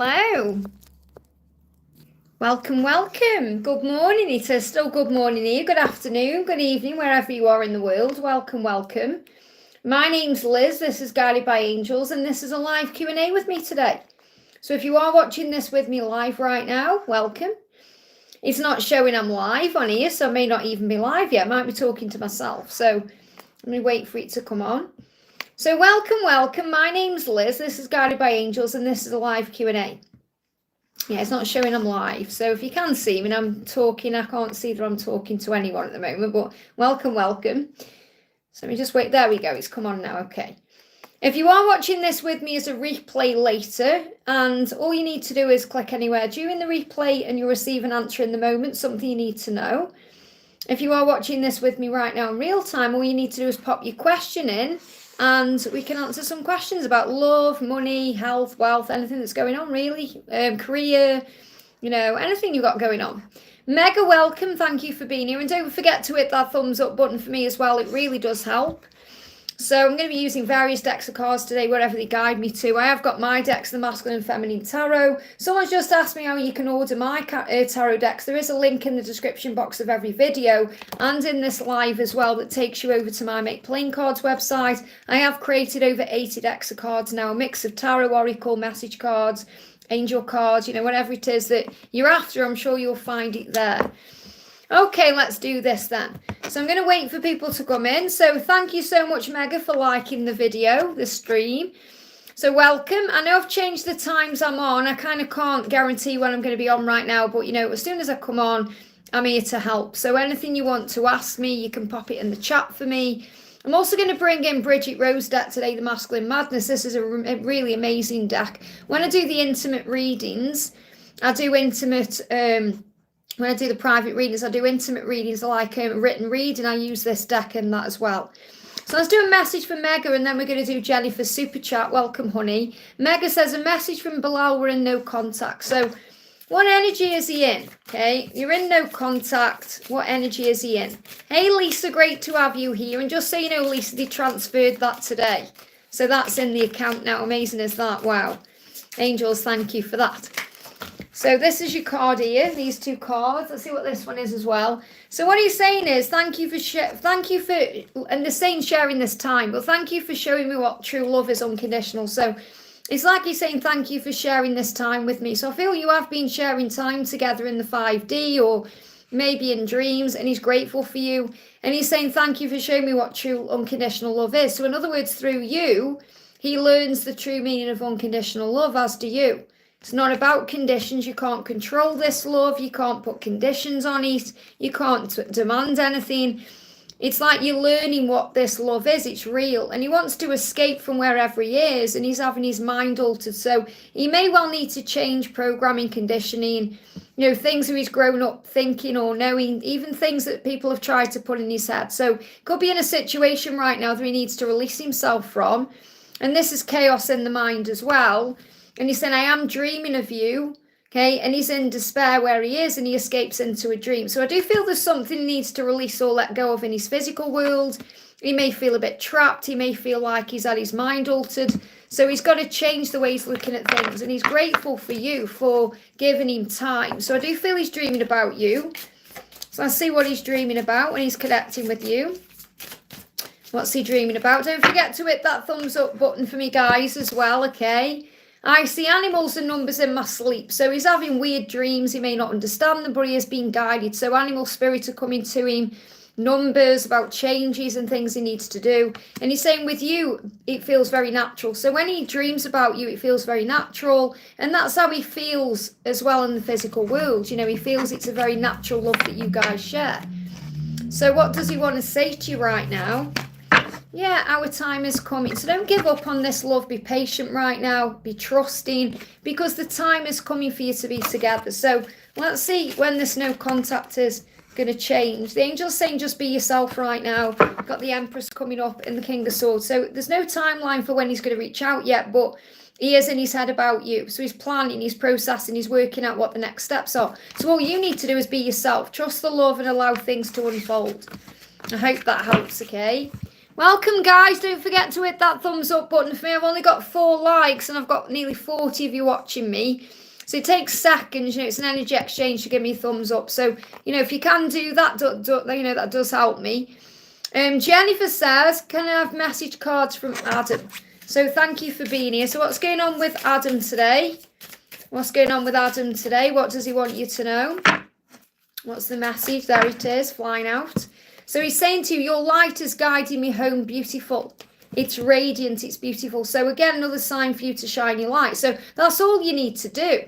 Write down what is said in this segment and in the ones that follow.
Hello. Welcome. Good morning. It is still good morning here. Good afternoon, good evening, wherever you are in the world. Welcome. My name's Liz. This is Guided by Angels, and this is a live Q&A with me today. So if you are watching this with me live right now, welcome. It's not showing I'm live on here, so I may not even be live yet. I might be talking to myself. So I'm going to wait for it to come on. So welcome. My name's Liz. This is Guided by Angels, and this is a live Q&A. Yeah, it's not showing I'm live. So if you can see me and I'm talking, I can't see that I'm talking to anyone at the moment, but welcome. So let me just wait. There we go. It's come on now. Okay. If you are watching this with me as a replay later, and all you need to do is click anywhere during the replay and you'll receive an answer in the moment, something you need to know. If you are watching this with me right now in real time, all you need to do is pop your question in and we can answer some questions about love, money, health, wealth, anything that's going on really, career, anything you've got going on. Mega welcome. Thank you for being here. And don't forget to hit that thumbs up button for me as well. It really does help. So I'm going to be using various decks of cards today, whatever they guide me to. I have got my decks, the Masculine and Feminine Tarot. Someone's just asked me how you can order my tarot decks. There is a link in the description box of every video and in this live as well that takes you over to my Make Playing Cards website. I have created over 80 decks of cards now, a mix of tarot, oracle, message cards, angel cards, whatever it is that you're after, I'm sure you'll find it there. Okay, let's do this then. So I'm going to wait for people to come in. So thank you so much, Mega, for liking the video, the stream. So welcome. I know I've changed the times I'm on. I kind of can't guarantee when I'm going to be on right now, but as soon as I come on, I'm here to help. So anything you want to ask me, you can pop it in the chat for me. I'm also going to bring in Bridget Rose deck today, the Masculine Madness. This is a really amazing deck. When I do the intimate readings, I do intimate... when I do the private readings, I do intimate readings like written reading. I use this deck in that as well. So let's do a message for Mega and then we're going to do Jennifer's super chat. Welcome, honey. Mega says a message from Bilal, we're in no contact. So what energy is he in? Okay, you're in no contact. What energy is he in? Hey, Lisa, great to have you here. And just so you know, Lisa, they transferred that today. So that's in the account now. Amazing is that? Wow. Angels, thank you for that. So this is your card here, these two cards. Let's see what this one is as well. So what he's saying is, thank you for, and they're saying sharing this time, but thank you for showing me what true love is unconditional. So it's like he's saying, thank you for sharing this time with me. So I feel you have been sharing time together in the 5D or maybe in dreams, and he's grateful for you. And he's saying, thank you for showing me what true unconditional love is. So in other words, through you, he learns the true meaning of unconditional love, as do you. It's not about conditions. You can't control this love. You can't put conditions on it. You can't demand anything. It's like you're learning what this love is. It's real. And he wants to escape from wherever he is. And he's having his mind altered. So he may well need to change programming, conditioning, things that he's grown up thinking or knowing, even things that people have tried to put in his head. So could be in a situation right now that he needs to release himself from. And this is chaos in the mind as well. And he's saying, I am dreaming of you, okay? And he's in despair where he is and he escapes into a dream. So I do feel there's something he needs to release or let go of in his physical world. He may feel a bit trapped. He may feel like he's had his mind altered. So he's got to change the way he's looking at things. And he's grateful for you for giving him time. So I do feel he's dreaming about you. So let's see what he's dreaming about when he's connecting with you. What's he dreaming about? Don't forget to hit that thumbs up button for me, guys, as well, okay? I see animals and numbers in my sleep. So he's having weird dreams. He may not understand them, but he is being guided. So animal spirits are coming to him. Numbers about changes and things he needs to do. And he's saying with you, it feels very natural. So when he dreams about you, it feels very natural. And that's how he feels as well in the physical world. He feels it's a very natural love that you guys share. So what does he want to say to you right now? Yeah, our time is coming. So don't give up on this love. Be patient right now. Be trusting because the time is coming for you to be together. So let's see when this no contact is going to change. The angel's saying just be yourself right now. Got the Empress coming up and the King of Swords. So there's no timeline for when he's going to reach out yet, but he is in his head about you. So he's planning, he's processing, he's working out what the next steps are. So all you need to do is be yourself. Trust the love and allow things to unfold. I hope that helps, okay? Welcome, guys. Don't forget to hit that thumbs up button for me. I've only got 4 likes and I've got nearly 40 of you watching me. So it takes seconds, it's an energy exchange to give me a thumbs up. So, if you can do that, that does help me. Jennifer says, can I have message cards from Adam? So thank you for being here. So what's going on with Adam today? What's going on with Adam today? What does he want you to know? What's the message? There it is, flying out. So he's saying to you, your light is guiding me home, beautiful. It's radiant, it's beautiful. So again, another sign for you to shine your light. So that's all you need to do.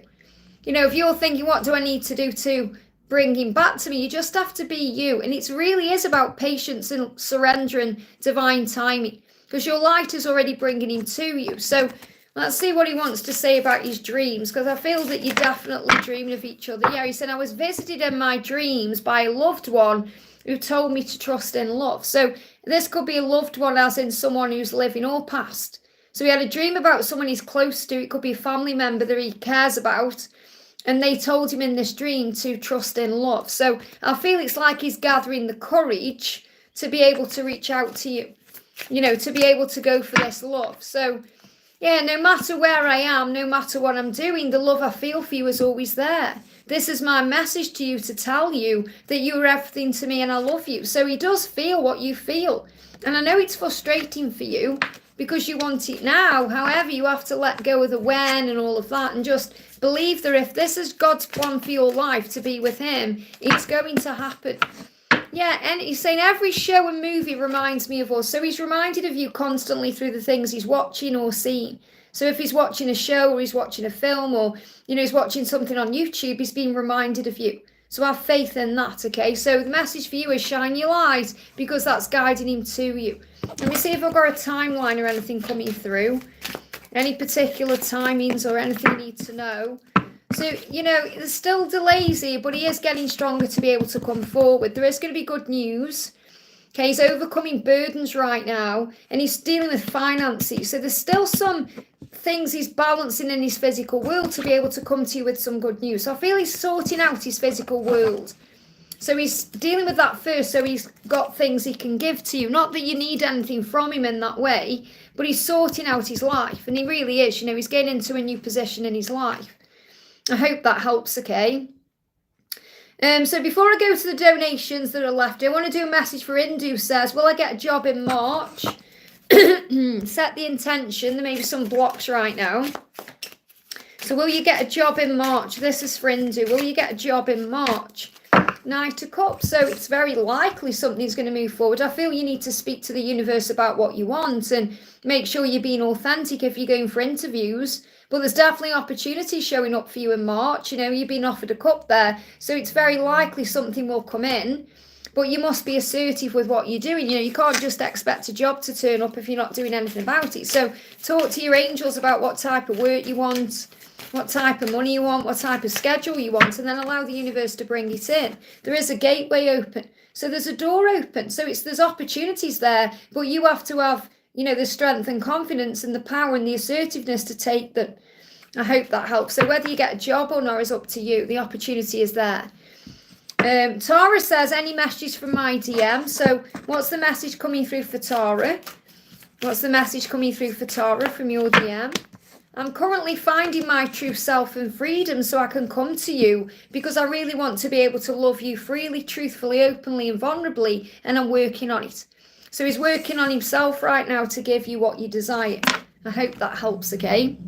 If you're thinking, what do I need to do to bring him back to me? You just have to be you. And it really is about patience and surrender and divine timing, because your light is already bringing him to you. So let's see what he wants to say about his dreams, because I feel that you're definitely dreaming of each other. Yeah, he said, I was visited in my dreams by a loved one who told me to trust in love. So this could be a loved one, as in someone who's living or past. So he had a dream about someone he's close to. It could be a family member that he cares about. And they told him in this dream to trust in love. So I feel it's like he's gathering the courage to be able to reach out to you, to be able to go for this love. So, yeah, no matter where I am, no matter what I'm doing, the love I feel for you is always there. This is my message to you, to tell you that you are everything to me and I love you. So he does feel what you feel. And I know it's frustrating for you because you want it now. However, you have to let go of the when and all of that and just believe that if this is God's plan for your life to be with him, it's going to happen. Yeah, and he's saying every show and movie reminds me of us. So he's reminded of you constantly through the things he's watching or seeing. So if he's watching a show or he's watching a film or, he's watching something on YouTube, he's being reminded of you. So have faith in that, okay? So the message for you is shine your light, because that's guiding him to you. Let me see if I've got a timeline or anything coming through. Any particular timings or anything you need to know. So, there's still delays here, but he is getting stronger to be able to come forward. There is going to be good news. Okay, he's overcoming burdens right now, and he's dealing with finances. So there's still some things he's balancing in his physical world to be able to come to you with some good news. So I feel he's sorting out his physical world. So he's dealing with that first, so he's got things he can give to you. Not that you need anything from him in that way, but he's sorting out his life, and he really is. He's getting into a new position in his life. I hope that helps, okay? So before I go to the donations that are left, I want to do a message for Indu. Says, will I get a job in March? Set the intention. There may be some blocks right now. So will you get a job in March? This is for Indu. Will you get a job in March? Knight of Cups. So it's very likely something's going to move forward. I feel you need to speak to the universe about what you want and make sure you're being authentic if you're going for interviews. But there's definitely opportunities showing up for you in March. You've been offered a cup there. So it's very likely something will come in. But you must be assertive with what you're doing. You can't just expect a job to turn up if you're not doing anything about it. So talk to your angels about what type of work you want, what type of money you want, what type of schedule you want, and then allow the universe to bring it in. There is a gateway open. So there's a door open. So there's opportunities there. But you have to have the strength and confidence and the power and the assertiveness to take that. I hope that helps. So whether you get a job or not is up to you. The opportunity is there. Tara says, any messages from my DM? So what's the message coming through for Tara? What's the message coming through for Tara from your DM? I'm currently finding my true self and freedom so I can come to you because I really want to be able to love you freely, truthfully, openly and vulnerably, and I'm working on it. So he's working on himself right now to give you what you desire. I hope that helps, okay?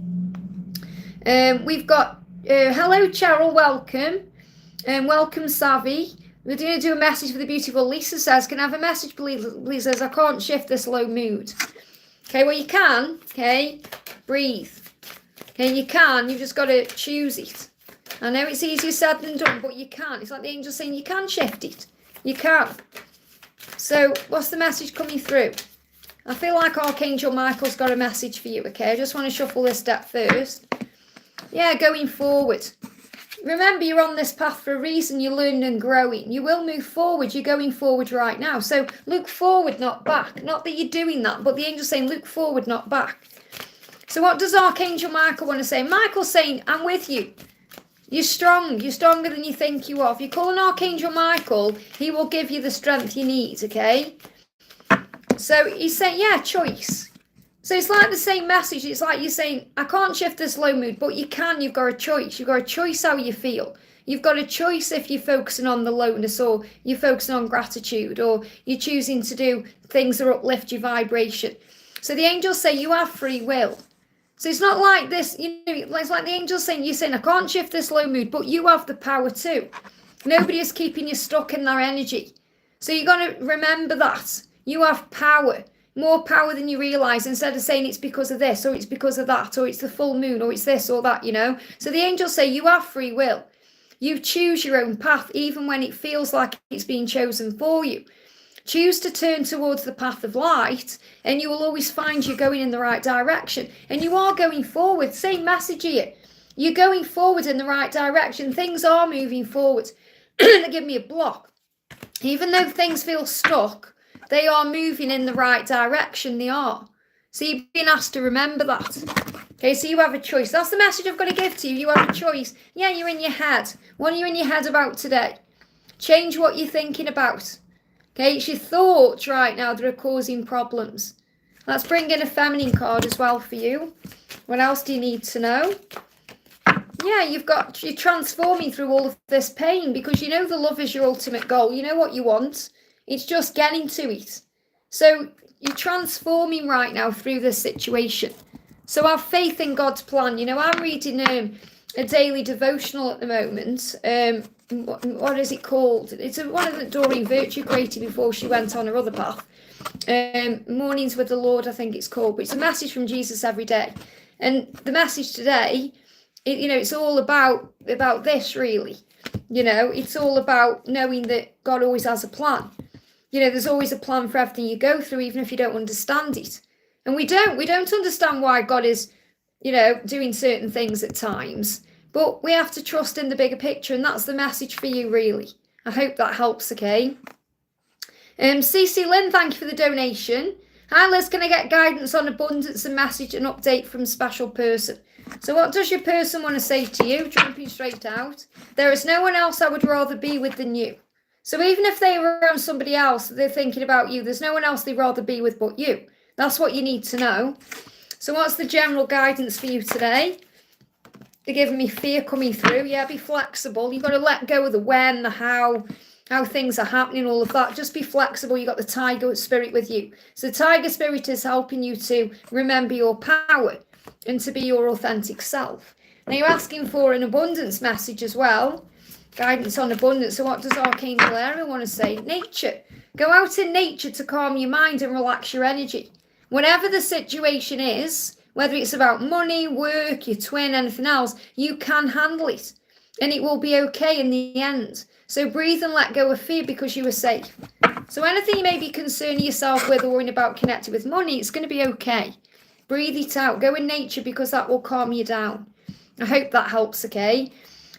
We've got, hello Cheryl, welcome. Welcome Savvy. We're going to do a message for the beautiful Lisa. Says, can I have a message please? Lisa says, I can't shift this low mood. Okay, well you can, okay? Breathe. Okay, you can, you've just got to choose it. I know it's easier said than done, but you can. It's like the angel saying you can shift it. You can. So, what's the message coming through? I feel like Archangel Michael's got a message for you, okay? I just want to shuffle this deck first. Yeah, going forward. Remember, you're on this path for a reason. You're learning and growing. You will move forward. You're going forward right now. So, look forward, not back. Not that you're doing that, but the angel's saying look forward, not back. So, what does Archangel Michael want to say? Michael's saying, I'm with you. You're strong. You're stronger than you think you are. If you call an Archangel Michael, he will give you the strength you need, okay? So he's saying, yeah, choice. So it's like the same message. It's like you're saying, I can't shift this low mood, but you can. You've got a choice. You've got a choice how you feel. You've got a choice if you're focusing on the lowness, or you're focusing on gratitude, or you're choosing to do things that uplift your vibration. So the angels say you have free will. So it's not like this, it's like the angels saying, you're saying, I can't shift this low mood, but you have the power too. Nobody is keeping you stuck in their energy. So you've got to remember that. You have power. More power than you realise, instead of saying it's because of this, or it's because of that, or it's the full moon, or it's this or that, So the angels say you have free will. You choose your own path, even when it feels like it's being chosen for you. Choose to turn towards the path of light, and you will always find you're going in the right direction. And you are going forward. Same message here. You're going forward in the right direction. Things are moving forward. They give me a block. Even though things feel stuck, they are moving in the right direction. They are. So you've been asked to remember that. Okay, so you have a choice. That's the message I've got to give to you. You have a choice. Yeah, you're in your head. What are you in your head about today? Change what you're thinking about. Okay, it's your thoughts right now that are causing problems. Let's bring in a feminine card as well for you. What else do you need to know? Yeah, you're transforming through all of this pain, because you know the love is your ultimate goal. You know what you want. It's just getting to it. So you're transforming right now through this situation. So have faith in God's plan. I'm reading a daily devotional at the moment. What is it called? It's one that Doreen Virtue created before she went on her other path. Mornings with the Lord, I think it's called. But it's a message from Jesus every day. And the message today, it's all about this, really. It's all about knowing that God always has a plan. There's always a plan for everything you go through, even if you don't understand it. And we don't understand why God is, doing certain things at times. But we have to trust in the bigger picture, and that's the message for you, really. I hope that helps, okay? CC Lynn, thank you for the donation. Hi Liz, can I get guidance on abundance and message and update from special person? So what does your person want to say to you? Jumping straight out. There is no one else I would rather be with than you. So even if they were around somebody else, they're thinking about you. There's no one else they'd rather be with but you. That's what you need to know. So what's the general guidance for you today? They're giving me fear coming through. Yeah, be flexible. You've got to let go of the when, the how things are happening, all of that. Just be flexible. You've got the tiger spirit with you. So the tiger spirit is helping you to remember your power and to be your authentic self. Now you're asking for an abundance message as well. Guidance on abundance. So what does Archangel Ariel want to say? Nature. Go out in nature to calm your mind and relax your energy. Whatever the situation is, whether it's about money, work, your twin, anything else, you can handle it. And it will be okay in the end. So breathe and let go of fear, because you are safe. So anything you may be concerning yourself with or worrying about connected with money, it's going to be okay. Breathe it out. Go in nature, because that will calm you down. I hope that helps, okay?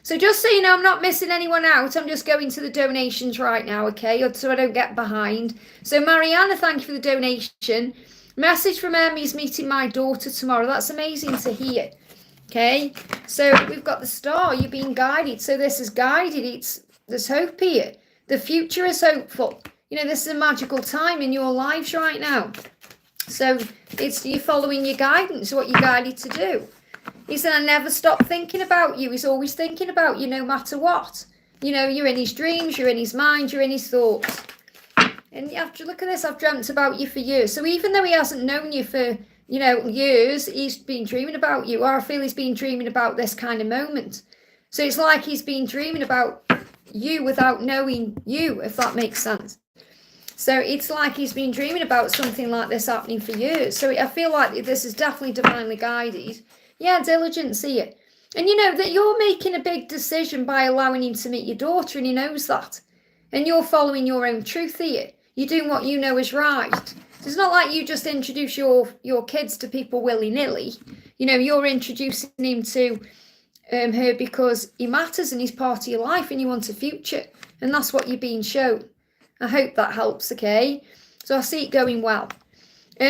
So just so you know, I'm not missing anyone out. I'm just going to the donations right now, okay? So I don't get behind. So Mariana, thank you for the donation. Message from Hermes meeting my daughter tomorrow. That's amazing to hear. Okay, so we've got the star. You're being guided. So this is guided. There's hope here. The future is hopeful. This is a magical time in your lives right now. So you're following your guidance, what you're guided to do. He said, I never stop thinking about you. He's always thinking about you no matter what. You're in his dreams, you're in his mind, you're in his thoughts. And you have to look at this. I've dreamt about you for years. So even though he hasn't known you for, years, he's been dreaming about you. Or I feel he's been dreaming about this kind of moment. So it's like he's been dreaming about you without knowing you, if that makes sense. So it's like he's been dreaming about something like this happening for years. So I feel like this is definitely divinely guided. Yeah, diligence here. And that you're making a big decision by allowing him to meet your daughter, and he knows that. And you're following your own truth here. You're doing what you know is right. So it's not like you just introduce your kids to people willy-nilly. You're introducing him to her because he matters and he's part of your life and you want a future. And that's what you're being shown. I hope that helps, okay? So I see it going well.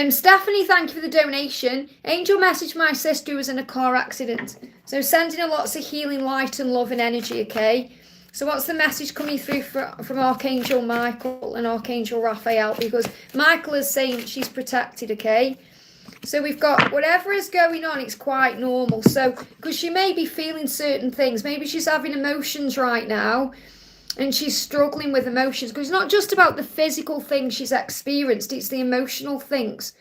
Stephanie, thank you for the donation. Angel message my sister who was in a car accident. So sending her lots of healing light and love and energy, okay? So what's the message coming through from Archangel Michael and Archangel Raphael? Because Michael is saying she's protected, okay? So we've got whatever is going on, it's quite normal. So, because she may be feeling certain things, maybe she's having emotions right now and she's struggling with emotions, because it's not just about the physical things she's experienced, it's the emotional things.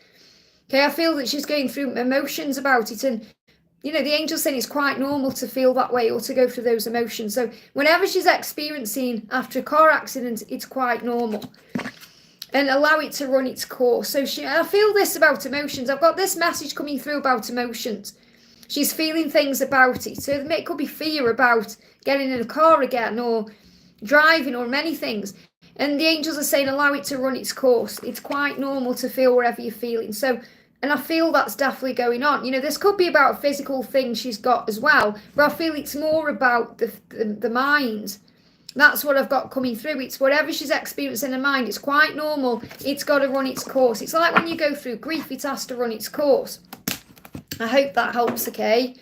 Okay, I feel that she's going through emotions about it, and the angel's saying it's quite normal to feel that way or to go through those emotions. So whenever she's experiencing after a car accident, it's quite normal. And allow it to run its course. So I feel this about emotions. I've got this message coming through about emotions. She's feeling things about it. So it could be fear about getting in a car again or driving or many things. And the angels are saying allow it to run its course. It's quite normal to feel wherever you're feeling. So, and I feel that's definitely going on. This could be about a physical thing she's got as well, but I feel it's more about the mind. That's what I've got coming through. It's whatever she's experiencing in her mind. It's quite normal. It's got to run its course. It's like when you go through grief, it has to run its course. I hope that helps, okay?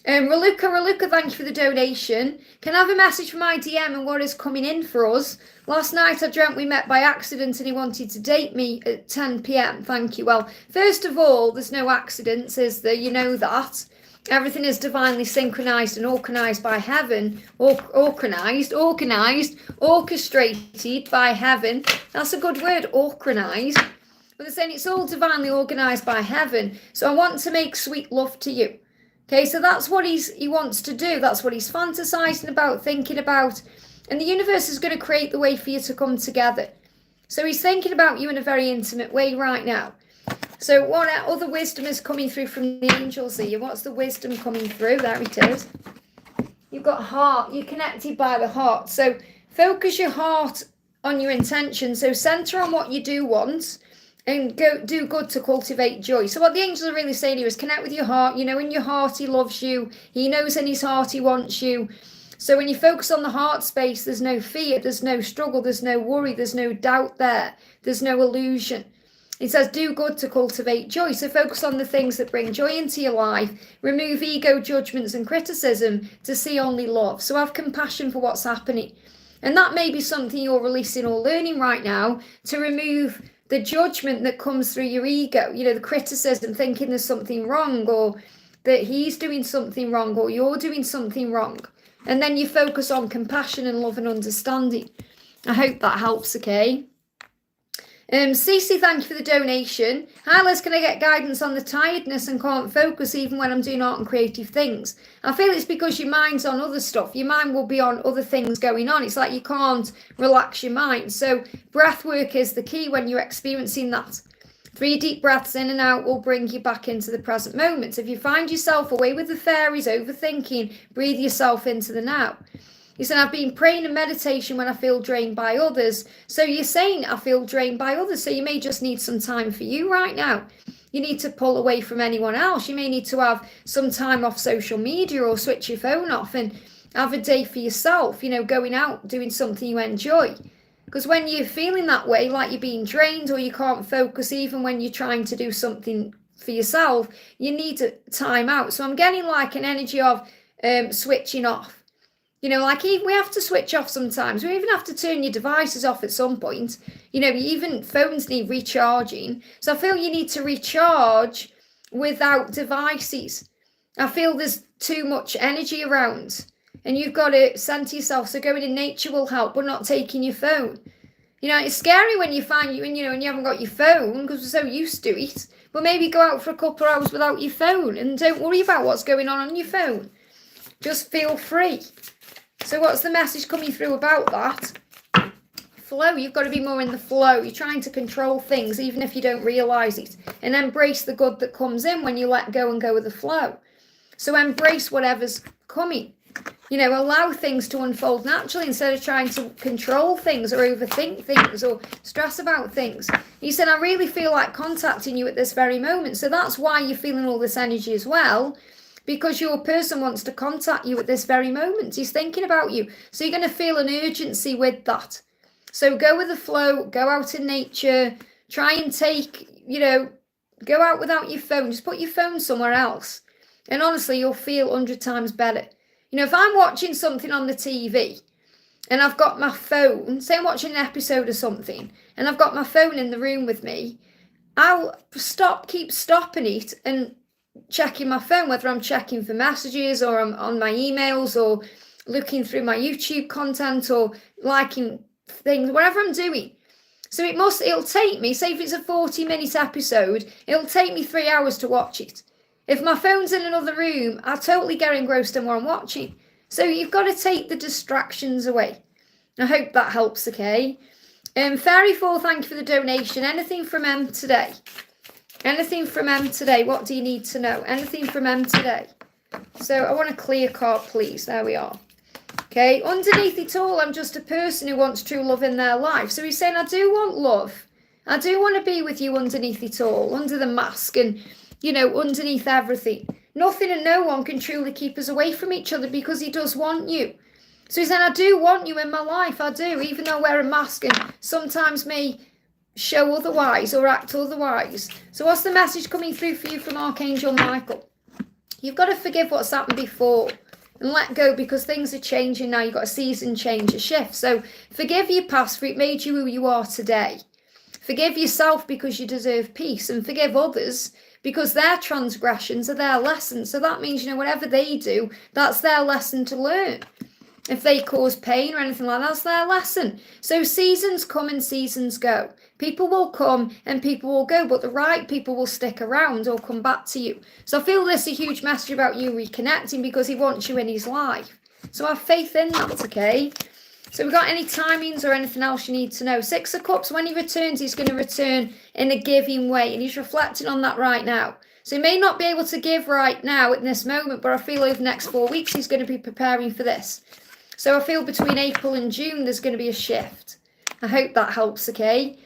Raluca, thank you for the donation. Can I have a message from my DM and what is coming in for us? Last night I dreamt we met by accident and he wanted to date me at 10 p.m. Thank you. Well, first of all, there's no accidents, is there? You know that. Everything is divinely synchronized and organized by heaven. Orchestrated by heaven. That's a good word, organized. But they're saying it's all divinely organized by heaven. So I want to make sweet love to you. Okay, so that's what he wants to do. That's what he's fantasizing about, thinking about. And the universe is going to create the way for you to come together. So he's thinking about you in a very intimate way right now. So what other wisdom is coming through from the angels here? What's the wisdom coming through? There it is. You've got heart. You're connected by the heart. So focus your heart on your intention. So center on what you do want. And do good to cultivate joy. So what the angels are really saying here is connect with your heart. In your heart he loves you. He knows in his heart he wants you. So when you focus on the heart space, there's no fear, there's no struggle, there's no worry, there's no doubt there. There's no illusion. It says do good to cultivate joy. So focus on the things that bring joy into your life. Remove ego, judgments and criticism to see only love. So have compassion for what's happening. And that may be something you're releasing or learning right now, to remove the judgment that comes through your ego, the criticism, thinking there's something wrong or that he's doing something wrong or you're doing something wrong. And then you focus on compassion and love and understanding. I hope that helps, okay? Cece, thank you for the donation. Hi Liz, can I get guidance on the tiredness and can't focus even when I'm doing art and creative things? I feel it's because your mind's on other stuff. Your mind will be on other things going on. It's like you can't relax your mind. So breath work is the key when you're experiencing that. 3 deep breaths in and out will bring you back into the present moment. If you find yourself away with the fairies, overthinking, breathe yourself into the now. You said, I've been praying and meditation when I feel drained by others. So you're saying I feel drained by others. So you may just need some time for you right now. You need to pull away from anyone else. You may need to have some time off social media or switch your phone off and have a day for yourself, going out, doing something you enjoy. Because when you're feeling that way, like you're being drained or you can't focus even when you're trying to do something for yourself, you need to time out. So I'm getting like an energy of switching off. Like even we have to switch off sometimes. We even have to turn your devices off at some point. Even phones need recharging. So I feel you need to recharge without devices. I feel there's too much energy around and you've got to center yourself. So going in nature will help, but not taking your phone. It's scary when you find and you haven't got your phone because we're so used to it. But maybe go out for a couple of hours without your phone and don't worry about what's going on your phone. Just feel free. So what's the message coming through about that? Flow. You've got to be more in the flow. You're trying to control things even if you don't realize it. And embrace the good that comes in when you let go and go with the flow. So embrace whatever's coming. Allow things to unfold naturally instead of trying to control things or overthink things or stress about things. He said, I really feel like contacting you at this very moment. So that's why you're feeling all this energy as well. Because your person wants to contact you at this very moment. He's thinking about you. So you're going to feel an urgency with that. So go with the flow. Go out in nature. Try and go out without your phone. Just put your phone somewhere else. And honestly, you'll feel 100 times better. If I'm watching something on the TV and I've got my phone, say I'm watching an episode or something, and I've got my phone in the room with me, I'll keep stopping it and checking my phone, whether I'm checking for messages or I'm on my emails or looking through my YouTube content or liking things, whatever I'm doing. So it'll take me, say if it's a 40-minute episode, it'll take me 3 hours to watch it. If my phone's in another room, I totally get engrossed in what I'm watching. So you've got to take the distractions away. I hope that helps, okay? Fairy4, thank you for the donation. Anything from M today? Anything from M today? What do you need to know? Anything from M today? So I want a clear card, please. There we are. Okay, underneath it all, I'm just a person who wants true love in their life. So he's saying, I do want love. I do want to be with you underneath it all, under the mask and, underneath everything. Nothing and no one can truly keep us away from each other because he does want you. So he's saying, I do want you in my life. I do, even though I wear a mask and sometimes may show otherwise or act otherwise. So what's the message coming through for you from Archangel Michael? You've got to forgive what's happened before and let go, because things are changing now. You've got a season change, a shift. So forgive your past, for it made you who you are today. Forgive yourself because you deserve peace, and forgive others because their transgressions are their lessons. So that means, whatever they do, that's their lesson to learn. If they cause pain or anything like that, that's their lesson. So seasons come and seasons go. People will come and people will go, but the right people will stick around or come back to you. So I feel this is a huge message about you reconnecting because he wants you in his life. So have faith in that, okay? So we've got any timings or anything else you need to know? 6 of Cups, when he returns, he's going to return in a giving way, and he's reflecting on that right now. So he may not be able to give right now in this moment, but I feel over the next 4 weeks he's going to be preparing for this. So I feel between April and June there's going to be a shift. I hope that helps, okay?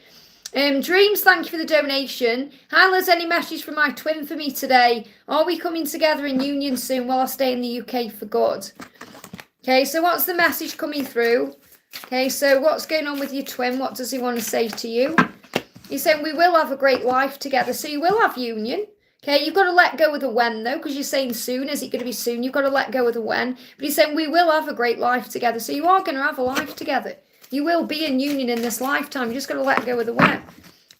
Dreams, thank you for the donation. Hi Liz, any message from my twin for me today? Are we coming together in union soon? Will I stay in the UK for good? Okay, so what's the message coming through? Okay, so what's going on with your twin? What does he want to say to you? He's saying we will have a great life together. So you will have union. Okay, you've got to let go of the when, though, because you're saying soon. Is it going to be soon? You've got to let go of the when. But he's saying we will have a great life together. So you are going to have a life together. You will be in union in this lifetime. You're just going to let go of the when.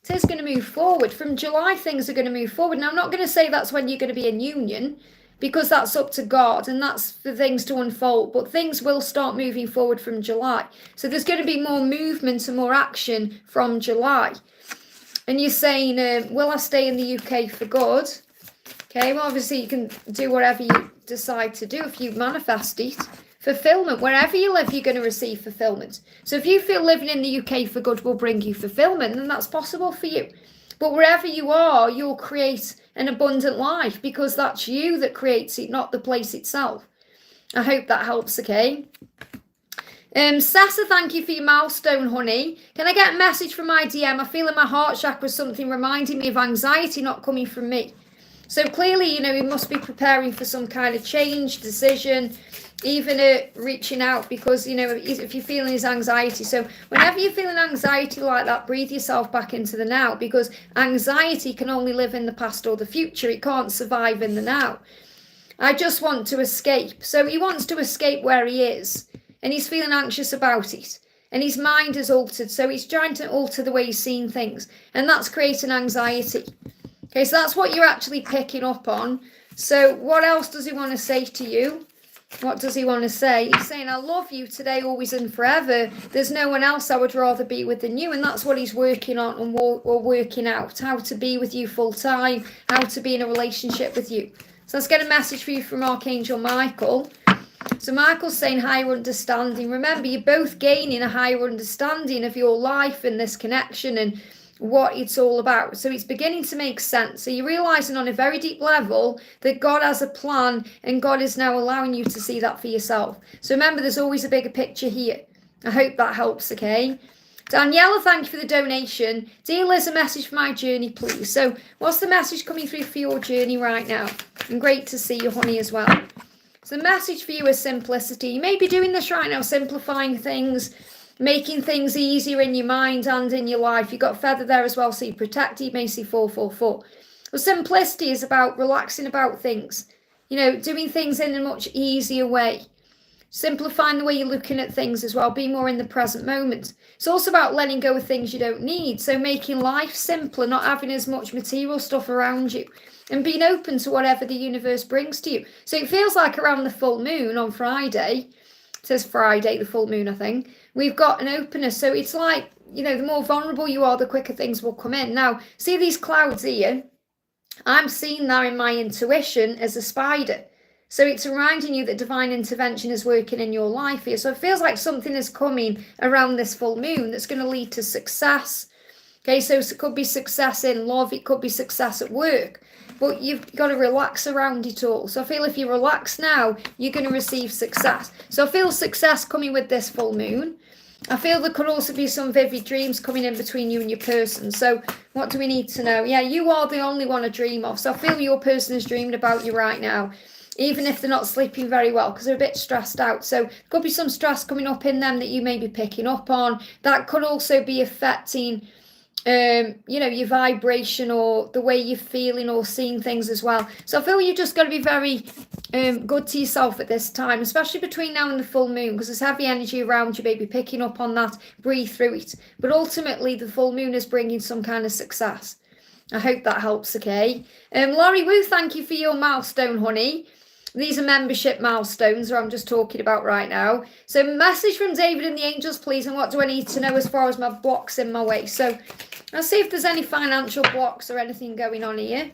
It is going to move forward. From July, things are going to move forward. Now, I'm not going to say that's when you're going to be in union, because that's up to God and that's for things to unfold. But things will start moving forward from July. So there's going to be more movement and more action from July. And you're saying, will I stay in the UK for good? Okay, well, obviously you can do whatever you decide to do if you manifest it. Fulfillment, wherever you live, you're going to receive fulfillment. So if you feel living in the UK for good will bring you fulfillment, then that's possible for you. But wherever you are, you'll create an abundant life because that's you that creates it, not the place itself. I hope that helps, okay? Sessa, thank you for your milestone, honey. Can I get a message from my DM? I feel in my heart chakra something reminding me of anxiety not coming from me. So clearly, you must be preparing for some kind of change, decision, even reaching out because, if you're feeling his anxiety. So whenever you're feeling anxiety like that, breathe yourself back into the now, because anxiety can only live in the past or the future. It can't survive in the now. I just want to escape. So he wants to escape where he is. And he's feeling anxious about it. And his mind is altered. So he's trying to alter the way he's seeing things. And that's creating anxiety. Okay, so that's what you're actually picking up on. So what else does he want to say to you? What does he want to say? He's saying, I love you today, always and forever. There's no one else I would rather be with than you. And that's what he's working on and working out. How to be with you full time. How to be in a relationship with you. So let's get a message for you from Archangel Michael. So Michael's saying higher understanding. Remember, you're both gaining a higher understanding of your life and this connection and what it's all about. So it's beginning to make sense. So you're realizing on a very deep level that God has a plan and God is now allowing you to see that for yourself. So remember, there's always a bigger picture here. I hope that helps, okay? Daniela, thank you for the donation. Dear Liz, a message for my journey, please. So what's the message coming through for your journey right now? And great to see you, honey, as well. So the message for you is simplicity. You may be doing this right now, simplifying things, making things easier in your mind and in your life. You've got feather there as well, so you protect it. You may see 444. Well, simplicity is about relaxing about things, doing things in a much easier way. simplifying the way you're looking at things as well, being more in the present moment. It's also about letting go of things you don't need, so making life simpler, not having as much material stuff around you, and being open to whatever the universe brings to you. So it feels like around the full moon on Friday, it says Friday, the full moon, I think, we've got an openness. So it's like, you know, the more vulnerable you are, the quicker things will come in. Now, see these clouds here? I'm seeing that in my intuition as a spider. So it's reminding you that divine intervention is working in your life here. So it feels like something is coming around this full moon that's going to lead to success. Okay, so it could be success in love, it could be success at work, but you've got to relax around it all. So I feel if you relax now, you're going to receive success. So I feel success coming with this full moon. I feel there could also be some vivid dreams coming in between you and your person. So what do we need to know? Yeah, you are the only one to dream of. So I feel your person is dreaming about you right now, even if they're not sleeping very well because they're a bit stressed out. So there could be some stress coming up in them that you may be picking up on. That could also be affecting you know, your vibration or the way you're feeling or seeing things as well. So I feel you just got to be very good to yourself at this time, especially between now and the full moon, because there's heavy energy around you, baby. Picking up on that, breathe through it. But ultimately, the full moon is bringing some kind of success. I hope that helps, okay? Laurie Wu, thank you for your milestone, honey. These are membership milestones that I'm just talking about right now. So message from David and the angels, please. And what do I need to know as far as my blocks in my way? So I'll see if there's any financial blocks or anything going on here.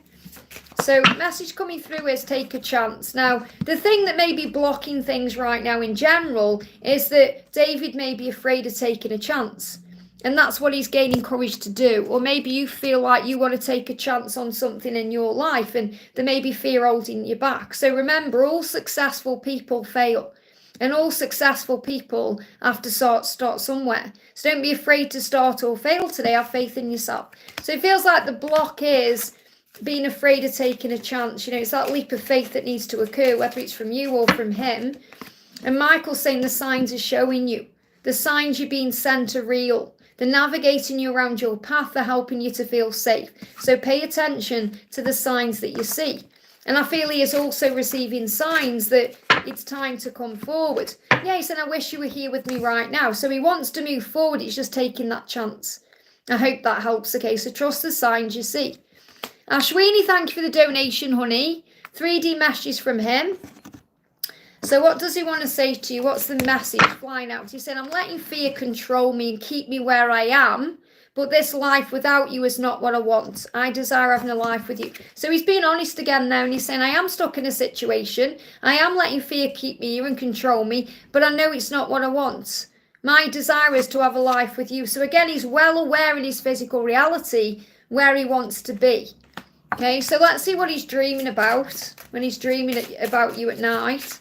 So message coming through is take a chance. Now, the thing that may be blocking things right now in general is that David may be afraid of taking a chance. And that's what he's gaining courage to do. Or maybe you feel like you want to take a chance on something in your life and there may be fear holding you back. So remember, all successful people fail. And all successful people have to start somewhere. So don't be afraid to start or fail today. Have faith in yourself. So it feels like the block is being afraid of taking a chance. You know, it's that leap of faith that needs to occur, whether it's from you or from him. And Michael's saying the signs are showing you. The signs you're being sent are real. They're navigating you around your path. They're helping you to feel safe. So pay attention to the signs that you see. And I feel he is also receiving signs that it's time to come forward. Yeah, he said, I wish you were here with me right now. So he wants to move forward. He's just taking that chance. I hope that helps. Okay, so trust the signs you see. Ashwini, thank you for the donation, honey. 3D messages from him. So what does he want to say to you? What's the message flying out? He said, I'm letting fear control me and keep me where I am. But this life without you is not what I want. I desire having a life with you. So he's being honest again now. And he's saying, I am stuck in a situation. I am letting fear keep me here and control me. But I know it's not what I want. My desire is to have a life with you. So again, he's well aware in his physical reality where he wants to be. Okay, so let's see what he's dreaming about when he's dreaming about you at night.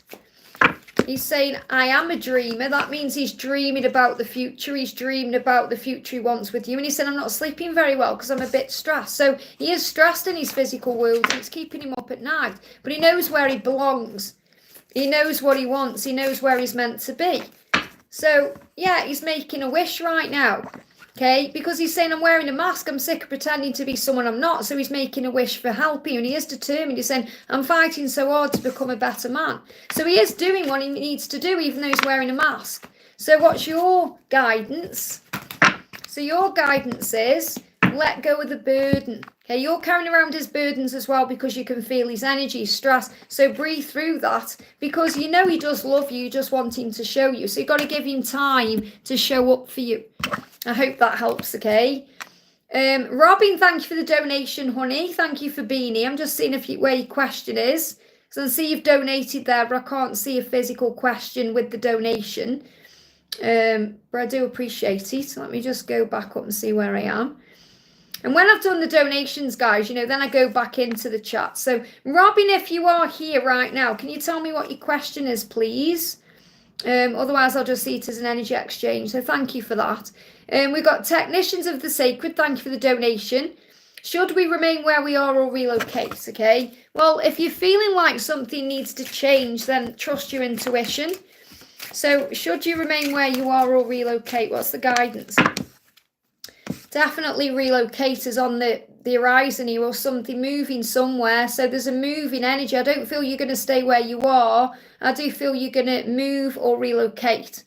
He's saying, I am a dreamer. That means he's dreaming about the future. He's dreaming about the future he wants with you. And he said, I'm not sleeping very well because I'm a bit stressed. So he is stressed in his physical world and it's keeping him up at night. But he knows where he belongs. He knows what he wants. He knows where he's meant to be. So, yeah, he's making a wish right now. Okay, because he's saying, I'm wearing a mask. I'm sick of pretending to be someone I'm not. So he's making a wish for help here. And he is determined. He's saying, I'm fighting so hard to become a better man. So he is doing what he needs to do, even though he's wearing a mask. So what's your guidance? So your guidance is let go of the burden. Okay, you're carrying around his burdens as well because you can feel his energy, his stress. So breathe through that because you know he does love you. You just want him to show you. So you've got to give him time to show up for you. I hope that helps, okay? Robin, thank you for the donation, honey. Thank you for being here. I'm just seeing where your question is. So I see you've donated there, but I can't see a physical question with the donation. But I do appreciate it. So let me just go back up and see where I am. And when I've done the donations, guys, you know, then I go back into the chat. So, Robin, if you are here right now, can you tell me what your question is, please? Otherwise, I'll just see it as an energy exchange. So thank you for that. We've got Technicians of the Sacred. Thank you for the donation. Should we remain where we are or relocate? Okay. Well, if you're feeling like something needs to change, then trust your intuition. So should you remain where you are or relocate? What's the guidance? Definitely relocate is on the the horizon here, or something moving somewhere. So there's a moving energy. I don't feel you're going to stay where you are. I do feel you're going to move or relocate.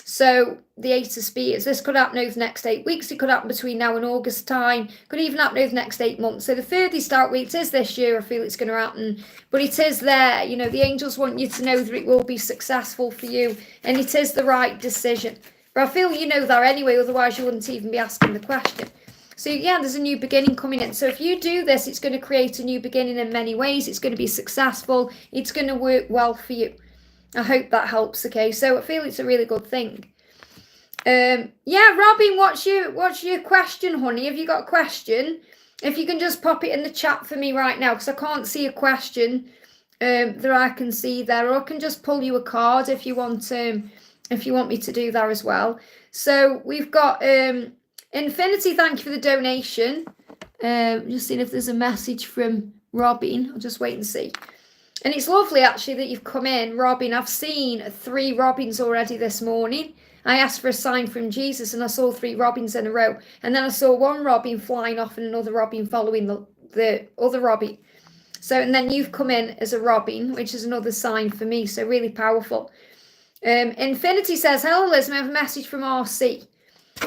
So the Eight of Spears, this could happen over the next 8 weeks. It could happen between now and August time. Could even happen over the next 8 months. So the furthest out weeks is this year. I feel it's going to happen. But it is there. You know, the angels want you to know that it will be successful for you. And it is the right decision. But I feel you know that anyway. Otherwise, you wouldn't even be asking the question. So yeah, there's a new beginning coming in. So if you do this, it's going to create a new beginning in many ways. It's going to be successful. It's going to work well for you. I hope that helps, okay? So I feel it's a really good thing. Yeah, Robin, what's your question, honey? Have you got a question? If you can just pop it in the chat for me right now, because I can't see a question that I can see there. Or I can just pull you a card if you want me to do that as well. So we've got Infinity, thank you for the donation. Just seeing if there's a message from Robin. I'll just wait and see. And it's lovely, actually, that you've come in, Robin. I've seen 3 Robins already this morning. I asked for a sign from Jesus, and I saw 3 Robins in a row. And then I saw one Robin flying off and another Robin following the other Robin. So, and then you've come in as a Robin, which is another sign for me. So really powerful. Infinity says, hello, Liz, I have a message from RC.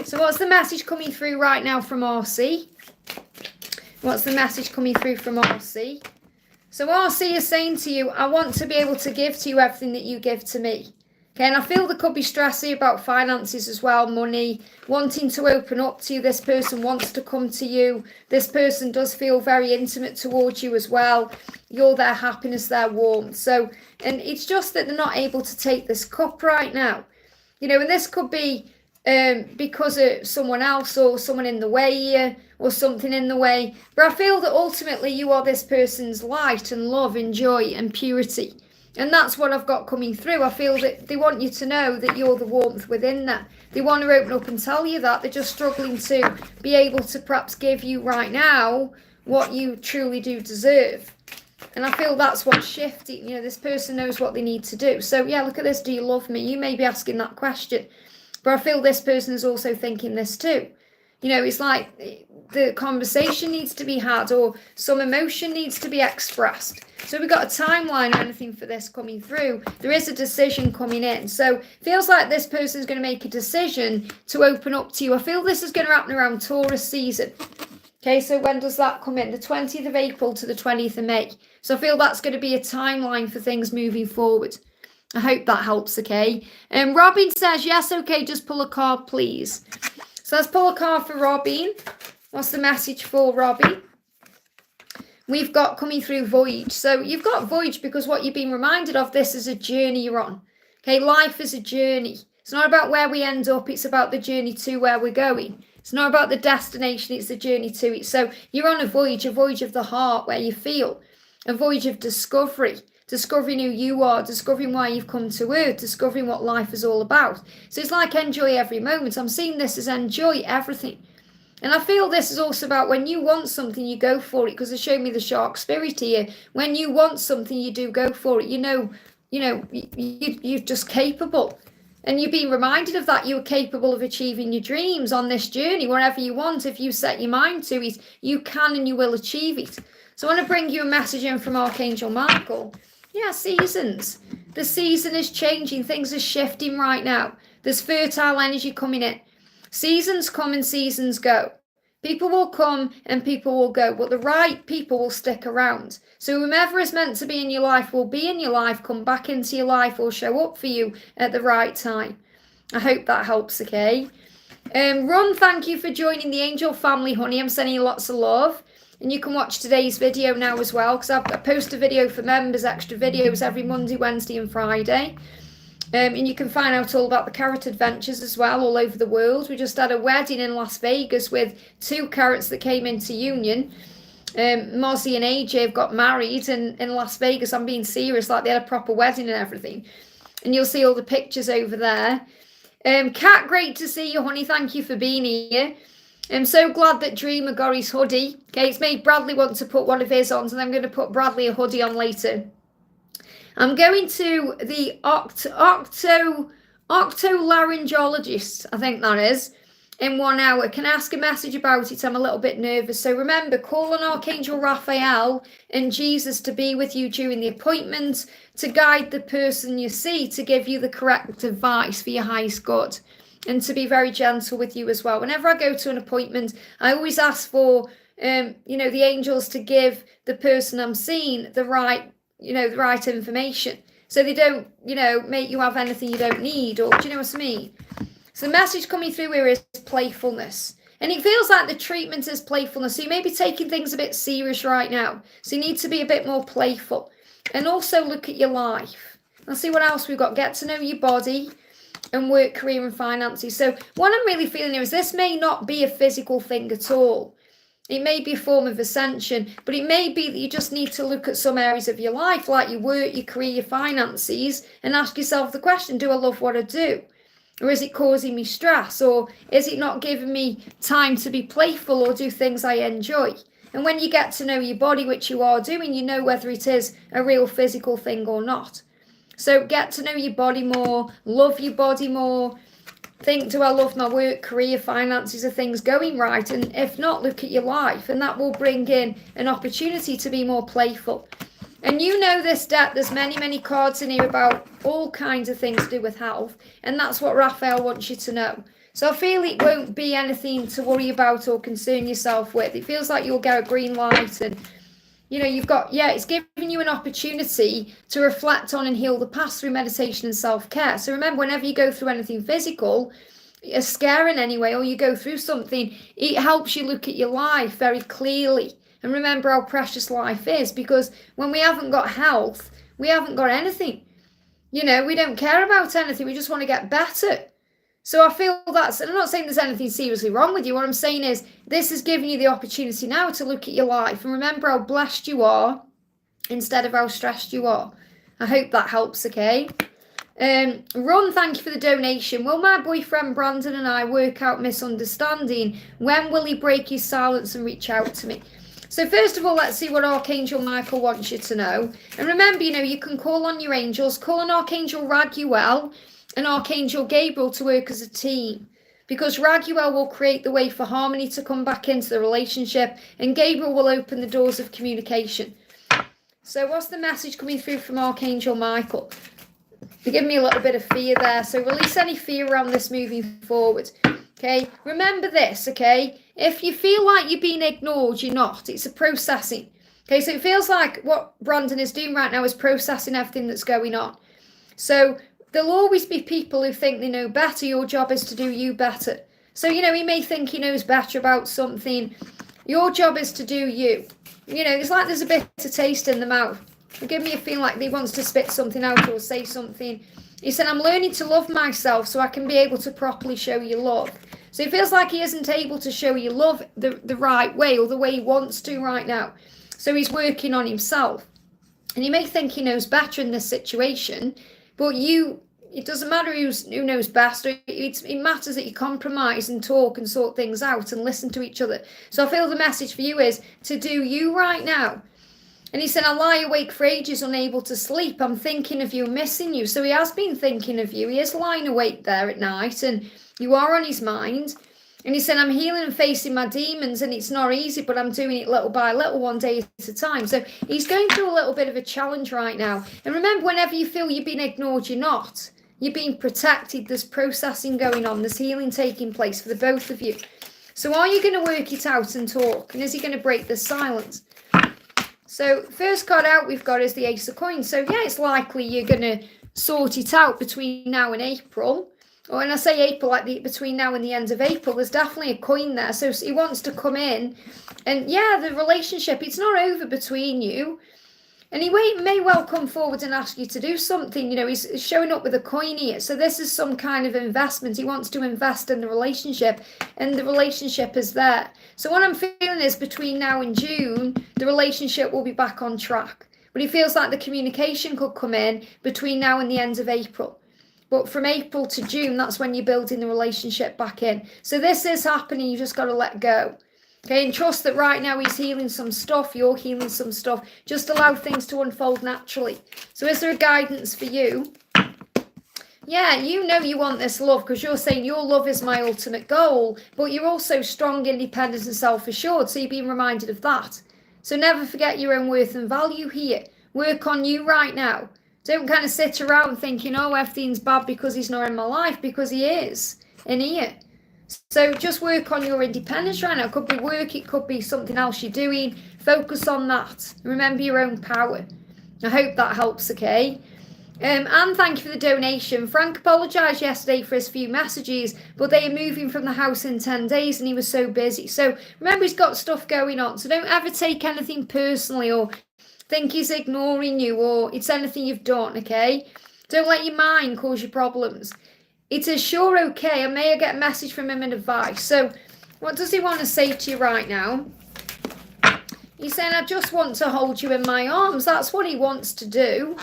So what's the message coming through right now from RC? What's the message coming through from RC? So RC is saying to you, I want to be able to give to you everything that you give to me. Okay, and I feel there could be stress here about finances as well, money, wanting to open up to you. This person wants to come to you. This person does feel very intimate towards you as well. You're their happiness, their warmth. So, and it's just that they're not able to take this cup right now. You know, and this could be because of someone else or someone in the way or something in the way. But I feel that ultimately you are this person's light and love and joy and purity. And that's what I've got coming through. I feel that they want you to know that you're the warmth within that. They want to open up and tell you that. They're just struggling to be able to perhaps give you right now what you truly do deserve. And I feel that's what's shifting. You know, this person knows what they need to do. So yeah, look at this. Do you love me? You may be asking that question. But I feel this person is also thinking this too. You know, it's like the conversation needs to be had or some emotion needs to be expressed. So we've got a timeline or anything for this coming through. There is a decision coming in. So it feels like this person is going to make a decision to open up to you. I feel this is going to happen around Taurus season. Okay, so when does that come in? The 20th of April to the 20th of May. So I feel that's going to be a timeline for things moving forward. I hope that helps, okay? And Robin says, yes, okay, just pull a card, please. So let's pull a card for Robin. What's the message for Robin? We've got coming through Voyage. So you've got Voyage because what you've been reminded of, this is a journey you're on. Okay, life is a journey. It's not about where we end up. It's about the journey to where we're going. It's not about the destination. It's the journey to it. So you're on a voyage of the heart where you feel. A voyage of discovery. Discovering who you are, discovering why you've come to Earth, discovering what life is all about. So it's like enjoy every moment. I'm seeing this as enjoy everything. And I feel this is also about when you want something, you go for it, because they show me the shark spirit here. When you want something, you do go for it. You're just capable. And you're being reminded of that. You're capable of achieving your dreams on this journey, wherever you want. If you set your mind to it, you can and you will achieve it. So I want to bring you a message in from Archangel Michael. Yeah, seasons. The season is changing. Things are shifting right now. There's fertile energy coming in. Seasons come and seasons go. People will come and people will go, but the right people will stick around. So whomever is meant to be in your life will be in your life, come back into your life, or show up for you at the right time. I hope that helps, okay? Ron, thank you for joining the angel family, honey. I'm sending you lots of love. And you can watch today's video now as well, because I post a video for members, extra videos every Monday, Wednesday and Friday. And you can find out all about the carrot adventures as well, all over the world. We just had a wedding in Las Vegas with 2 carrots that came into union. Mozzie and AJ have got married in Las Vegas. I'm being serious, like they had a proper wedding and everything. And you'll see all the pictures over there. Kat, great to see you, honey. Thank you for being here. I'm so glad that Dreamer got his hoodie. Okay, it's made Bradley want to put one of his on, and I'm going to put Bradley a hoodie on later. I'm going to the otolaryngologist, I think that is. in 1 hour. Can I ask a message about it? I'm a little bit nervous. So remember, call on Archangel Raphael and Jesus to be with you during the appointment, to guide the person you see, to give you the correct advice for your highest good, and to be very gentle with you as well. Whenever I go to an appointment, I always ask for, the angels to give the person I'm seeing the right information. So they don't, make you have anything you don't need, or do you know what I mean? So the message coming through here is playfulness. And it feels like the treatment is playfulness. So you may be taking things a bit serious right now. So you need to be a bit more playful. And also look at your life. Let's see what else we've got. Get to know your body and work, career and finances. So what I'm really feeling here is this may not be a physical thing at all. It may be a form of ascension, but it may be that you just need to look at some areas of your life, like your work, your career, your finances, and ask yourself the question, do I love what I do? Or is it causing me stress? Or is it not giving me time to be playful or do things I enjoy? And when you get to know your body, which you are doing, you know whether it is a real physical thing or not. So get to know your body more, love your body more. Think, do I love my work, career, finances? Are things going right? And if not, look at your life. And that will bring in an opportunity to be more playful. And you know this deck, there's many, many cards in here about all kinds of things to do with health. And that's what Raphael wants you to know. So I feel it won't be anything to worry about or concern yourself with. It feels like you'll get a green light and, you've got, it's giving you an opportunity to reflect on and heal the past through meditation and self-care. So remember, whenever you go through anything physical, a scare in any way, or you go through something, it helps you look at your life very clearly. And remember how precious life is, because when we haven't got health, we haven't got anything. We don't care about anything. We just want to get better. So I feel that's, and I'm not saying there's anything seriously wrong with you. What I'm saying is this is giving you the opportunity now to look at your life and remember how blessed you are instead of how stressed you are. I hope that helps, okay? Ron, thank you for the donation. Will my boyfriend Brandon and I work out misunderstanding? When will he break his silence and reach out to me? So first of all, let's see what Archangel Michael wants you to know. And remember, you can call on your angels, call on Archangel Raguel and Archangel Gabriel to work as a team, because Raguel will create the way for harmony to come back into the relationship, and Gabriel will open the doors of communication. So what's the message coming through from Archangel Michael? They give me a little bit of fear there, so release any fear around this moving forward. Okay, remember this, okay? If you feel like you're being ignored, you're not. It's a processing. Okay, so it feels like what Brandon is doing right now is processing everything that's going on. So there'll always be people who think they know better. Your job is to do you better. So, he may think he knows better about something. Your job is to do you. It's like there's a bit of taste in the mouth. Give me a feeling like he wants to spit something out or say something. He said, I'm learning to love myself so I can be able to properly show you love. So it feels like he isn't able to show you love the right way or the way he wants to right now. So he's working on himself. And you may think he knows better in this situation, but it doesn't matter who knows best. It matters that you compromise and talk and sort things out and listen to each other. So I feel the message for you is to do you right now. And he said, I lie awake for ages, unable to sleep. I'm thinking of you, missing you. So he has been thinking of you. He is lying awake there at night and you are on his mind. And he said, I'm healing and facing my demons and it's not easy, but I'm doing it little by little, one day at a time. So he's going through a little bit of a challenge right now. And remember, whenever you feel you're being ignored, you're not. You're being protected. There's processing going on. There's healing taking place for the both of you. So are you going to work it out and talk? And is he going to break the silence? So first card out we've got is the Ace of Coins. So yeah, it's likely you're going to sort it out between now and April. Or when I say April, like between now and the end of April, there's definitely a coin there. So he wants to come in. And yeah, the relationship, it's not over between you. And he may well come forward and ask you to do something. He's showing up with a coin here. So this is some kind of investment. He wants to invest in the relationship. And the relationship is there. So what I'm feeling is between now and June, the relationship will be back on track. But he feels like the communication could come in between now and the end of April. But from April to June, that's when you're building the relationship back in. So this is happening. You just got to let go. Okay, and trust that right now he's healing some stuff, you're healing some stuff. Just allow things to unfold naturally. So is there a guidance for you? Yeah, you know you want this love because you're saying your love is my ultimate goal, but you're also strong, independent and self-assured, so you're being reminded of that. So never forget your own worth and value here. Work on you right now. Don't kind of sit around thinking, oh, everything's bad because he's not in my life, because he is in here. So just work on your independence right now. It could be work, it could be something else you're doing. Focus on that. Remember your own power. I hope that helps, okay? And thank you for the donation. Frank apologised yesterday for his few messages, but they are moving from the house in 10 days and he was so busy. So remember, he's got stuff going on. So don't ever take anything personally or think he's ignoring you or it's anything you've done, okay? Don't let your mind cause you problems. It is sure okay. I may get a message from him and advice. So what does he want to say to you right now? He's saying, I just want to hold you in my arms. That's what he wants to do.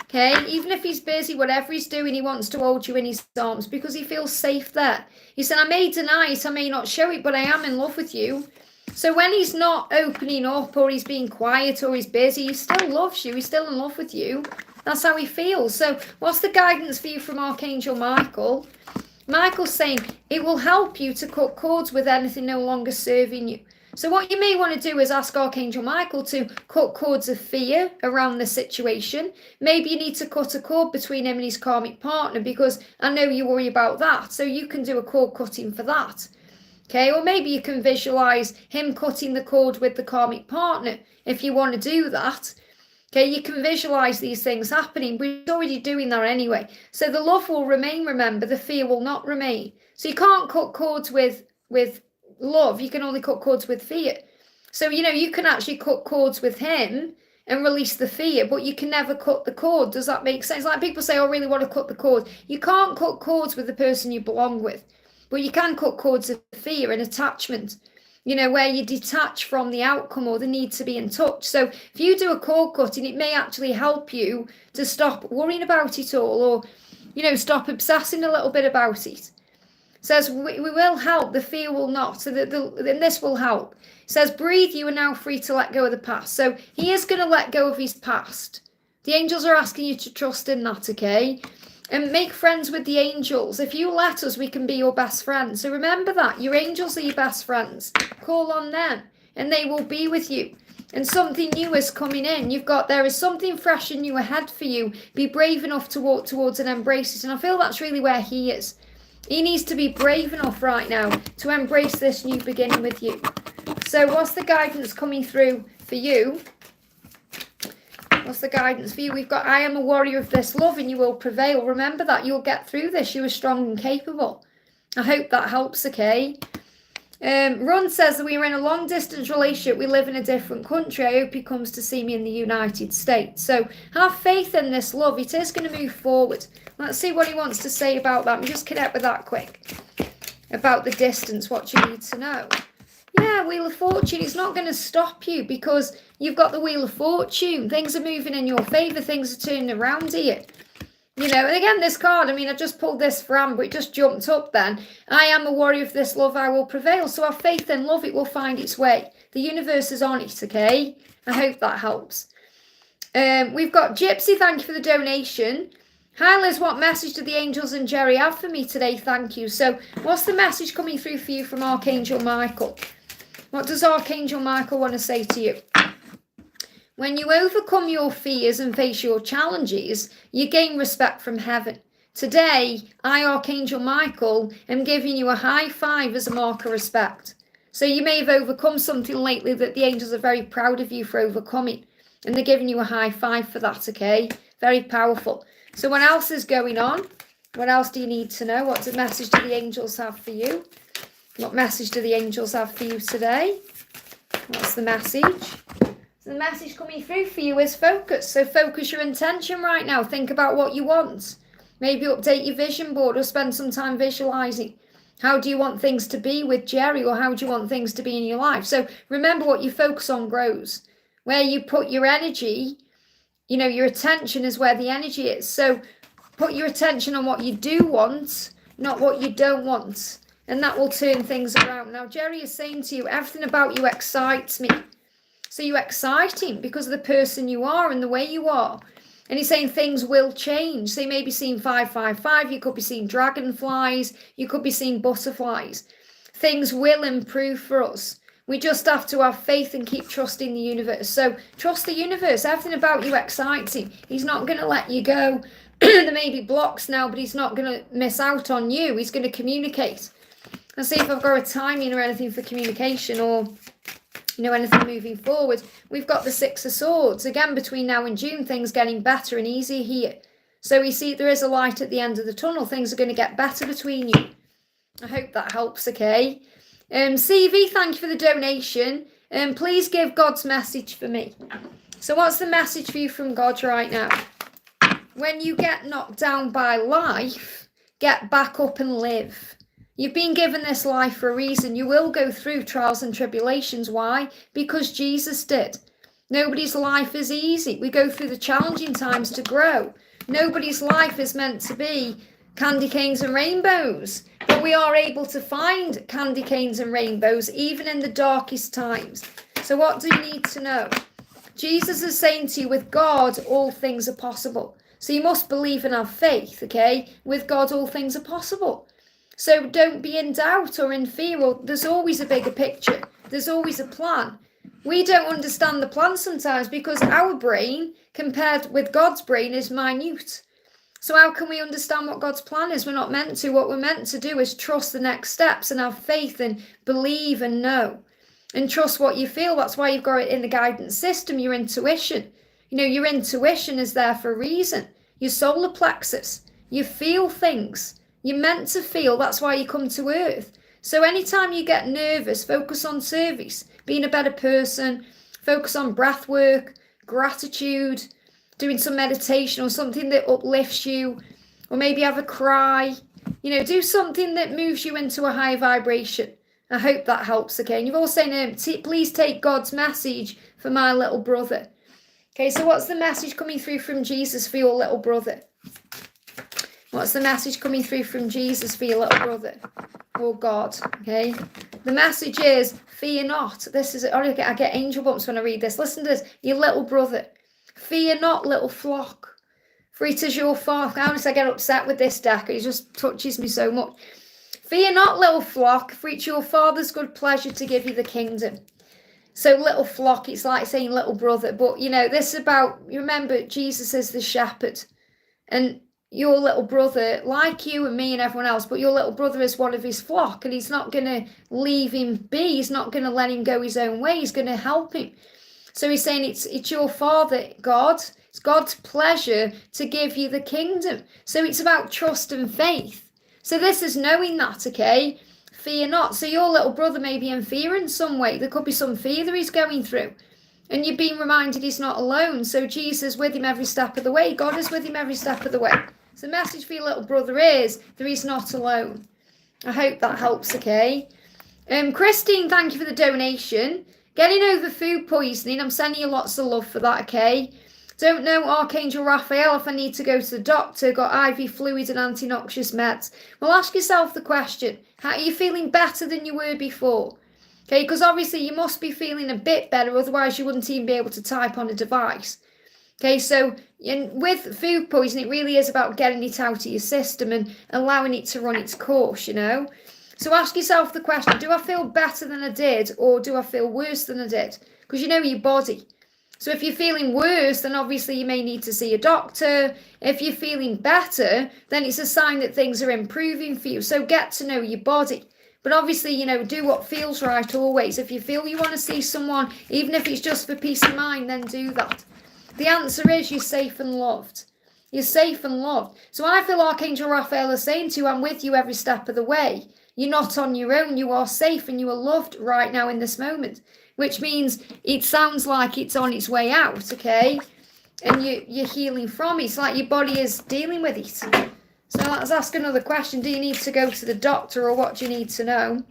Okay, even if he's busy, whatever he's doing, he wants to hold you in his arms because he feels safe there. He said, I may deny it, I may not show it, but I am in love with you. So when he's not opening up or he's being quiet or he's busy, he still loves you. He's still in love with you. That's how he feels. So what's the guidance for you from Archangel Michael? Michael's saying it will help you to cut cords with anything no longer serving you. So what you may want to do is ask Archangel Michael to cut cords of fear around the situation. Maybe you need to cut a cord between him and his karmic partner because I know you worry about that. So you can do a cord cutting for that. Okay, or maybe you can visualize him cutting the cord with the karmic partner if you want to do that. Okay, you can visualize these things happening. We're already doing that anyway. So the love will remain, remember, the fear will not remain. So you can't cut cords with love, you can only cut cords with fear. So, you can actually cut cords with him and release the fear, but you can never cut the cord. Does that make sense? Like people say, I really want to cut the cord. You can't cut cords with the person you belong with, but you can cut cords of fear and attachment, where you detach from the outcome or the need to be in touch. So if you do a cord cutting, it may actually help you to stop worrying about it all or, stop obsessing a little bit about it. Says we will help, the fear will not. So then this will help. Says breathe, you are now free to let go of the past. So he is going to let go of his past. The angels are asking you to trust in that, okay? And make friends with the angels. If you let us, we can be your best friends. So remember that your angels are your best friends. Call on them and they will be with you. And something new is coming in. There is something fresh and new ahead for you. Be brave enough to walk towards and embrace it. And I feel that's really where he is. He needs to be brave enough right now to embrace this new beginning with you. So what's the guidance coming through for you? What's the guidance for you? We've got, I am a warrior of this love and you will prevail. Remember that. You'll get through this. You are strong and capable. I hope that helps, okay? Ron says that we are in a long distance relationship. We live in a different country. I hope he comes to see me in the United States. So have faith in this love. It is going to move forward. Let's see what he wants to say about that. Let me just connect with that quick. About the distance, what you need to know. Yeah, Wheel of Fortune. It's not going to stop you because you've got the Wheel of Fortune. Things are moving in your favour. Things are turning around here. And again, this card, I just pulled this for Amber. It just jumped up then. I am a warrior of this love. I will prevail. So have faith in love. It will find its way. The universe is on it, okay? I hope that helps. We've got Gypsy. Thank you for the donation. Hi, Liz. What message do the angels and Jerry have for me today? Thank you. So what's the message coming through for you from Archangel Michael? What does Archangel Michael want to say to you? When you overcome your fears and face your challenges, you gain respect from heaven. Today, I, Archangel Michael, am giving you a high five as a mark of respect. So you may have overcome something lately that the angels are very proud of you for overcoming. And they're giving you a high five for that, okay? Very powerful. So what else is going on? What else do you need to know? What message do the angels have for you? What message do the angels have for you today? What's the message? The message coming through for you is focus. So focus your intention right now. Think about what you want. Maybe update your vision board or spend some time visualizing. How do you want things to be with Jerry, or how do you want things to be in your life? So remember, what you focus on grows. Where you put your energy, your attention is where the energy is. So put your attention on what you do want, not what you don't want. And that will turn things around. Now, Jerry is saying to you, everything about you excites me. So you excite him because of the person you are and the way you are. And he's saying things will change. So you may be seeing 555, you could be seeing dragonflies, you could be seeing butterflies. Things will improve for us. We just have to have faith and keep trusting the universe. So trust the universe. Everything about you excites him. He's not going to let you go. There may be blocks now, but he's not going to miss out on you. He's going to communicate. And see if I've got a timing or anything for communication, or anything moving forward. We've got the Six of Swords. Again, between now and June, things getting better and easier here. So we see there is a light at the end of the tunnel. Things are going to get better between you. I hope that helps, okay? CV, thank you for the donation. Please give God's message for me. So what's the message for you from God right now? When you get knocked down by life, get back up and live. You've been given this life for a reason. You will go through trials and tribulations. Why? Because Jesus did. Nobody's life is easy. We go through the challenging times to grow. Nobody's life is meant to be candy canes and rainbows. But we are able to find candy canes and rainbows even in the darkest times. So what do you need to know? Jesus is saying to you, with God, all things are possible. So you must believe and have faith, okay? With God, all things are possible. So don't be in doubt or in fear. Or there's always a bigger picture. There's always a plan. We don't understand the plan sometimes because our brain, compared with God's brain, is minute. So how can we understand what God's plan is? We're not meant to. What we're meant to do is trust the next steps and have faith and believe and know. And trust what you feel. That's why you've got it in the guidance system, your intuition. Your intuition is there for a reason. Your solar plexus. You feel things. You're meant to feel. That's why you come to earth. So anytime you get nervous, focus on service, being a better person, focus on breath work, gratitude, doing some meditation or something that uplifts you, or maybe have a cry. Do something that moves you into a higher vibration. I hope that helps, okay? And you've all saying, please take God's message for my little brother. Okay, so what's the message coming through from Jesus for your little brother? What's the message coming through from Jesus for your little brother? Or God, okay? The message is, fear not. I get angel bumps when I read this. Listen to this. Your little brother. Fear not, little flock. For it is your father. Honestly, I get upset with this deck. It just touches me so much. Fear not, little flock, for it's your father's good pleasure to give you the kingdom. So little flock, it's like saying little brother. But, this is about, remember, Jesus is the shepherd. And your little brother, like you and me and everyone else, but your little brother is one of his flock, and he's not going to leave him be. He's not going to let him go his own way. He's going to help him. So he's saying it's your father, God. It's God's pleasure to give you the kingdom. So it's about trust and faith. So this is knowing that, okay? Fear not. So your little brother may be in fear in some way. There could be some fear that he's going through. And you're being reminded he's not alone. So Jesus is with him every step of the way. God is with him every step of the way. So the message for your little brother is that he's not alone. I hope that helps, okay? Christine, thank you for the donation. Getting over food poisoning. I'm sending you lots of love for that, okay? Don't know Archangel Raphael if I need to go to the doctor. Got IV fluid and anti-noxious meds. Well, ask yourself the question. How are you feeling better than you were before? Okay, because obviously you must be feeling a bit better. Otherwise, you wouldn't even be able to type on a device. Okay, so with food poisoning, it really is about getting it out of your system and allowing it to run its course, So ask yourself the question, do I feel better than I did, or do I feel worse than I did? Because you know your body. So if you're feeling worse, then obviously you may need to see a doctor. If you're feeling better, then it's a sign that things are improving for you. So get to know your body. But obviously, do what feels right always. If you feel you want to see someone, even if it's just for peace of mind, then do that. The answer is you're safe and loved. You're safe and loved. So I feel Archangel Raphael is saying to you, I'm with you every step of the way. You're not on your own. You are safe and you are loved right now in this moment. Which means it sounds like it's on its way out, okay? And you're healing from it. It's like your body is dealing with it. So let's ask another question. Do you need to go to the doctor, or what do you need to know?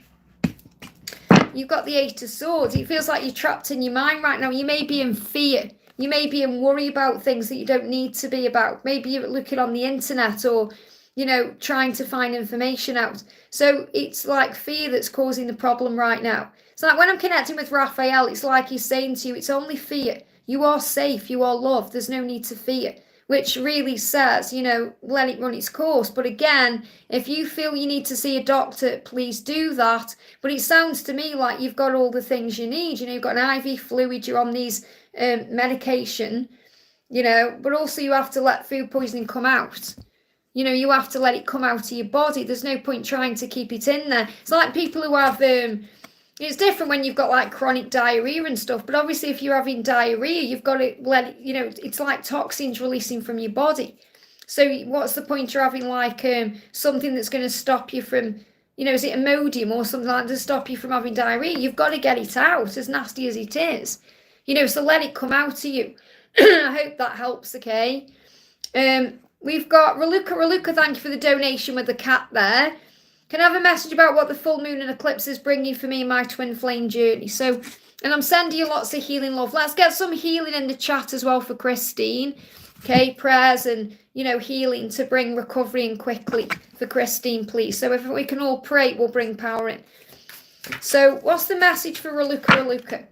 You've got the Eight of Swords. It feels like you're trapped in your mind right now. You may be in fear. You may be in worry about things that you don't need to be about. Maybe you're looking on the internet or, trying to find information out. So it's like fear that's causing the problem right now. It's like when I'm connecting with Raphael, it's like he's saying to you, it's only fear. You are safe. You are loved. There's no need to fear. which really says, let it run its course. But again, if you feel you need to see a doctor, please do that. But it sounds to me like you've got all the things you need. You've got an IV fluid, you're on these medication, but also you have to let food poisoning come out. You have to let it come out of your body. There's no point trying to keep it in there. It's like people who have, it's different when you've got like chronic diarrhea and stuff, but obviously if you're having diarrhea, you've got to let it, it's like toxins releasing from your body. So what's the point of having like something that's going to stop you from, is it Imodium or something like that to stop you from having diarrhea? You've got to get it out, as nasty as it is. So let it come out of you. I hope that helps, okay? We've got Raluca, thank you for the donation with the cat there. Can I have a message about what the full moon and eclipse is bringing for me in my twin flame journey? So, and I'm sending you lots of healing love. Let's get some healing in the chat as well for Christine. Okay, prayers and, healing to bring recovery in quickly for Christine, please. So if we can all pray, we'll bring power in. So what's the message for Raluca?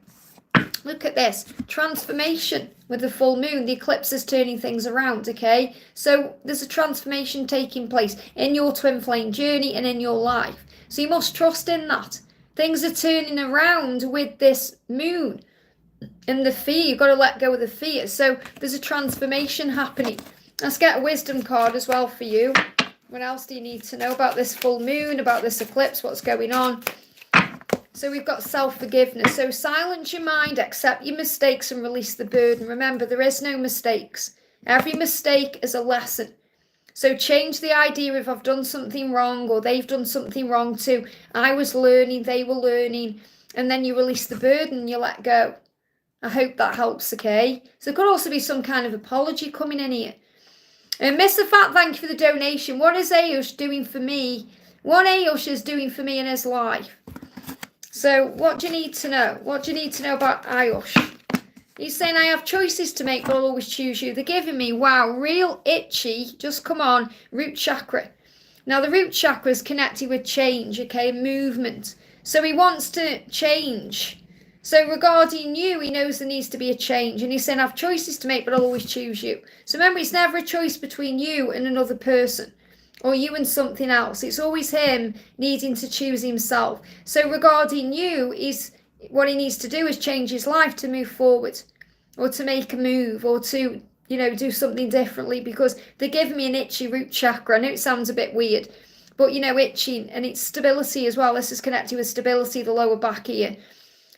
Look at this, transformation with the full moon. The eclipse is turning things around, okay? So there's a transformation taking place in your twin flame journey and in your life. So you must trust in that. Things are turning around with this moon and the fear. You've got to let go of the fear. So there's a transformation happening. Let's get a wisdom card as well for you. What else do you need to know about this full moon, about this eclipse, what's going on? So we've got self-forgiveness. So silence your mind, accept your mistakes and release the burden. Remember, there is no mistakes. Every mistake is a lesson. So change the idea if I've done something wrong or they've done something wrong too. I was learning, they were learning. And then you release the burden and you let go. I hope that helps, okay? So there could also be some kind of apology coming in here. And Mr. Fat, thank you for the donation. What is Ayush doing for me? What Ayush is doing for me in his life? So what do you need to know? What do you need to know about Ayush? He's saying, I have choices to make, but I'll always choose you. They're giving me, wow, real itchy, just come on, root chakra. Now, the root chakra is connected with change, okay, movement. So he wants to change. So regarding you, he knows there needs to be a change. And he's saying, I have choices to make, but I'll always choose you. So remember, it's never a choice between you and another person. Or you and something else. It's always him needing to choose himself. So regarding you, what he needs to do is change his life to move forward. Or to make a move. Or to, do something differently. Because they're giving me an itchy root chakra. I know it sounds a bit weird. But, itching. And it's stability as well. This is connected with stability, the lower back here.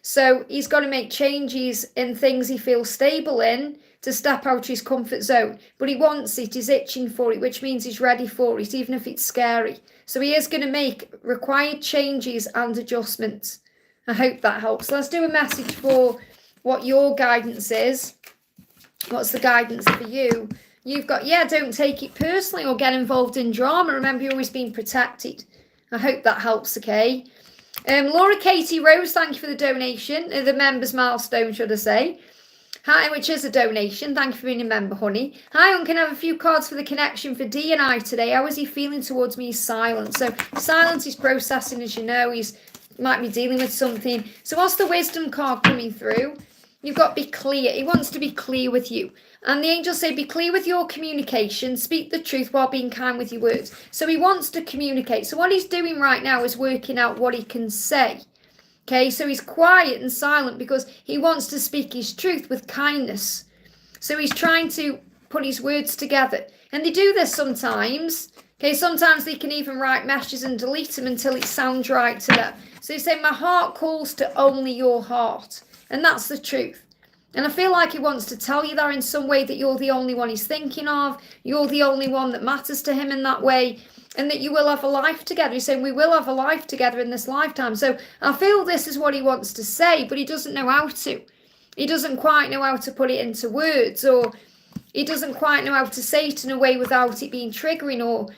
So he's got to make changes in things he feels stable in. To step out of his comfort zone. But he wants it, he's itching for it, which means he's ready for it, even if it's scary. So he is going to make required changes and adjustments. I hope that helps. Let's do a message for what your guidance is. What's the guidance for you? You've got, don't take it personally or get involved in drama. Remember, you're always being protected. I hope that helps, okay? Laura Katie Rose, thank you for the donation. The members milestone, should I say. Hi, which is a donation. Thank you for being a member, honey. Hi, can I have a few cards for the connection for D and I today? How is he feeling towards me? He's silent. So silence is processing, as you know. He's might be dealing with something. So what's the wisdom card coming through? You've got to be clear. He wants to be clear with you. And the angels say, be clear with your communication. Speak the truth while being kind with your words. So he wants to communicate. So what he's doing right now is working out what he can say. Okay, so he's quiet and silent because he wants to speak his truth with kindness. So he's trying to put his words together. And they do this sometimes. Okay, sometimes they can even write messages and delete them until it sounds right to them. So he's saying, my heart calls to only your heart. And that's the truth. And I feel like he wants to tell you that in some way that you're the only one he's thinking of. You're the only one that matters to him in that way. And that you will have a life together. He's saying we will have a life together in this lifetime. So I feel this is what he wants to say, but he doesn't know how to. He doesn't quite know how to put it into words, or he doesn't quite know how to say it in a way without it being triggering, or,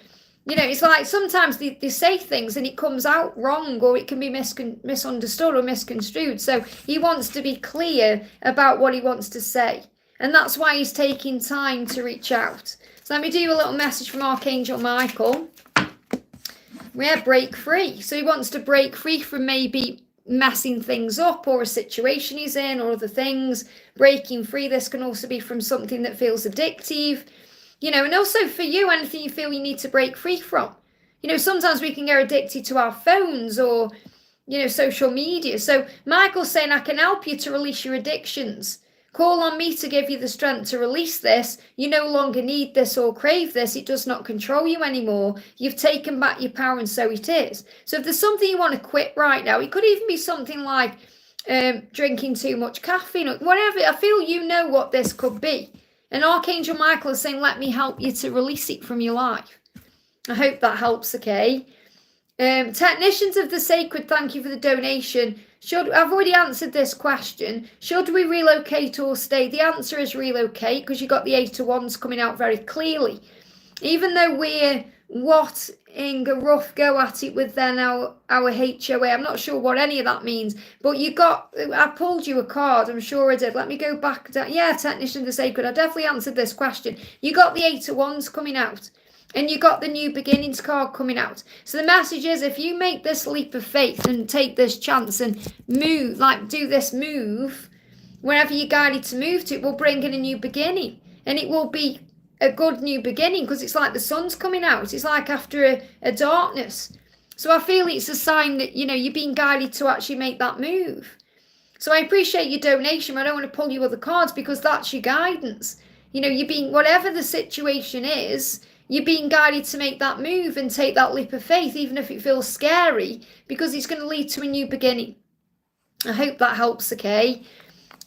it's like sometimes they say things and it comes out wrong, or it can be misunderstood or misconstrued. So he wants to be clear about what he wants to say. And that's why he's taking time to reach out. So let me do a little message from Archangel Michael. Yeah, break free. So he wants to break free from maybe messing things up or a situation he's in or other things. Breaking free. This can also be from something that feels addictive. and also for you, anything you feel you need to break free from. Sometimes we can get addicted to our phones or, social media. So Michael's saying, I can help you to release your addictions. Call on me to give you the strength to release this. You no longer need this or crave this. It does not control you anymore. You've taken back your power, and so it is. So if there's something you want to quit right now, it could even be something like drinking too much caffeine or whatever. I feel you know what this could be. And Archangel Michael is saying, let me help you to release it from your life. I hope that helps, okay? Technicians of the Sacred, thank you for the donation. I've already answered this question. Should we relocate or stay? The answer is relocate, because you got the 8 of Wands coming out very clearly. Even though we're in a rough go at it with then our HOA, I'm not sure what any of that means, but I pulled you a card, I'm sure I did. Let me go back down. Yeah, Technician of the Sacred, I definitely answered this question. You got the 8 of Wands coming out. And you got the New Beginnings card coming out. So the message is, if you make this leap of faith and take this chance and move, do this move, wherever you're guided to move to, it will bring in a new beginning. And it will be a good new beginning, because it's like the sun's coming out. It's like after a darkness. So I feel it's a sign that, you're being guided to actually make that move. So I appreciate your donation, but I don't want to pull you other cards, because that's your guidance. You're being, whatever the situation is, you're being guided to make that move and take that leap of faith, even if it feels scary, because it's going to lead to a new beginning. I hope that helps, okay?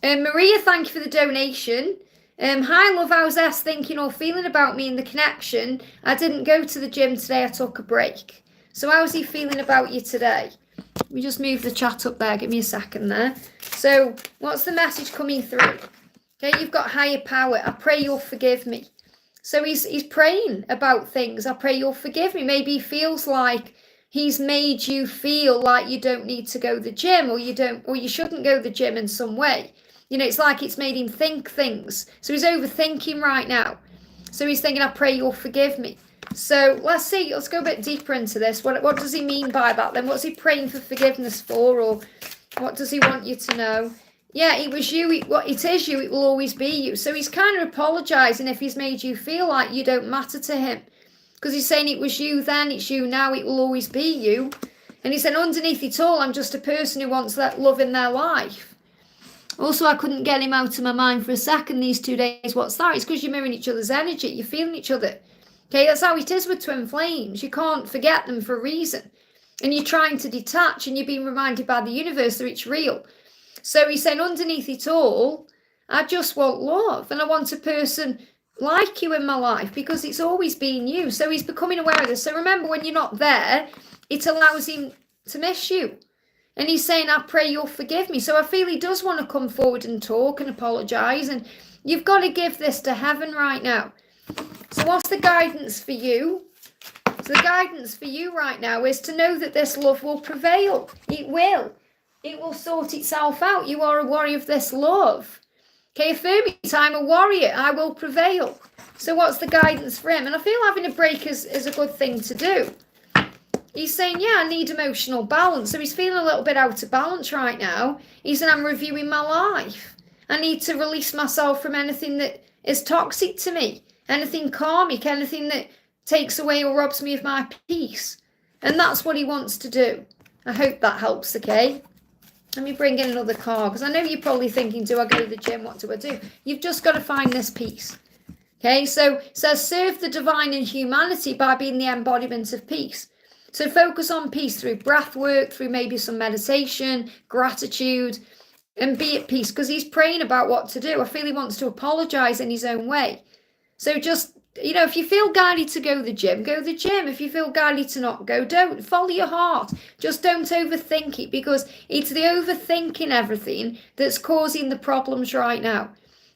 Maria, thank you for the donation. Hi, love, how's S thinking or feeling about me in the connection? I didn't go to the gym today, I took a break. So how's he feeling about you today? Let me just move the chat up there, give me a second there. So what's the message coming through? Okay, you've got higher power. I pray you'll forgive me. So he's praying about things. I pray you'll forgive me. Maybe he feels like he's made you feel like you don't need to go to the gym, or you shouldn't go to the gym in some way. It's like it's made him think things. So he's overthinking right now. So he's thinking, I pray you'll forgive me. So let's see. Let's go a bit deeper into this. What does he mean by that then? What's he praying for forgiveness for? Or what does he want you to know? Yeah, it was you. It is you. It will always be you. So he's kind of apologising if he's made you feel like you don't matter to him. Because he's saying it was you then, it's you now, it will always be you. And he said, underneath it all, I'm just a person who wants that love in their life. Also, I couldn't get him out of my mind for a second these 2 days. What's that? It's because you're mirroring each other's energy. You're feeling each other. Okay, that's how it is with twin flames. You can't forget them for a reason. And you're trying to detach, and you're being reminded by the universe that it's real. So he's saying, underneath it all, I just want love, and I want a person like you in my life, because it's always been you. So he's becoming aware of this. So remember, when you're not there, it allows him to miss you. And he's saying, I pray you'll forgive me. So I feel he does want to come forward and talk and apologise. And you've got to give this to heaven right now. So what's the guidance for you? So the guidance for you right now is to know that this love will prevail. It will. It will sort itself out. You are a warrior of this love. Okay, affirm it. I'm a warrior. I will prevail. So what's the guidance for him? And I feel having a break is a good thing to do. He's saying, yeah, I need emotional balance. So he's feeling a little bit out of balance right now. He's saying, I'm reviewing my life. I need to release myself from anything that is toxic to me. Anything karmic, anything that takes away or robs me of my peace. And that's what he wants to do. I hope that helps, okay? Let me bring in another card, because I know you're probably thinking, do I go to the gym? What do I do? You've just got to find this peace. Okay, so it says, serve the divine in humanity by being the embodiment of peace. So focus on peace through breath work, through maybe some meditation, gratitude, and be at peace, because he's praying about what to do. I feel he wants to apologise in his own way. So just, if you feel guided to go to the gym, go to the gym. If you feel guided to not go, don't. Follow your heart. Just don't overthink it, because it's the overthinking everything that's causing the problems right now.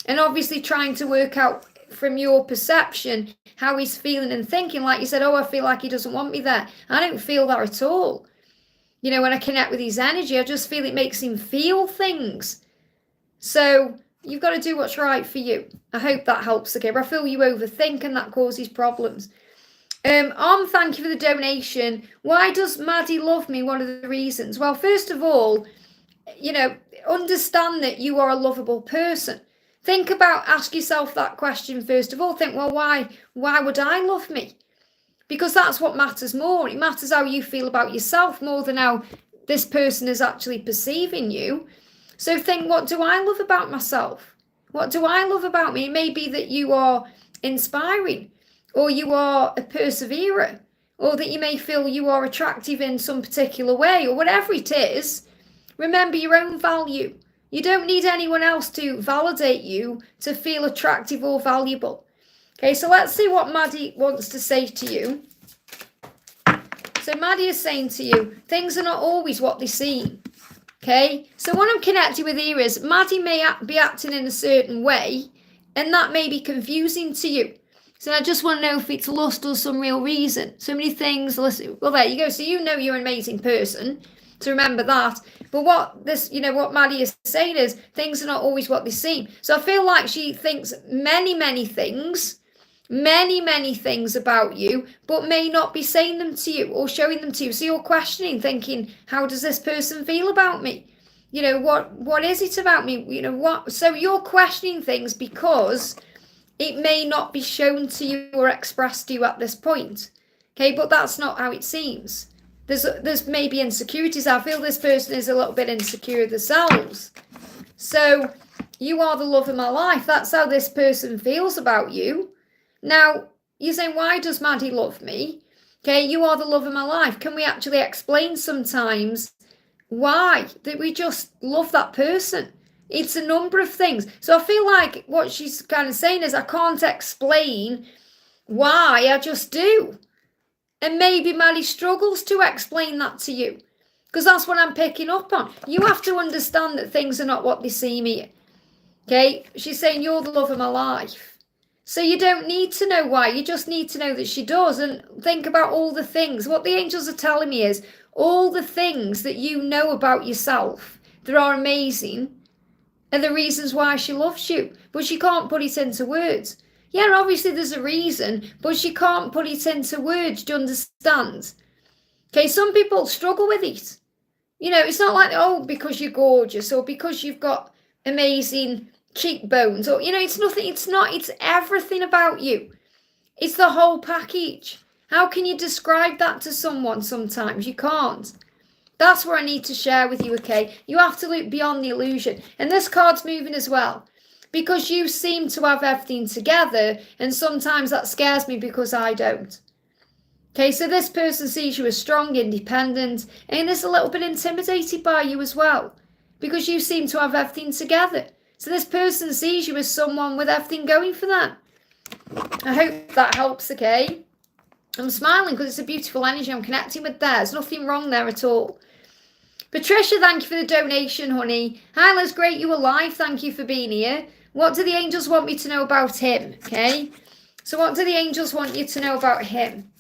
And obviously trying to work out from your perception how he's feeling and thinking. Like you said, I feel like he doesn't want me there. I don't feel that at all. When I connect with his energy, I just feel it makes him feel things. So you've got to do what's right for you. I hope that helps, okay? But I feel you overthink and that causes problems. Thank you for the donation. Why does Maddie love me? What are the reasons? Well, first of all, understand that you are a lovable person. Think about, ask yourself that question first of all. Think, well, why would I love me? Because that's what matters more. It matters how you feel about yourself more than how this person is actually perceiving you. So think, what do I love about myself? What do I love about me? It may be that you are inspiring, or you are a perseverer, or that you may feel you are attractive in some particular way, or whatever it is. Remember your own value. You don't need anyone else to validate you to feel attractive or valuable. Okay, so let's see what Maddie wants to say to you. So Maddie is saying to you, things are not always what they seem. Okay, so what I'm connecting with here is Maddie may be acting in a certain way, and that may be confusing to you. So I just want to know if it's lust or some real reason. So many things. Listen, well, there you go. So you know you're an amazing person. So remember that. But what Maddie is saying is things are not always what they seem. So I feel like she thinks many things about you, but may not be saying them to you or showing them to you. So you're questioning, thinking, how does this person feel about me? What is it about me? What? So you're questioning things because it may not be shown to you or expressed to you at this point. Okay, but that's not how it seems. There's maybe insecurities. I feel this person is a little bit insecure themselves. So you are the love of my life. That's how this person feels about you. Now, you're saying, why does Maddie love me? Okay, you are the love of my life. Can we actually explain sometimes why? That we just love that person. It's a number of things. So I feel like what she's kind of saying is I can't explain why, I just do. And maybe Maddie struggles to explain that to you, because that's what I'm picking up on. You have to understand that things are not what they seem here. Okay, she's saying you're the love of my life. So you don't need to know why, you just need to know that she does. And think about all the things. What the angels are telling me is all the things that you know about yourself that are amazing are the reasons why she loves you. But she can't put it into words. Yeah, obviously there's a reason, but she can't put it into words, do you understand? Okay, some people struggle with it. It's not like, oh, because you're gorgeous or because you've got amazing cheekbones or, it's nothing, it's everything about you. It's the whole package. How can you describe that to someone sometimes? You can't. That's what I need to share with you, okay? You have to look beyond the illusion. And this card's moving as well, because you seem to have everything together, and sometimes that scares me because I don't. Okay, so this person sees you as strong, independent, and is a little bit intimidated by you as well, because you seem to have everything together. So this person sees you as someone with everything going for them. I hope that helps, okay? I'm smiling because it's a beautiful energy I'm connecting with there. There's nothing wrong there at all. Patricia, thank you for the donation, honey. Hi, Liz, great you alive. Thank you for being here. What do the angels want me to know about him? Okay, so what do the angels want you to know about him?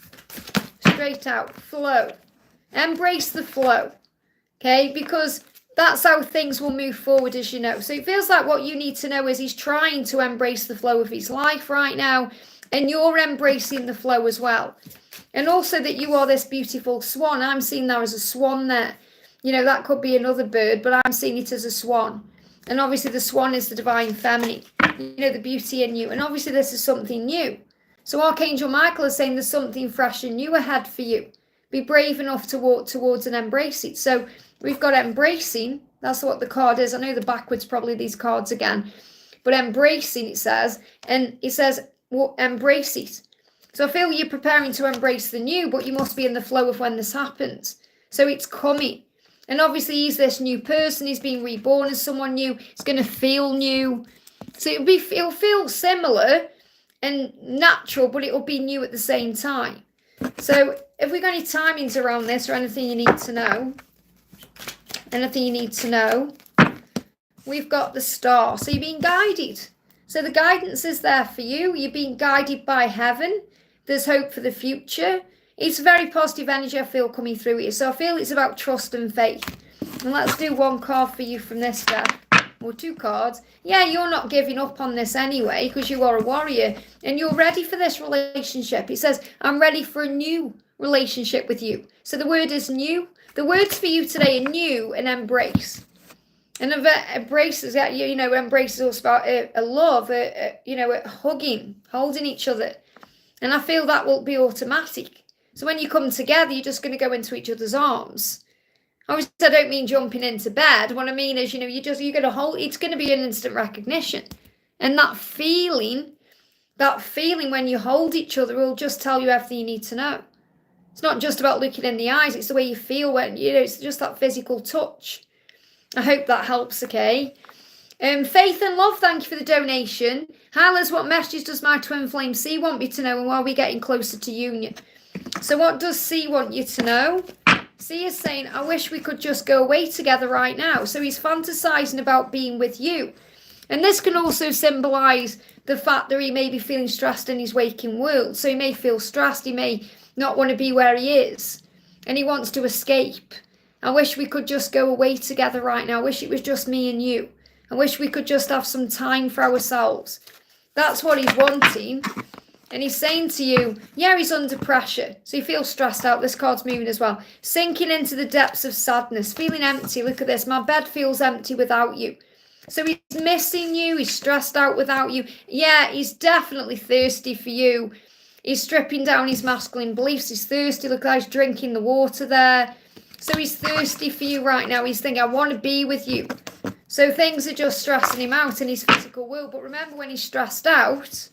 Straight out, flow. Embrace the flow. Okay, because that's how things will move forward, as you know. So it feels like what you need to know is he's trying to embrace the flow of his life right now, and you're embracing the flow as well. And also that you are this beautiful swan. I'm seeing there as a swan there. That could be another bird, but I'm seeing it as a swan. And obviously the swan is the divine feminine, the beauty in you. And obviously this is something new. So Archangel Michael is saying there's something fresh and new ahead for you. Be brave enough to walk towards and embrace it. So we've got embracing. That's what the card is. I know the backwards probably these cards again. But embracing, it says. And it says, well, embrace it. So I feel you're preparing to embrace the new, but you must be in the flow of when this happens. So it's coming. And obviously he's this new person. He's being reborn as someone new. It's going to feel new. So it'll feel similar and natural, but it'll be new at the same time. So if we've got any timings around this or anything you need to know, we've got the star. So you're being guided. So the guidance is there for you. You're being guided by heaven. There's hope for the future. It's very positive energy I feel coming through here. So I feel it's about trust and faith. And let's do one card for you from this deck. Or two cards. Yeah, you're not giving up on this anyway, because you are a warrior. And you're ready for this relationship. It says, I'm ready for a new relationship with you. So the word is new. The words for you today are new and embrace. And embraces, embraces us about a love, a hugging, holding each other. And I feel that will be automatic. So when you come together, you're just going to go into each other's arms. Obviously, I don't mean jumping into bed. What I mean is, you're going to hold, it's going to be an instant recognition. And that feeling when you hold each other will just tell you everything you need to know. It's not just about looking in the eyes, it's the way you feel when, it's just that physical touch. I hope that helps, okay? Faith and Love, thank you for the donation. Hi Liz, what messages does my twin flame C want me to know, and are we getting closer to union? So what does C want you to know? C is saying, I wish we could just go away together right now. So he's fantasizing about being with you. And this can also symbolize the fact that he may be feeling stressed in his waking world. So he may feel stressed, he may not want to be where he is, and he wants to escape. I wish we could just go away together right now. I wish it was just me and you. I wish we could just have some time for ourselves. That's what he's wanting. And he's saying to you, yeah, he's under pressure. So he feels stressed out. This card's moving as well. Sinking into the depths of sadness, feeling empty. Look at this. My bed feels empty without you. So he's missing you. He's stressed out without you. Yeah, he's definitely thirsty for you. He's stripping down his masculine beliefs. He's thirsty. Look like he's drinking the water there. So he's thirsty for you right now. He's thinking, I want to be with you. So things are just stressing him out in his physical world. But remember, when he's stressed out,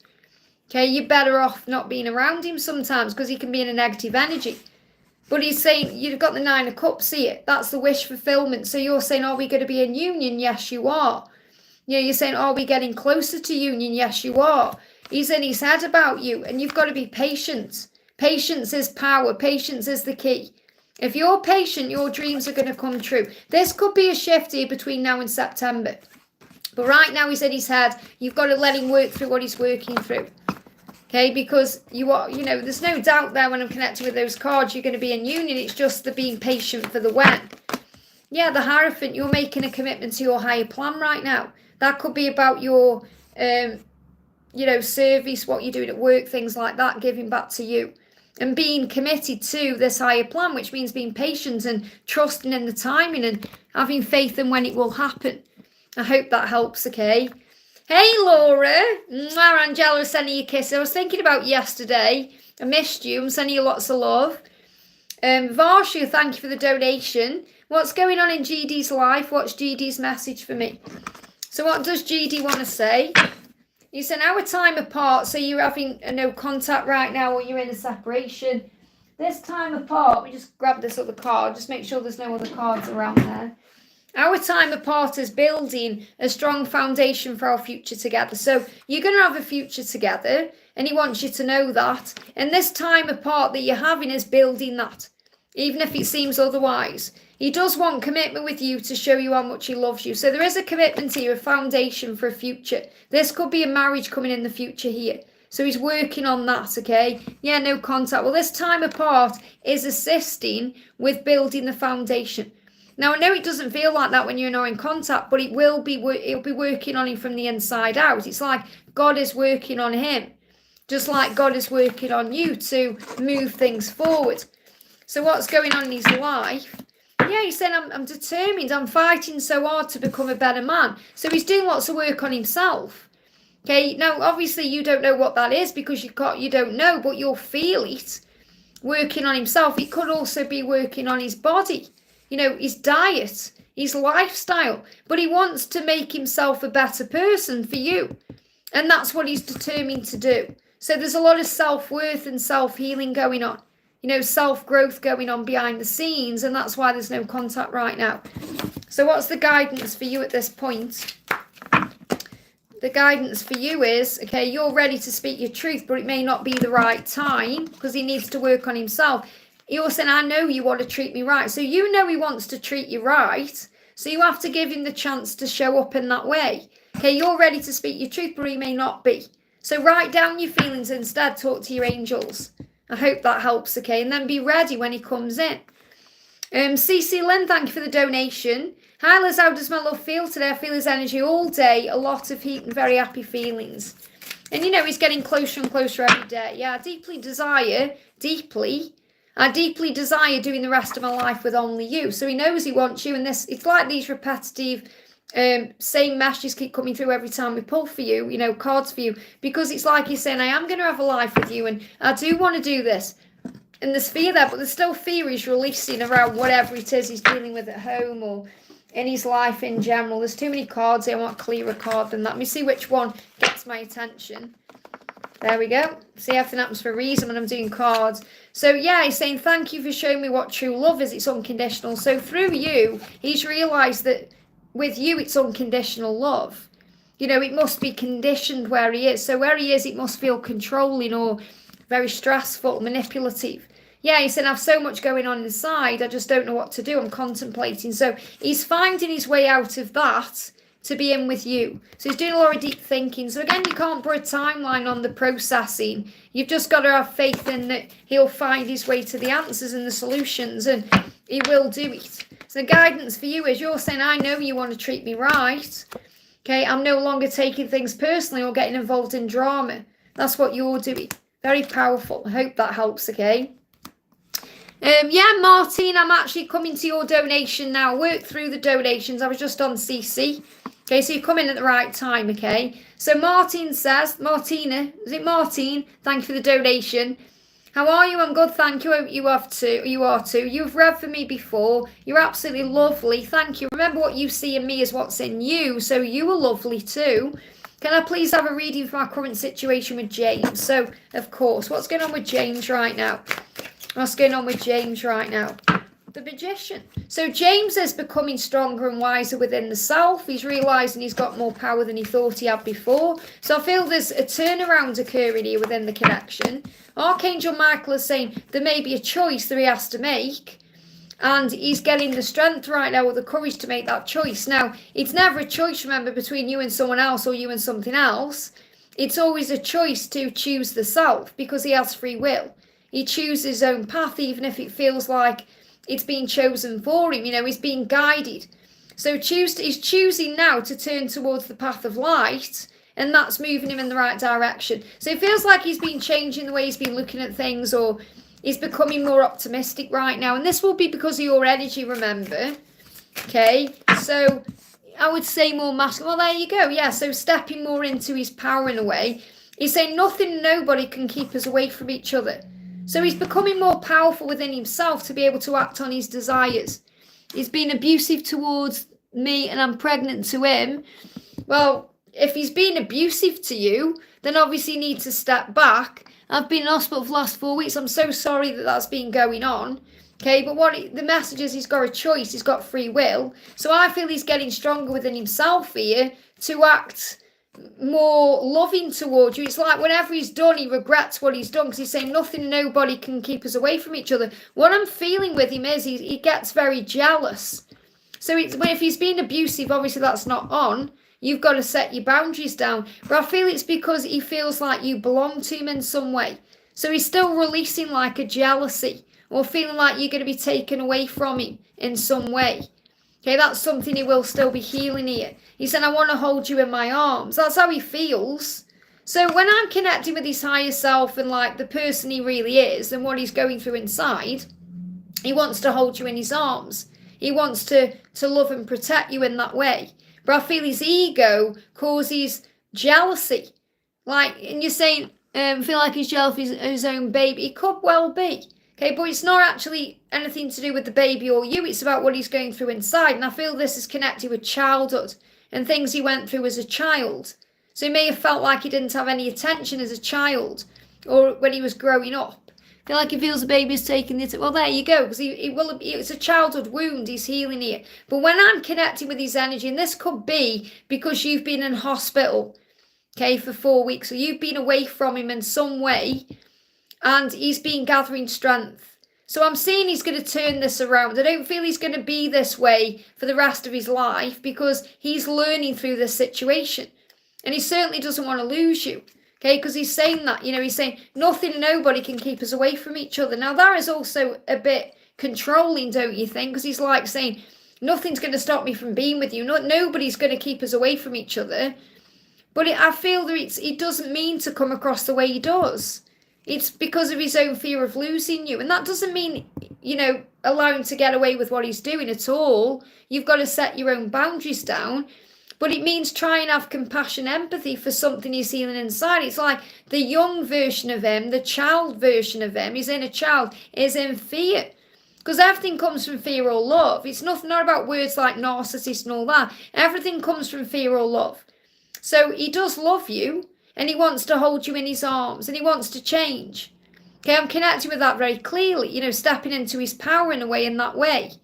okay, you're better off not being around him sometimes, because he can be in a negative energy. But he's saying, you've got the Nine of Cups here. That's the wish fulfillment. So you're saying, are we going to be in union? Yes, you are. You're saying, are we getting closer to union? Yes, you are. He's in his head about you, and you've got to be patient. Patience is power. Patience is the key. If you're patient, your dreams are going to come true. This could be a shift here between now and September. But right now he's in his head. You've got to let him work through what he's working through. Okay, because there's no doubt there when I'm connected with those cards, you're going to be in union. It's just the being patient for the when. Yeah, the Hierophant, you're making a commitment to your higher plan right now. That could be about your, service, what you're doing at work, things like that, giving back to you. And being committed to this higher plan, which means being patient and trusting in the timing and having faith in when it will happen. I hope that helps, okay? Hey, Laura. Angela, sending you a kiss. I was thinking about yesterday. I missed you. I'm sending you lots of love. Varsha, thank you for the donation. What's going on in GD's life? What's GD's message for me? So what does GD want to say? It's an hour time apart, so you're having no contact right now, or you're in a separation. This time apart, let me just grab this other card, just make sure there's no other cards around there. Our time apart is building a strong foundation for our future together. So you're going to have a future together, and he wants you to know that. And this time apart that you're having is building that, even if it seems otherwise. He does want commitment with you to show you how much he loves you. So there is a commitment here, a foundation for a future. This could be a marriage coming in the future here. So he's working on that, okay? Yeah, no contact. Well, this time apart is assisting with building the foundation. Now, I know it doesn't feel like that when you're not in contact, but it'll be working on him from the inside out. It's like God is working on him, just like God is working on you to move things forward. So what's going on in his life? Yeah, he's saying, I'm determined. I'm fighting so hard to become a better man. So he's doing lots of work on himself. Okay, now, obviously, you don't know what that is because you don't know, but you'll feel it working on himself. It could also be working on his body, his diet, his lifestyle. But he wants to make himself a better person for you. And that's what he's determined to do. So there's a lot of self-worth and self-healing going on. Self-growth going on behind the scenes, and that's why there's no contact right now. So what's the guidance for you at this point? The guidance for you is, okay, you're ready to speak your truth, but it may not be the right time because he needs to work on himself. You're saying, I know you want to treat me right. So he wants to treat you right. So you have to give him the chance to show up in that way. Okay, you're ready to speak your truth, but he may not be. So write down your feelings instead. Talk to your angels. I hope that helps, okay? And then be ready when he comes in. CC Lynn, thank you for the donation. Hi Liz, how does my love feel today? I feel his energy all day, a lot of heat and very happy feelings. And he's getting closer and closer every day. Yeah, I deeply desire doing the rest of my life with only you. So he knows he wants you, and it's like these repetitive Same messages keep coming through every time we pull for you, cards for you, because it's like he's saying, I am going to have a life with you, and I do want to do this. And there's fear there, but there's still fear he's releasing around whatever it is he's dealing with at home or in his life in general. There's too many cards here. I want a clearer card than that. Let me see which one gets my attention. There we go. See, everything happens for a reason when I'm doing cards. So, yeah, he's saying, thank you for showing me what true love is. It's unconditional. So, through you, he's realised that with you, it's unconditional love. It must be conditioned where he is. So, where he is, it must feel controlling or very stressful, manipulative. Yeah, he said, I have so much going on inside, I just don't know what to do. I'm contemplating. So he's finding his way out of that to be in with you. So he's doing a lot of deep thinking. So again, you can't put a timeline on the processing. You've just got to have faith in that he'll find his way to the answers and the solutions, and he will do it. So the guidance for you is you're saying, I know you want to treat me right. Okay, I'm no longer taking things personally or getting involved in drama. That's what you're doing. Very powerful. I hope that helps, okay? Yeah, Martine, I'm actually coming to your donation now. Work through the donations. I was just on CC. Okay, so you're coming at the right time, okay? So Martine says, Martina, is it Martine? Thank you for the donation. How are you? I'm good, thank you. You are too. You've read for me before. You're absolutely lovely. Thank you. Remember, what you see in me is what's in you, so you are lovely too. Can I please have a reading for my current situation with James? So, of course, what's going on with James right now? What's going on with James right now? The Magician. So James is becoming stronger and wiser within the self. He's realising he's got more power than he thought he had before. So I feel there's a turnaround occurring here within the connection. Archangel Michael is saying there may be a choice that he has to make. And he's getting the strength right now or the courage to make that choice. Now, it's never a choice, remember, between you and someone else or you and something else. It's always a choice to choose the self because he has free will. He chooses his own path, even if it feels like it's been chosen for him. He's being guided. So he's choosing now to turn towards the path of light, and that's moving him in the right direction. So it feels like he's been changing the way he's been looking at things, or he's becoming more optimistic right now. And this will be because of your energy, remember. Okay, so I would say more masculine. Well, there you go. Yeah, so stepping more into his power in a way. He's saying nothing and nobody can keep us away from each other. So he's becoming more powerful within himself to be able to act on his desires. He's been abusive towards me and I'm pregnant to him. Well, if he's been abusive to you, then obviously you need to step back. I've been in hospital for the last 4 weeks. I'm so sorry that that's been going on. Okay, but the message is he's got a choice. He's got free will. So I feel he's getting stronger within himself here to act more loving towards you. It's like whenever he's done, he regrets what he's done because he's saying nothing, nobody can keep us away from each other. What I'm feeling with him is he gets very jealous. So if he's being abusive, obviously that's not on. You've got to set your boundaries down. But I feel it's because he feels like you belong to him in some way. So he's still releasing like a jealousy or feeling like you're going to be taken away from him in some way. Okay, that's something he will still be healing here. He said, I want to hold you in my arms. That's how he feels. So when I'm connecting with his higher self and like the person he really is and what he's going through inside, he wants to hold you in his arms. He wants to love and protect you in that way. But I feel his ego causes jealousy. And you're saying, feel like he's jealous of his own baby. It could well be. Okay, but it's not actually anything to do with the baby or you. It's about what he's going through inside. And I feel this is connected with childhood and things he went through as a child. So he may have felt like he didn't have any attention as a child or when he was growing up. I feel like he feels the baby's taking it. Well, there you go, because it's a childhood wound he's healing here. But when I'm connecting with his energy, and this could be because you've been in hospital, okay, for 4 weeks, or you've been away from him in some way, and he's been gathering strength. So I'm seeing he's going to turn this around. I don't feel he's going to be this way for the rest of his life because he's learning through this situation. And he certainly doesn't want to lose you. Okay, because he's saying that, he's saying nothing and nobody can keep us away from each other. Now that is also a bit controlling, don't you think? Because he's like saying nothing's going to stop me from being with you. Nobody's going to keep us away from each other. But I feel that he doesn't mean to come across the way he does. It's because of his own fear of losing you. And that doesn't mean allow him to get away with what he's doing at all. You've got to set your own boundaries down. But it means try and have compassion, empathy for something he's healing inside. It's like the young version of him, the child version of him, his inner child, is in fear. Because everything comes from fear or love. It's not about words like narcissist and all that. Everything comes from fear or love. So he does love you, and he wants to hold you in his arms, and he wants to change. Okay, I'm connecting with that very clearly, stepping into his power in a way, in that way.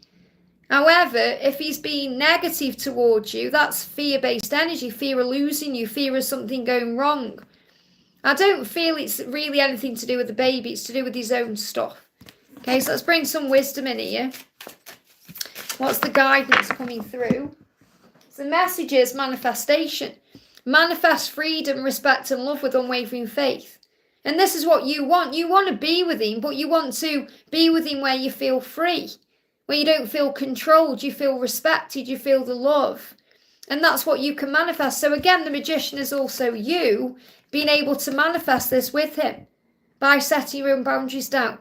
However, if he's being negative towards you, that's fear-based energy, fear of losing you, fear of something going wrong. I don't feel it's really anything to do with the baby, it's to do with his own stuff. Okay, so let's bring some wisdom in here. What's the guidance coming through? So the message is manifestation. Manifest freedom, respect and love with unwavering faith. And this is what you want. You want to be with him, but you want to be with him where you feel free, where you don't feel controlled, you feel respected, you feel the love. And that's what you can manifest. So again, the magician is also you being able to manifest this with him by setting your own boundaries down.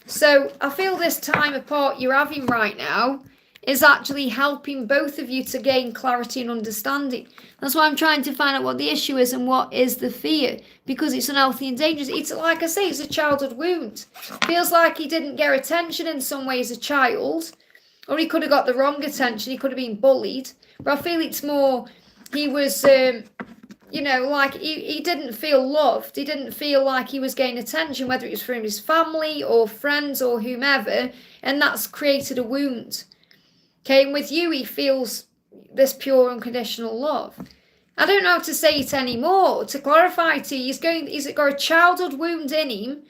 So I feel this time apart you're having right now is actually helping both of you to gain clarity and understanding. That's why I'm trying to find out what the issue is and what is the fear, because it's unhealthy and dangerous. It's like I say, it's a childhood wound. Feels like he didn't get attention in some way as a child, or he could have got the wrong attention, he could have been bullied. But I feel it's more he was, like he didn't feel loved. He didn't feel like he was getting attention, whether it was from his family or friends or whomever, and that's created a wound. Okay, and with you, he feels this pure, unconditional love. I don't know how to say it anymore. To clarify to you, he's got a childhood wound in him,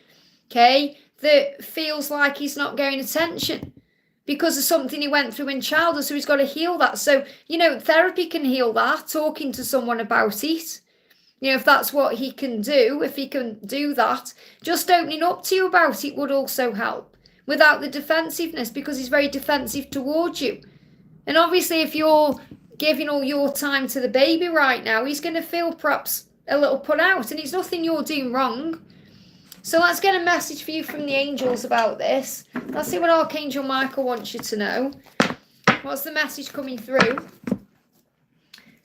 okay, that feels like he's not getting attention because of something he went through in childhood, so he's got to heal that. So, therapy can heal that, talking to someone about it. If that's what he can do, if he can do that, just opening up to you about it would also help. Without the defensiveness, because he's very defensive towards you. And obviously if you're giving all your time to the baby right now, he's going to feel perhaps a little put out, and it's nothing you're doing wrong. So let's get a message for you from the angels about this. Let's see what Archangel Michael wants you to know. What's the message coming through?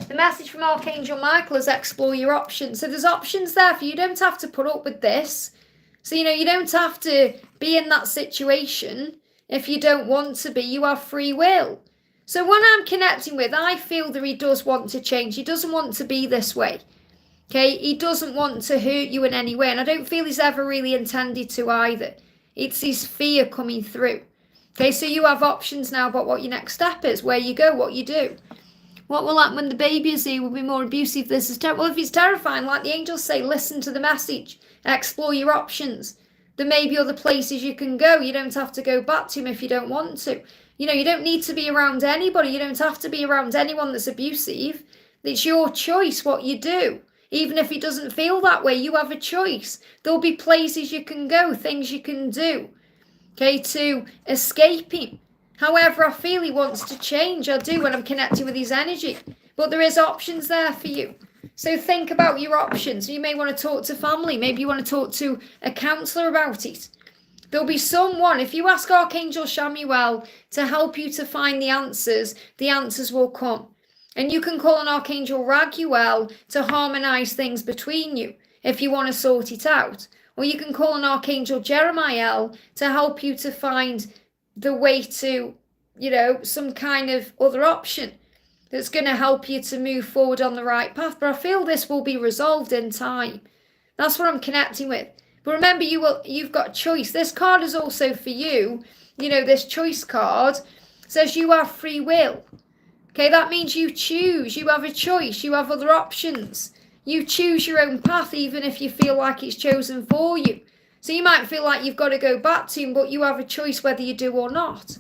The message from Archangel Michael is explore your options. So there's options there for you. You don't have to put up with this. So, you don't have to be in that situation if you don't want to be. You have free will. So when I'm connecting with, I feel that he does want to change. He doesn't want to be this way. Okay, he doesn't want to hurt you in any way. And I don't feel he's ever really intended to either. It's his fear coming through. Okay, so you have options now about what your next step is, where you go, what you do. What will happen when the baby is here will be more abusive. This is terrible. Well, if it's terrifying, like the angels say, listen to the message. Explore your options. There may be other places you can go. You don't have to go back to him if you don't want to. You don't need to be around anybody. You don't have to be around anyone that's abusive. It's your choice what you do. Even if he doesn't feel that way, you have a choice. There'll be places you can go, things you can do, okay, to escape him. However, I feel he wants to change. I do when I'm connecting with his energy. But there is options there for you. So think about your options. You may want to talk to family. Maybe you want to talk to a counsellor about it. There'll be someone, if you ask Archangel Shamuel to help you to find the answers will come. And you can call on Archangel Raguel to harmonise things between you if you want to sort it out. Or you can call on Archangel Jeremiah to help you to find the way to, some kind of other option that's going to help you to move forward on the right path. But I feel this will be resolved in time. That's what I'm connecting with. But remember, you've got choice. This card is also for you. This choice card says you have free will. Okay, that means you choose. You have a choice. You have other options. You choose your own path, even if you feel like it's chosen for you. So you might feel like you've got to go back to him, but you have a choice whether you do or not.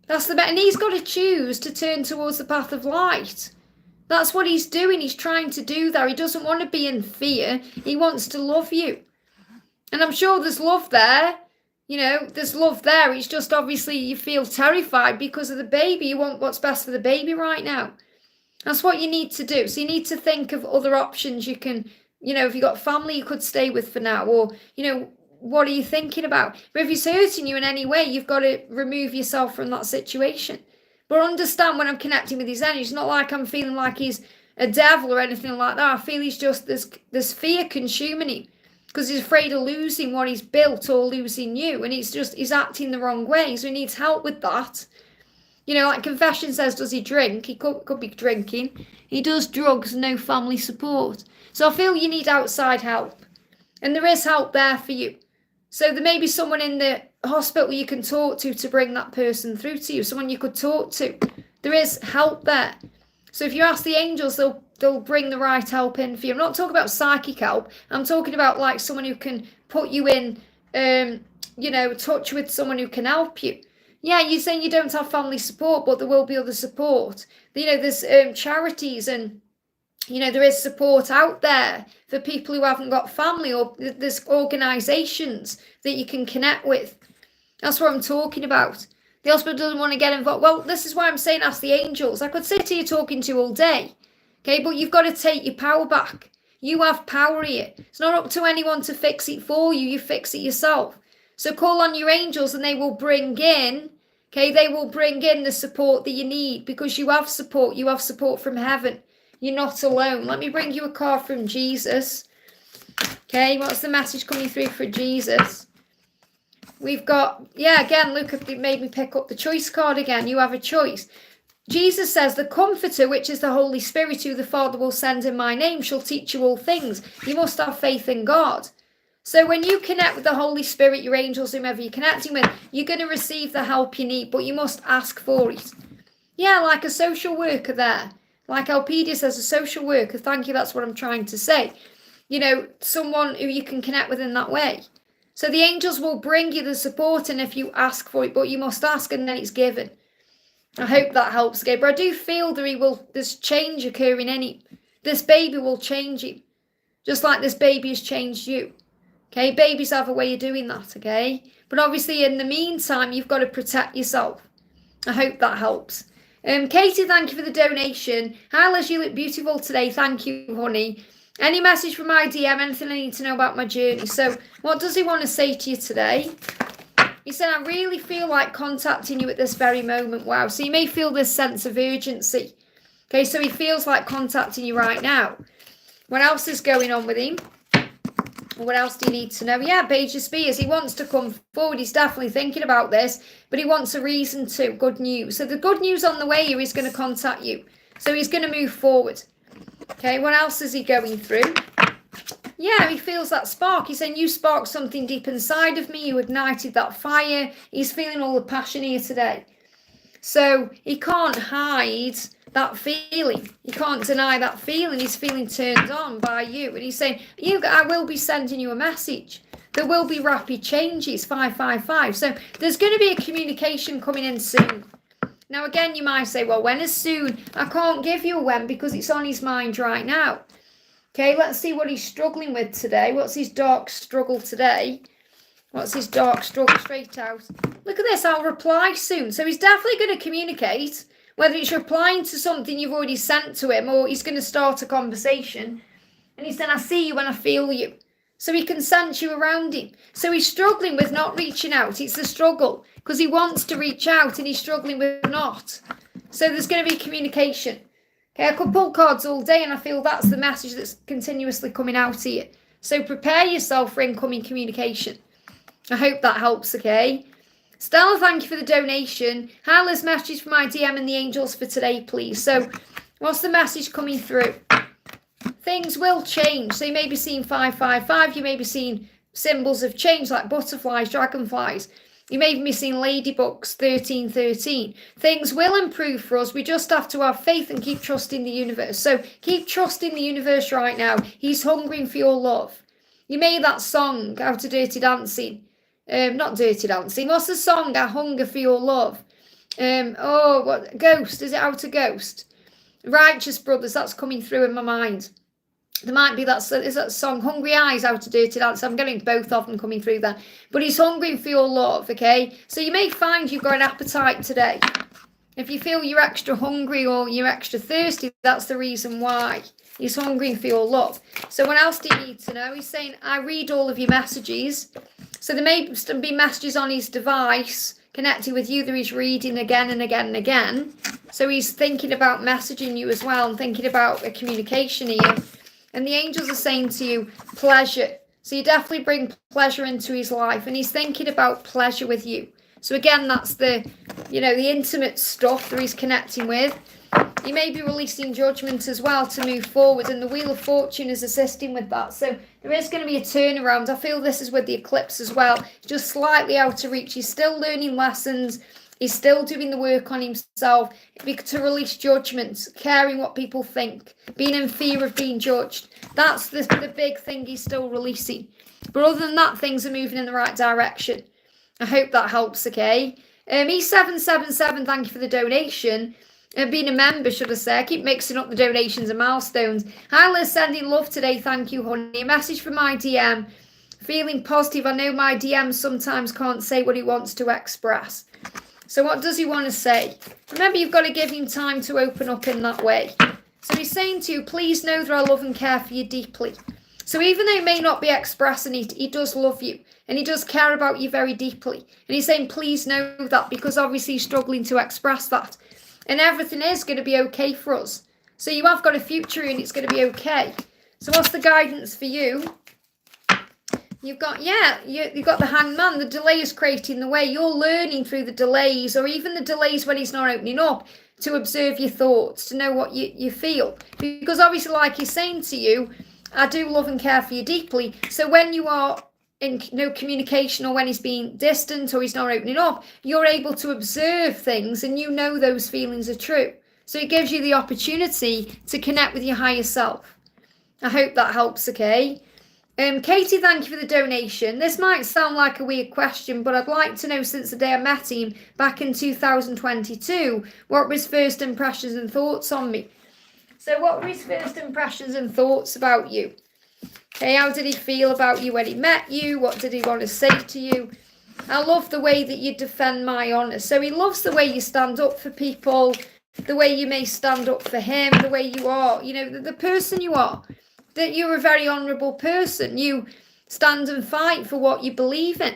That's the best. And he's got to choose to turn towards the path of light. That's what he's doing. He's trying to do that. He doesn't want to be in fear. He wants to love you. And I'm sure there's love there. There's love there. It's just obviously you feel terrified because of the baby. You want what's best for the baby right now. That's what you need to do. So you need to think of other options you can, if you've got family you could stay with for now, or, what are you thinking about? But if he's hurting you in any way, you've got to remove yourself from that situation. But understand, when I'm connecting with his energy, it's not like I'm feeling like he's a devil or anything like that. I feel he's just, there's fear consuming him because he's afraid of losing what he's built or losing you. And he's acting the wrong way. So he needs help with that. You know, like confession says, does he drink? He could be drinking. He does drugs, no family support. So I feel you need outside help. And there is help there for you. So there may be someone in the hospital you can talk to bring that person through to you. Someone you could talk to. There is help there. So if you ask the angels, they'll bring the right help in for you. I'm not talking about psychic help. I'm talking about like someone who can put you in, touch with someone who can help you. Yeah, you're saying you don't have family support, but there will be other support. You know, there's charities and, you know, there is support out there for people who haven't got family, or there's organisations that you can connect with. That's what I'm talking about. The hospital doesn't want to get involved. Well, this is why I'm saying ask the angels. I could sit here talking to you all day, okay, but you've got to take your power back. You have power here. It's not up to anyone to fix it for you. You fix it yourself. So call on your angels and they will bring in, they will bring in the support that you need, because you have support. You have support from heaven. You're not alone. Let me bring you a card from Jesus. Okay, what's the message coming through for Jesus? We've got, again, look, it made me pick up the choice card again. You have a choice. Jesus says, the Comforter, which is the Holy Spirit, who the Father will send in my name, shall teach you all things. You must have faith in God. So when you connect with the Holy Spirit, your angels, whomever you're connecting with, you're going to receive the help you need, but you must ask for it. Yeah, like a social worker there. Like Alpedia says, a social worker. Thank you, that's what I'm trying to say. You know, someone who you can connect with in that way. So the angels will bring you the support, and if you ask for it, but you must ask and then it's given. I hope that helps, okay? But I do feel that there's change occurring in him. This baby will change him, just like this baby has changed you. Okay, babies have a way of doing that, okay? But obviously in the meantime, you've got to protect yourself. I hope that helps. Katie, thank you for the donation. Hi Liz, you look beautiful today. Thank you, honey. Any message from my DM, anything I need to know about my journey? So what does he want to say to you today? He said, I really feel like contacting you at this very moment. Wow. So you may feel this sense of urgency. Okay, so he feels like contacting you right now. What else is going on with him? What else do you need to know? Yeah, Page of Spears. He wants to come forward. He's definitely thinking about this, but he wants a reason to. Good news. So the good news on the way here is going to contact you. So he's going to move forward. Okay, what else is he going through? Yeah, he feels that spark. He's saying, you sparked something deep inside of me. You ignited that fire. He's feeling all the passion here today. So he can't hide that feeling. He can't deny that feeling. He's feeling turned on by you. And he's saying, I will be sending you a message. There will be rapid changes, 555. So there's going to be a communication coming in soon. Now, again, you might say, well, when is soon? I can't give you a when because it's on his mind right now. Okay, let's see what he's struggling with today. What's his dark struggle today? What's his dark struggle? Straight out. Look at this. I'll reply soon. So he's definitely going to communicate, whether it's replying to something you've already sent to him or he's going to start a conversation. And he said, I see you when I feel you. So he can sense you around him. So he's struggling with not reaching out. It's the struggle because he wants to reach out and he's struggling with not. So there's going to be communication. Okay, I could pull cards all day and I feel that's the message that's continuously coming out here. So prepare yourself for incoming communication. I hope that helps, okay? Stella, thank you for the donation. Hi, Liz, message from my DM and the angels for today, please. So what's the message coming through? Things will change. So you may be seeing 555. You may be seeing symbols of change like butterflies, dragonflies. You may be seeing ladybugs, 1313. Things will improve for us. We just have to have faith and keep trusting the universe. So keep trusting the universe right now. He's hungering for your love. You made that song, Out of Dirty Dancing. Not Dirty Dancing. What's the song? I Hunger for Your Love. What? Ghost. Is it Out of Ghost? Righteous Brothers. That's coming through in my mind. There might be is that song, Hungry Eyes, Out of Dirty Dancing. I'm getting both of them coming through there. But he's hungering for your love, okay? So you may find you've got an appetite today. If you feel you're extra hungry or you're extra thirsty, that's the reason why. He's hungering for your love. So what else do you need to know? He's saying, I read all of your messages. So there may be messages on his device connected with you that he's reading again and again and again. So he's thinking about messaging you as well and thinking about a communication here. And the angels are saying to you, pleasure. So you definitely bring pleasure into his life, and he's thinking about pleasure with you. So again, that's the intimate stuff that he's connecting with. He may be releasing judgment as well to move forward, and the Wheel of Fortune is assisting with that. So there is going to be a turnaround. I feel this is with the eclipse as well. Just slightly out of reach. He's still learning lessons. He's still doing the work on himself to release judgment, caring what people think, being in fear of being judged. That's the big thing he's still releasing. But other than that, things are moving in the right direction. I hope that helps, okay? E777, thank you for the donation. Being a member, should I say. I keep mixing up the donations and milestones. Hi, Liz, sending love today. Thank you, honey. A message from my DM. Feeling positive. I know my DM sometimes can't say what he wants to express. So what does he want to say? Remember, you've got to give him time to open up in that way. So he's saying to you, please know that I love and care for you deeply. So even though he may not be expressing it, he does love you. And he does care about you very deeply. And he's saying, please know that, because obviously he's struggling to express that. And everything is going to be okay for us. So you have got a future and it's going to be okay. So what's the guidance for you? You've got, you've got the Hangman. The delay is creating the way. You're learning through the delays, or even the delays when he's not opening up, to observe your thoughts, to know what you feel. Because obviously, like he's saying to you, I do love and care for you deeply. So when you are in no communication, or when he's being distant or he's not opening up, you're able to observe things and you know those feelings are true. So it gives you the opportunity to connect with your higher self. I hope that helps, okay? Katie, thank you for the donation. This might sound like a weird question, but I'd like to know, since the day I met him back in 2022, what were his first impressions and thoughts on me? So what were his first impressions and thoughts about you? Okay, how did he feel about you when he met you? What did he want to say to you? I love the way that you defend my honour. So he loves the way you stand up for people, the way you may stand up for him, the way you are, the person you are. That you're a very honourable person. You stand and fight for what you believe in.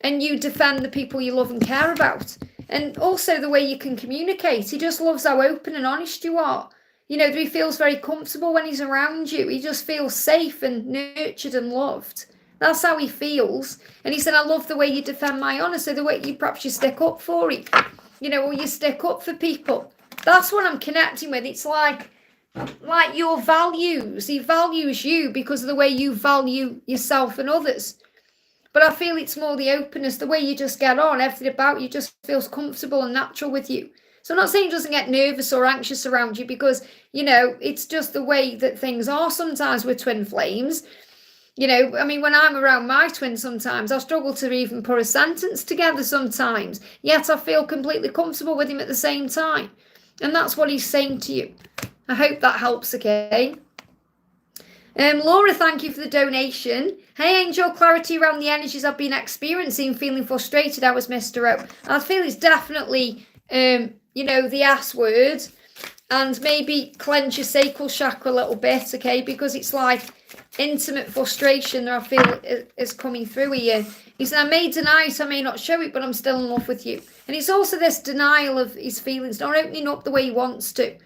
And you defend the people you love and care about. And also the way you can communicate. He just loves how open and honest you are. That he feels very comfortable when he's around you. He just feels safe and nurtured and loved. That's how he feels. And he said, I love the way you defend my honour. So the way you stick up for him. Or you stick up for people. That's what I'm connecting with. It's like your values. He values you because of the way you value yourself and others. But I feel it's more the openness, the way you just get on, everything about you just feels comfortable and natural with you. So I'm not saying he doesn't get nervous or anxious around you, because, it's just the way that things are sometimes with twin flames. When I'm around my twin sometimes, I struggle to even put a sentence together sometimes. Yet I feel completely comfortable with him at the same time. And that's what he's saying to you. I hope that helps, okay? Laura, thank you for the donation. Hey, Angel, clarity around the energies I've been experiencing, feeling frustrated. I was Mr. O. I feel it's definitely, the S word. And maybe clench your sacral chakra a little bit, okay? Because it's like intimate frustration that I feel is coming through here. He said, I may deny it, I may not show it, but I'm still in love with you. And it's also this denial of his feelings, not opening up the way he wants to.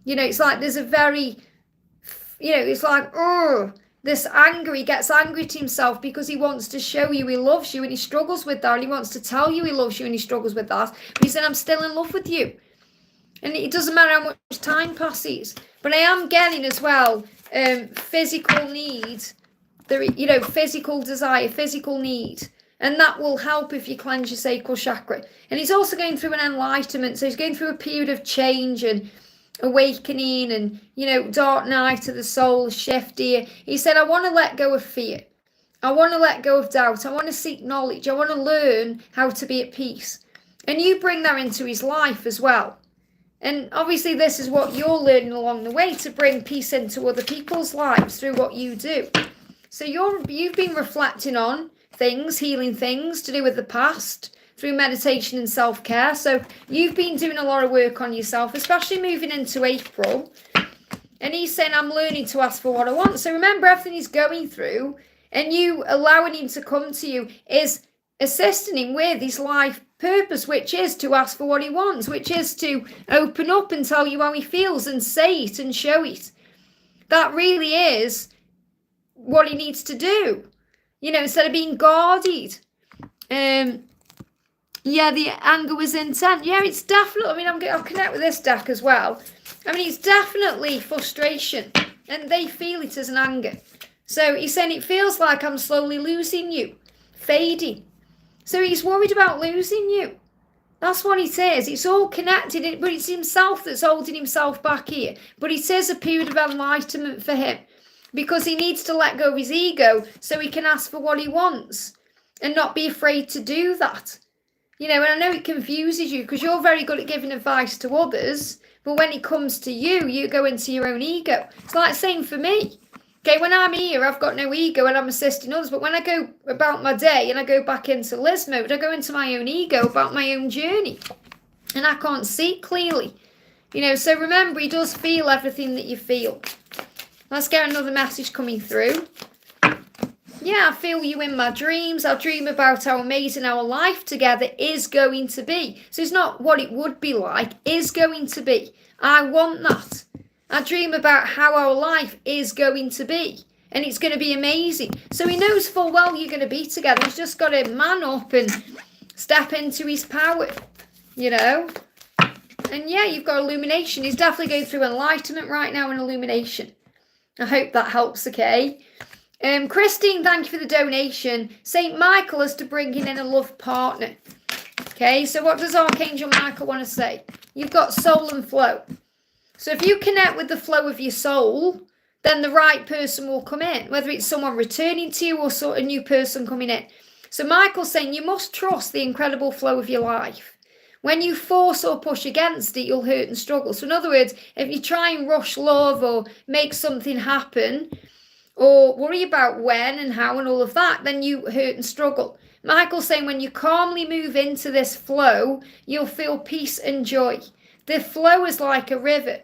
It's like there's a very, it's like, this anger. He gets angry to himself because he wants to show you he loves you, and he struggles with that. And he wants to tell you he loves you, and he struggles with that. But he said, I'm still in love with you. And it doesn't matter how much time passes. But I am getting as well physical need, physical desire, physical need. And that will help if you cleanse your sacral chakra. And he's also going through an enlightenment. So he's going through a period of change and awakening and, dark night of the soul, shift here. He said, I want to let go of fear. I want to let go of doubt. I want to seek knowledge. I want to learn how to be at peace. And you bring that into his life as well. And obviously this is what you're learning along the way, to bring peace into other people's lives through what you do. So you've been reflecting on things, healing things to do with the past through meditation and self-care. So you've been doing a lot of work on yourself, especially moving into April. And he's saying, I'm learning to ask for what I want. So remember, everything he's going through And you allowing him to come to you is assisting him with his life purpose, which is to ask for what he wants, which is to open up and tell you how he feels and say it and show it. That really is what he needs to do, instead of being guarded. Yeah, the anger was intent. Yeah, it's definitely, I'll connect with this deck as well. It's definitely frustration, and they feel it as an anger. So he's saying it feels like I'm slowly losing you, fading. So he's worried about losing you. That's what it is. It's all connected, but it's himself that's holding himself back here. But it is a period of enlightenment for him, because he needs to let go of his ego so he can ask for what he wants and not be afraid to do that. And I know it confuses you because you're very good at giving advice to others, but when it comes to you, you go into your own ego. It's like the same for me. Okay, when I'm here, I've got no ego and I'm assisting others, but when I go about my day and I go back into Liz mode, I go into my own ego about my own journey, and I can't see clearly. So remember, he does feel everything that you feel. Let's get another message coming through. Yeah, I feel you in my dreams. I dream about how amazing our life together is going to be. So it's not what it would be like, is going to be. I want that. I dream about how our life is going to be. And it's going to be amazing. So he knows full well you're going to be together. He's just got to man up and step into his power, And yeah, you've got illumination. He's definitely going through enlightenment right now and illumination. I hope that helps, okay? Christine, thank you for the donation. St. Michael is to bringing in a love partner. Okay, so what does Archangel Michael want to say? You've got soul and flow. So if you connect with the flow of your soul, then the right person will come in, whether it's someone returning to you or a new person coming in. So Michael's saying you must trust the incredible flow of your life. When you force or push against it, you'll hurt and struggle. So in other words, if you try and rush love or make something happen, or worry about when and how and all of that, then you hurt and struggle. Michael's saying when you calmly move into this flow, you'll feel peace and joy. The flow is like a river.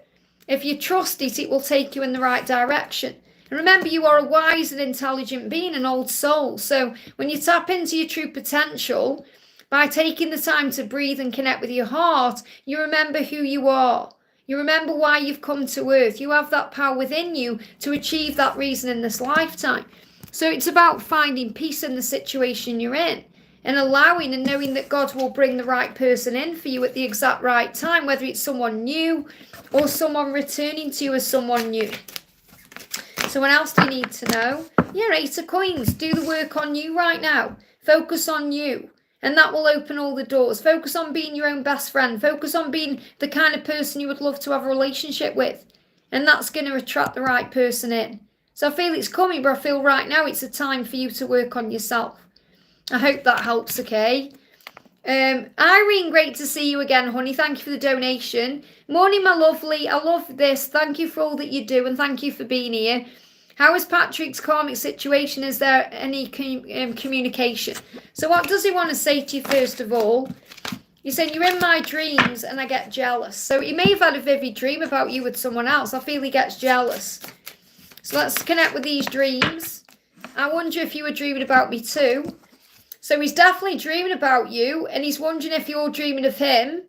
If you trust it, it will take you in the right direction. And remember, you are a wise and intelligent being, an old soul. So when you tap into your true potential, by taking the time to breathe and connect with your heart, you remember who you are. You remember why you've come to earth. You have that power within you to achieve that reason in this lifetime. So it's about finding peace in the situation you're in and allowing and knowing that God will bring the right person in for you at the exact right time, whether it's someone new or someone returning to you as someone new. So what else do you need to know? Yeah, 8 of coins. Do the work on you right now. Focus on you. And that will open all the doors. Focus on being your own best friend. Focus on being the kind of person you would love to have a relationship with. And that's going to attract the right person in. So I feel it's coming, but I feel right now it's a time for you to work on yourself. I hope that helps, okay? Irene, great to see you again, honey. Thank you for the donation. Morning, my lovely. I love this. Thank you for all that you do, and thank you for being here. How is Patrick's karmic situation? Is there any communication? So what does he want to say to you first of all? He's saying, you're in my dreams and I get jealous. So he may have had a vivid dream about you with someone else. I feel he gets jealous. So let's connect with these dreams. I wonder if you were dreaming about me too. So he's definitely dreaming about you and he's wondering if you're dreaming of him.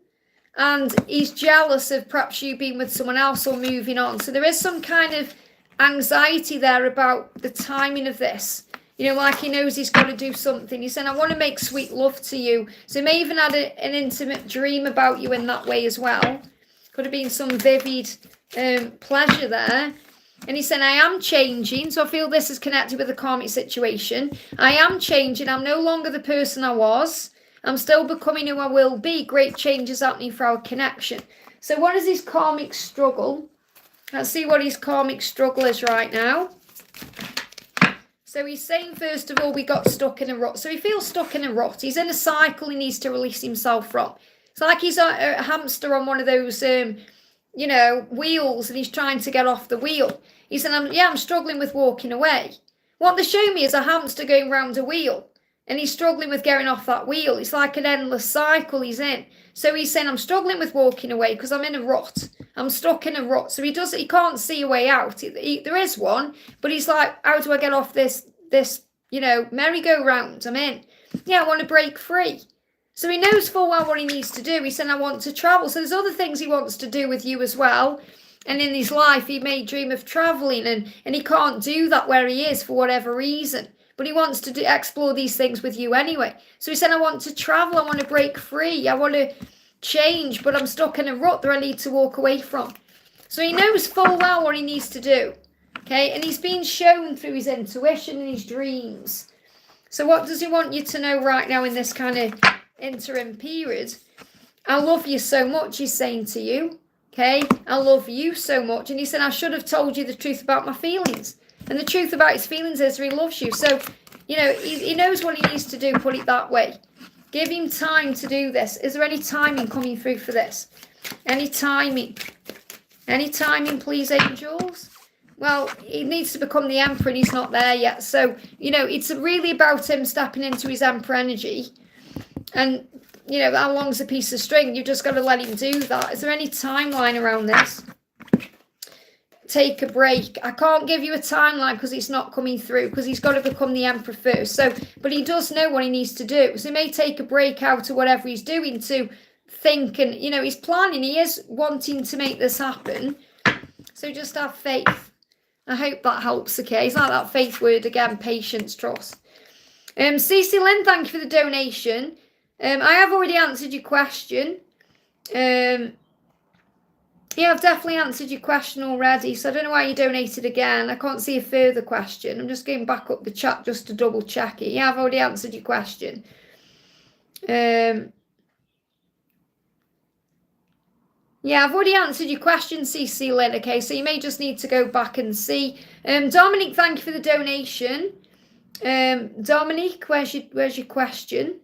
And he's jealous of perhaps you being with someone else or moving on. So there is some kind of anxiety there about the timing of this. Like he knows he's got to do something. He's saying, I want to make sweet love to you. So he may even had an intimate dream about you in that way as well. Could have been some vivid pleasure there. And he's saying, I am changing. So I feel this is connected with the karmic situation. I am changing. I'm no longer the person I was. I'm still becoming who I will be. Great changes happening for our connection. So what is his karmic struggle? Let's see what his karmic struggle is right now. So he's saying, first of all, we got stuck in a rut. So he feels stuck in a rut. He's in a cycle he needs to release himself from. It's like he's a hamster on one of those, wheels, and he's trying to get off the wheel. He said, I'm struggling with walking away. What they show me is a hamster going round a wheel, and he's struggling with getting off that wheel. It's like an endless cycle he's in. So he's saying, I'm struggling with walking away because I'm in a rut. I'm stuck in a rut. So he can't see a way out. There is one, but he's like, how do I get off this merry-go-round, I'm in. Yeah, I want to break free. So he knows full well what he needs to do. He said, I want to travel. So there's other things he wants to do with you as well. And in his life, he may dream of traveling, and he can't do that where he is for whatever reason. But he wants to explore these things with you anyway. So he said, I want to travel. I want to break free. I want to change, but I'm stuck in a rut that I need to walk away from. So he knows full well what he needs to do. Okay, and he's been shown through his intuition and his dreams. So what does he want you to know right now in this kind of interim period? I love you so much, he's saying to you. Okay, I love you so much. And he said, I should have told you the truth about my feelings. And the truth about his feelings is he loves you. So, he knows what he needs to do, put it that way. Give him time to do this. Is there any timing coming through for this? Any timing? Any timing, please, angels? Well, he needs to become the Emperor and he's not there yet. So, it's really about him stepping into his Emperor energy. And, how long's a piece of string? You've just got to let him do that. Is there any timeline around this? Take a break. I can't give you a timeline because it's not coming through, because he's got to become the Emperor first. So, but he does know what he needs to do. So he may take a break out of whatever he's doing to think, and, he's planning. He is wanting to make this happen. So just have faith. I hope that helps, okay? It's like that faith word again, patience, trust. Cece Lynn, thank you for the donation. I have already answered your question. Yeah, I've definitely answered your question already, so I don't know why you donated again. I can't see a further question. I'm just going back up the chat just to double check it. Yeah, I've already answered your question. Yeah, I've already answered your question, CC Lynn, okay, so you may just need to go back and see. Dominic, thank you for the donation. Dominic, where's your question?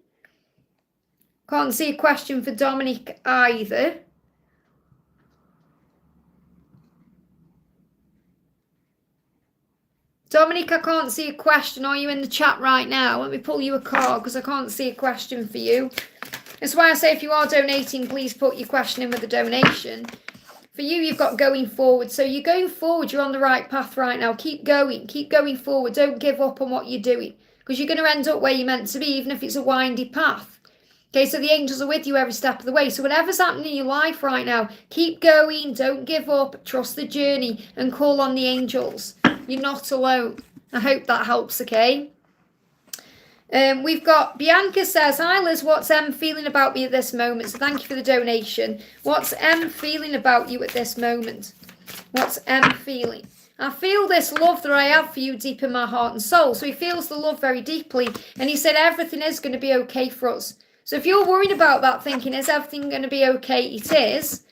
Can't see a question for Dominic either. Dominic, I can't see a question. Are you in the chat right now? Let me pull you a card because I can't see a question for you. That's why I say if you are donating, please put your question in with the donation. For you, you've got going forward. So you're going forward. You're on the right path right now. Keep going forward. Don't give up on what you're doing, because you're going to end up where you're meant to be, even if it's a windy path. Okay, so the angels are with you every step of the way. So whatever's happening in your life right now, keep going. Don't give up. Trust the journey and call on the angels. You're not alone. I hope that helps, okay? We've got Bianca says, hi Liz, what's Em feeling about me at this moment? So thank you for the donation. What's Em feeling about you at this moment? What's Em feeling? I feel this love that I have for you deep in my heart and soul. So he feels the love very deeply. And he said everything is going to be okay for us. So if you're worried about that, thinking, is everything going to be okay? It is.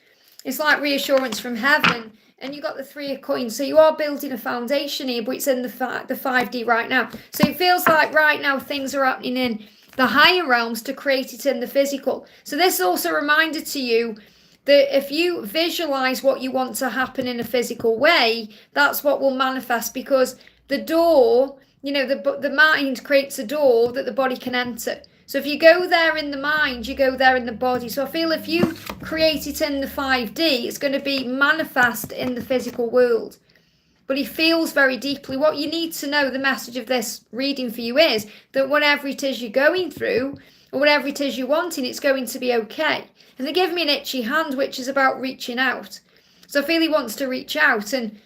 It's like reassurance from heaven. And you got the 3 of coins. So you are building a foundation here, but it's in the 5D right now. So it feels like right now things are happening in the higher realms to create it in the physical. So this is also a reminder to you that if you visualize what you want to happen in a physical way, that's what will manifest, because the door, the mind creates a door that the body can enter. So if you go there in the mind, you go there in the body. So I feel if you create it in the 5D, it's going to be manifest in the physical world. But he feels very deeply. What you need to know, the message of this reading for you is that whatever it is you're going through, or whatever it is you're wanting, it's going to be okay. And they give me an itchy hand, which is about reaching out. So I feel he wants to reach out and,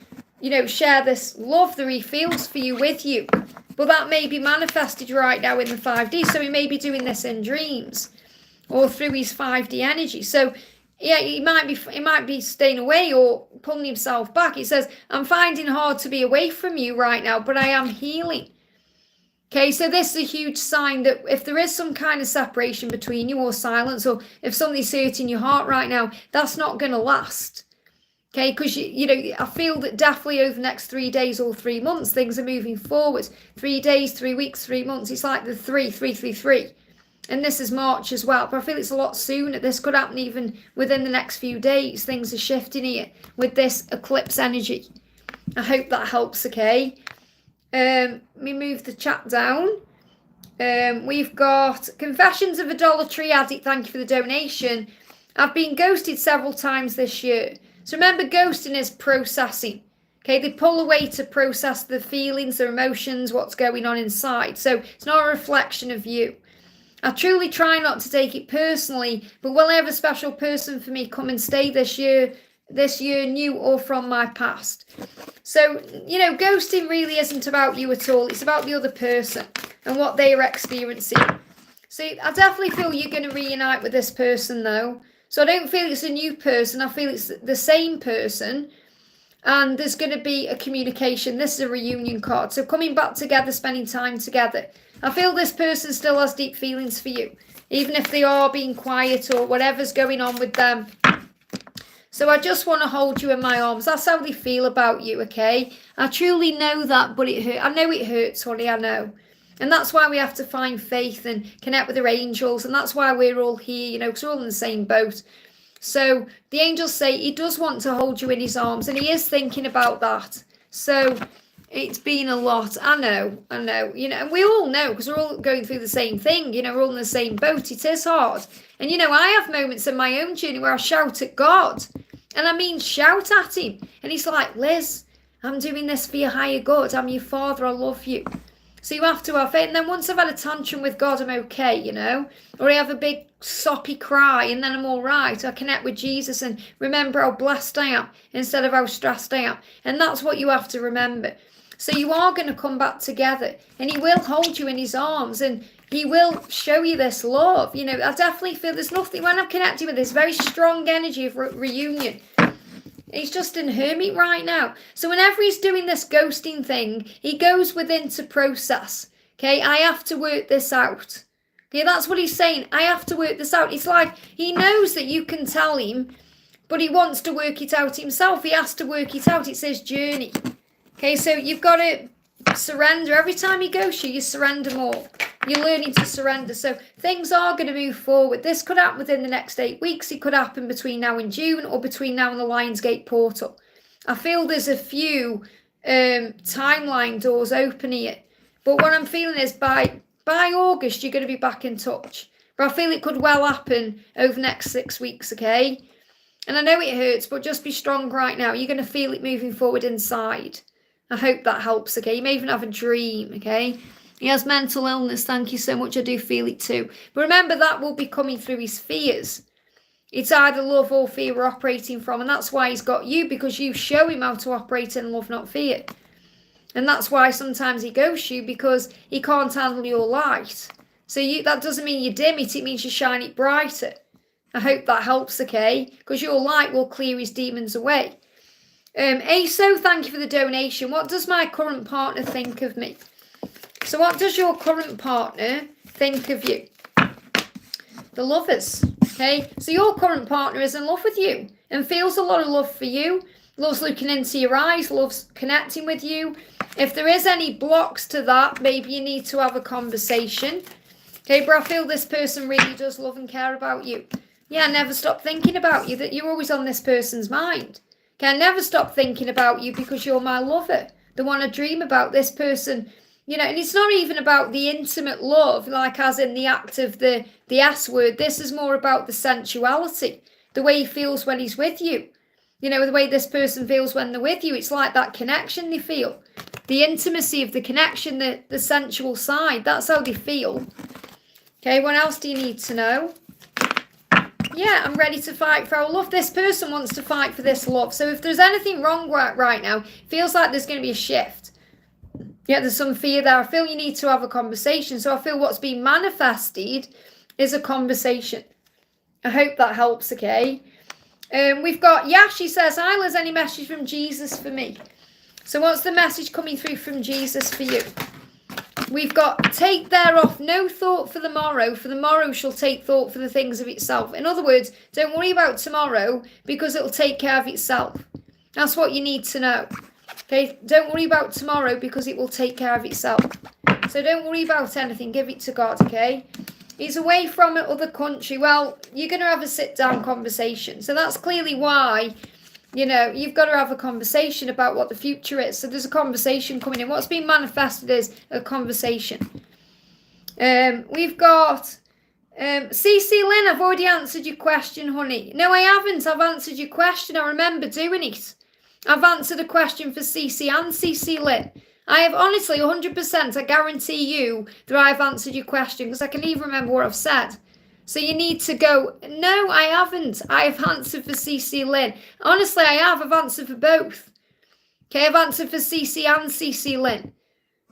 share this love that he feels for you with you. But that may be manifested right now in the 5D. So he may be doing this in dreams or through his 5D energy. So yeah, he might be staying away or pulling himself back. He says, I'm finding it hard to be away from you right now, but I am healing. Okay, so this is a huge sign that if there is some kind of separation between you or silence, or if somebody's hurting your heart right now, that's not going to last. Okay, because, I feel that definitely over the next 3 days or 3 months, things are moving forward. 3 days, 3 weeks, 3 months. It's like the 3. And this is March as well. But I feel it's a lot sooner. This could happen even within the next few days. Things are shifting here with this eclipse energy. I hope that helps, okay? Let me move the chat down. We've got Confessions of Idolatry Addict. Thank you for the donation. I've been ghosted several times this year. So remember, ghosting is processing. Okay, they pull away to process the feelings, their emotions, what's going on inside. So it's not a reflection of you. I truly try not to take it personally, but will I have a special person for me come and stay this year, new or from my past? So, ghosting really isn't about you at all. It's about the other person and what they are experiencing. So I definitely feel you're going to reunite with this person though. So I don't feel it's a new person. I feel it's the same person. And there's going to be a communication. This is a reunion card. So coming back together, spending time together. I feel this person still has deep feelings for you, even if they are being quiet or whatever's going on with them. So I just want to hold you in my arms. That's how they feel about you, okay? I truly know that, but it hurts. I know it hurts, honey, I know. And that's why we have to find faith and connect with our angels. And that's why we're all here, because we're all in the same boat. So the angels say he does want to hold you in his arms, and he is thinking about that. So it's been a lot. I know, and we all know because we're all going through the same thing. We're all in the same boat. It is hard. And, I have moments in my own journey where I shout at God, and I mean shout at him. And he's like, Liz, I'm doing this for your higher good. I'm your father. I love you. So you have to have faith. And then once I've had a tantrum with God, I'm okay, Or I have a big soppy cry and then I'm all right. I connect with Jesus and remember how blessed I am instead of how stressed I am. And that's what you have to remember. So you are going to come back together and he will hold you in his arms and he will show you this love. I definitely feel there's nothing, when I'm connected with this very strong energy of reunion, he's just in hermit right now. So whenever he's doing this ghosting thing, he goes within to process. Okay, I have to work this out. Okay, that's what he's saying. I have to work this out. It's like he knows that you can tell him, but he wants to work it out himself. He has to work it out. It says journey. Okay, so you've got to surrender. Every time you ghost you surrender more. You're learning to surrender. So things are going to move forward. This could happen within the next 8 weeks. It could happen between now and June or between now and the Lionsgate portal. I feel there's a few timeline doors open here. But what I'm feeling is by August, you're going to be back in touch. But I feel it could well happen over the next 6 weeks, okay? And I know it hurts, but just be strong right now. You're going to feel it moving forward inside. I hope that helps, okay? You may even have a dream, okay? He has mental illness, thank you so much. I do feel it too. But remember, that will be coming through his fears. It's either love or fear we're operating from. And that's why he's got you, because you show him how to operate in love, not fear. And that's why sometimes he ghosts you, because he can't handle your light. So that doesn't mean you dim it. It means you shine it brighter. I hope that helps, okay? Because your light will clear his demons away. ASO, thank you for the donation. What does my current partner think of me? So what does your current partner think of you? The Lovers, okay? So your current partner is in love with you and feels a lot of love for you, loves looking into your eyes, loves connecting with you. If there is any blocks to that, maybe you need to have a conversation. Okay, but I feel this person really does love and care about you. Yeah, never stop thinking about you, that you're always on this person's mind. Okay, I never stop thinking about you because you're my lover, the one I dream about, this person. And it's not even about the intimate love, like as in the act of the S word. This is more about the sensuality, the way he feels when he's with you. The way this person feels when they're with you. It's like that connection they feel. The intimacy of the connection, the sensual side. That's how they feel. Okay, what else do you need to know? Yeah, I'm ready to fight for our love. This person wants to fight for this love. So if there's anything wrong right now, it feels like there's going to be a shift. Yeah, there's some fear there. I feel you need to have a conversation. So I feel what's being manifested is a conversation. I hope that helps, okay? We've got Yashi says, hi Liz, any message from Jesus for me? So what's the message coming through from Jesus for you? We've got take thereof no thought for the morrow shall take thought for the things of itself. In other words, don't worry about tomorrow because it'll take care of itself. That's what you need to know. Okay, don't worry about tomorrow because it will take care of itself. So don't worry about anything, give it to God, okay? He's away from another country. Well, you're going to have a sit-down conversation. So that's clearly why, you've got to have a conversation about what the future is. So there's a conversation coming in. What's being manifested is a conversation. We've got CC Lynn, I've already answered your question, honey. No, I haven't. I've answered your question. I remember doing it. I've answered a question for CC and CC Lynn. I have honestly 100%, I guarantee you that I've answered your question because I can even remember what I've said. So you need to go, no, I haven't. I've answered for CC Lynn. Honestly, I have. I've answered for both. Okay, I've answered for CC and CC Lynn.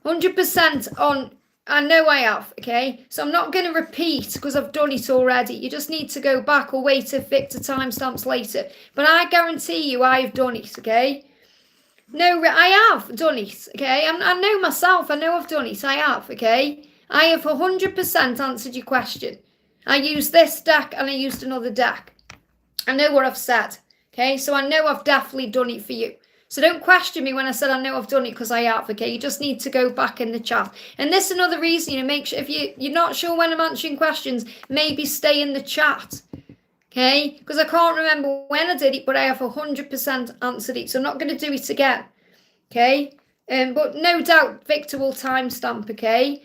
100% on, I know I have, okay? So I'm not going to repeat because I've done it already. You just need to go back or wait if Victor timestamps later. But I guarantee you I've done it, okay? No, I have done it, okay? I know myself. I know I've done it. I have, okay? I have 100% answered your question. I used this deck and I used another deck. I know what I've said, okay? So I know I've definitely done it for you. So don't question me when I said I know I've done it because I have, okay? You just need to go back in the chat. And this is another reason, you know, make sure if you're not sure when I'm answering questions, maybe stay in the chat, okay? Because I can't remember when I did it, but I have 100% answered it. So I'm not going to do it again, okay? But no doubt Victor will timestamp, okay?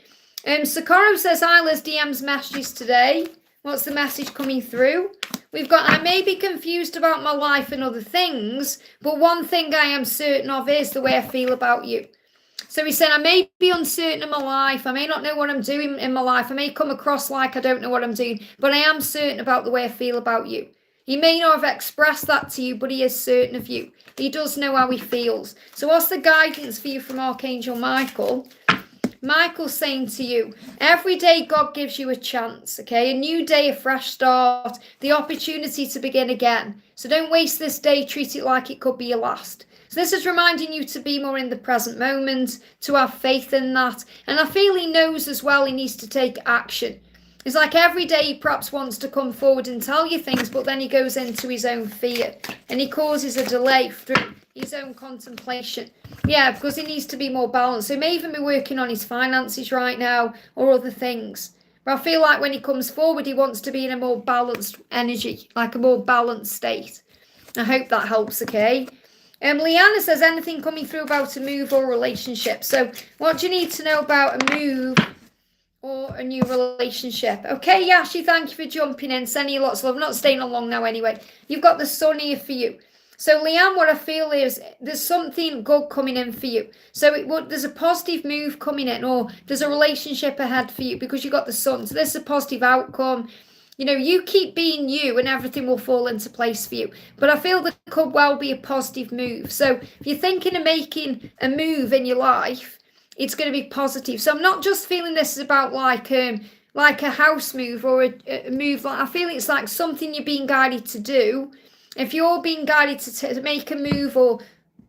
Socorro says, hi Liz, DM's messages today. What's the message coming through? We've got, I may be confused about my life and other things, but one thing I am certain of is the way I feel about you. So he said, I may be uncertain in my life. I may not know what I'm doing in my life. I may come across like I don't know what I'm doing, but I am certain about the way I feel about you. He may not have expressed that to you, but he is certain of you. He does know how he feels. So what's the guidance for you from Archangel Michael? Michael's saying to you, every day God gives you a chance, okay? A new day, a fresh start, the opportunity to begin again. So don't waste this day, treat it like it could be your last. So this is reminding you to be more in the present moment, to have faith in that. And I feel he knows as well he needs to take action. It's like every day he perhaps wants to come forward and tell you things, but then he goes into his own fear and he causes a delay through his own contemplation. Yeah, because he needs to be more balanced. So he may even be working on his finances right now or other things. But I feel like when he comes forward, he wants to be in a more balanced energy, like a more balanced state. I hope that helps, okay? Leanna says, anything coming through about a move or relationship? So what do you need to know about a move or a new relationship? Okay, Yashi, thank you for jumping in. Sending you lots of love. I'm not staying on long now anyway. You've got the sun here for you. So, Leanne, what I feel is there's something good coming in for you. So there's a positive move coming in, or there's a relationship ahead for you because you got the sun. So this is a positive outcome. You know, you keep being you and everything will fall into place for you. But I feel there could well be a positive move. So if you're thinking of making a move in your life, it's going to be positive. So I'm not just feeling this is about like a house move or a move. I feel it's like something you're being guided to do. If you're being guided to make a move or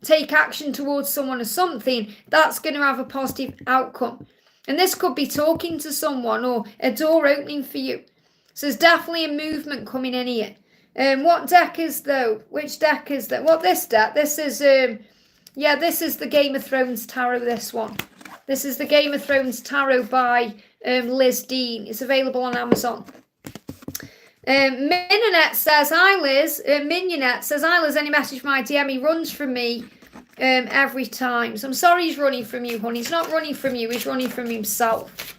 take action towards someone or something, that's going to have a positive outcome. And this could be talking to someone or a door opening for you. So there's definitely a movement coming in here. What deck is though? Which deck is that? What this deck? This is this is the Game of Thrones Tarot, this one. This is the Game of Thrones Tarot by Liz Dean. It's available on Amazon. Mignonette says, hi Liz. Mignonette says, hi Liz, any message from my DM? He runs from me every time. So I'm sorry he's running from you, honey. He's not running from you, he's running from himself.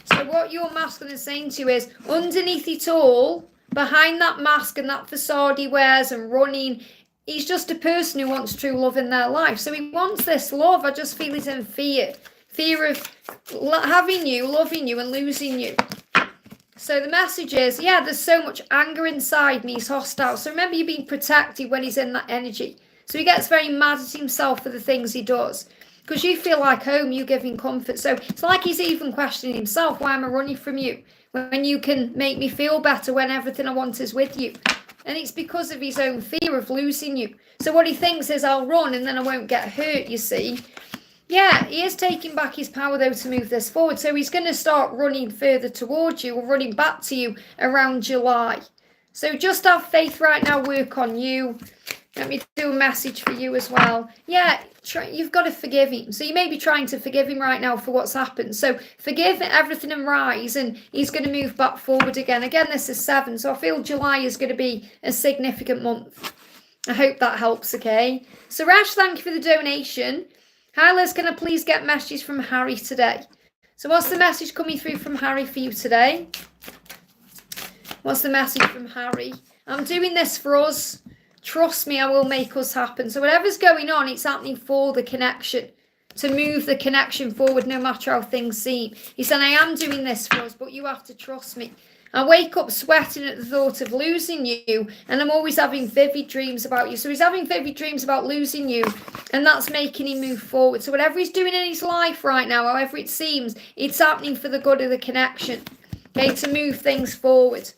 So what your masculine is saying to you is, underneath it all, behind that mask and that facade he wears and running, he's just a person who wants true love in their life. So he wants this love. I just feel he's in fear. Fear of having you, loving you and losing you. So the message is, yeah, there's so much anger inside me. He's hostile. So remember, you're being protected when he's in that energy. So he gets very mad at himself for the things he does. Because you feel like home, you give him comfort. So it's like he's even questioning himself. Why am I running from you? When you can make me feel better when everything I want is with you. And it's because of his own fear of losing you. So what he thinks is, I'll run and then I won't get hurt, you see. Yeah, he is taking back his power, though, to move this forward. So he's going to start running further towards you or running back to you around July. So just have faith right now, work on you. Let me do a message for you as well. Yeah, you've got to forgive him. So you may be trying to forgive him right now for what's happened. So forgive everything and rise, and he's going to move back forward again. Again, this is 7, so I feel July is going to be a significant month. I hope that helps, okay? So Rash, thank you for the donation. Hi Liz, can I please get messages from Harry today? So what's the message coming through from Harry for you today? What's the message from Harry? I'm doing this for us. Trust me, I will make us happen. So whatever's going on, it's happening for the connection, to move the connection forward no matter how things seem. He said, I am doing this for us, but you have to trust me. I wake up sweating at the thought of losing you, and I'm always having vivid dreams about you. So he's having vivid dreams about losing you, and that's making him move forward. So whatever he's doing in his life right now, however it seems, it's happening for the good of the connection, okay, to move things forward.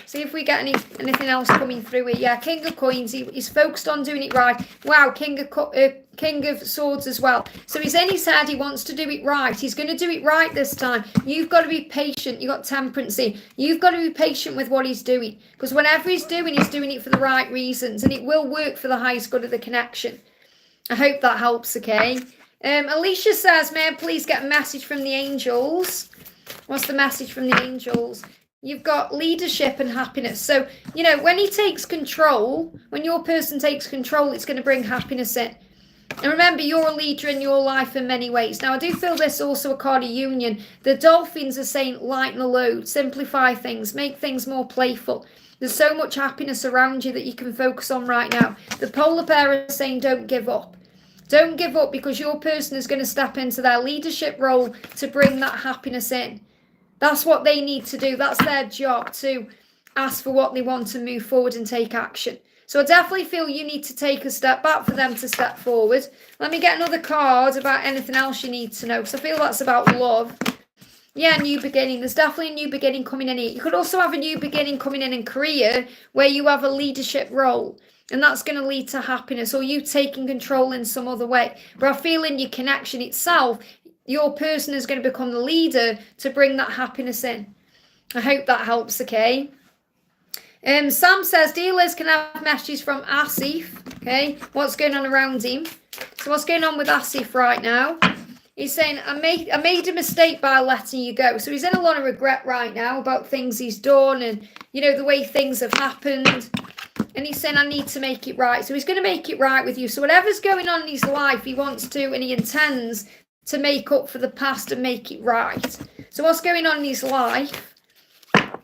See if we get anything else coming through here. Yeah, King of Coins. He's focused on doing it right. Wow, King of Swords as well. So he's in his head. He wants to do it right. He's going to do it right this time. You've got to be patient. You've got Temperance here. You've got to be patient with what he's doing. Because whatever he's doing it for the right reasons. And it will work for the highest good of the connection. I hope that helps, okay? Alicia says, may I please get a message from the angels? What's the message from the angels? You've got leadership and happiness. So, you know, when he takes control, when your person takes control, it's going to bring happiness in. And remember, you're a leader in your life in many ways. Now, I do feel this also a card of union. The dolphins are saying lighten the load, simplify things, make things more playful. There's so much happiness around you that you can focus on right now. The polar bear is saying don't give up. Don't give up, because your person is going to step into their leadership role to bring that happiness in. That's what they need to do. That's their job, to ask for what they want to move forward and take action. So I definitely feel you need to take a step back for them to step forward. Let me get another card about anything else you need to know, because I feel that's about love. Yeah, new beginning. There's definitely a new beginning coming in here. You could also have a new beginning coming in career where you have a leadership role, and that's going to lead to happiness, or you taking control in some other way. But I feel in your connection itself, your person is going to become the leader to bring that happiness in. I hope that helps, okay? Sam says, dear Liz, can I have messages from Asif? Okay, what's going on around him? So what's going on with Asif right now? He's saying, I made a mistake by letting you go. So he's in a lot of regret right now about things he's done and, you know, the way things have happened. And he's saying, I need to make it right. So he's going to make it right with you. So whatever's going on in his life, he wants to, and he intends to make up for the past and make it right. So what's going on in his life?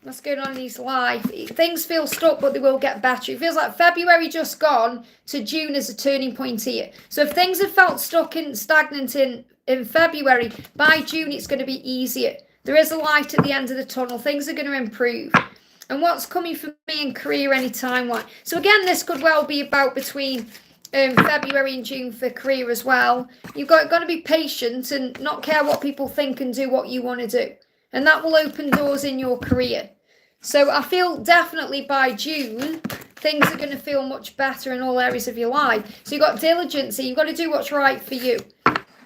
What's going on in his life? Things feel stuck, but they will get better. It feels like February just gone to June is a turning point here. So if things have felt stuck and stagnant in February, by June it's going to be easier. There is a light at the end of the tunnel. Things are going to improve. And what's coming for me in career anytime? So again, this could well be about between February and June for career as well. You've got to be patient and not care what people think and do what you want to do. And that will open doors in your career. So I feel definitely by June, things are going to feel much better in all areas of your life. So you've got diligence. You've got to do what's right for you.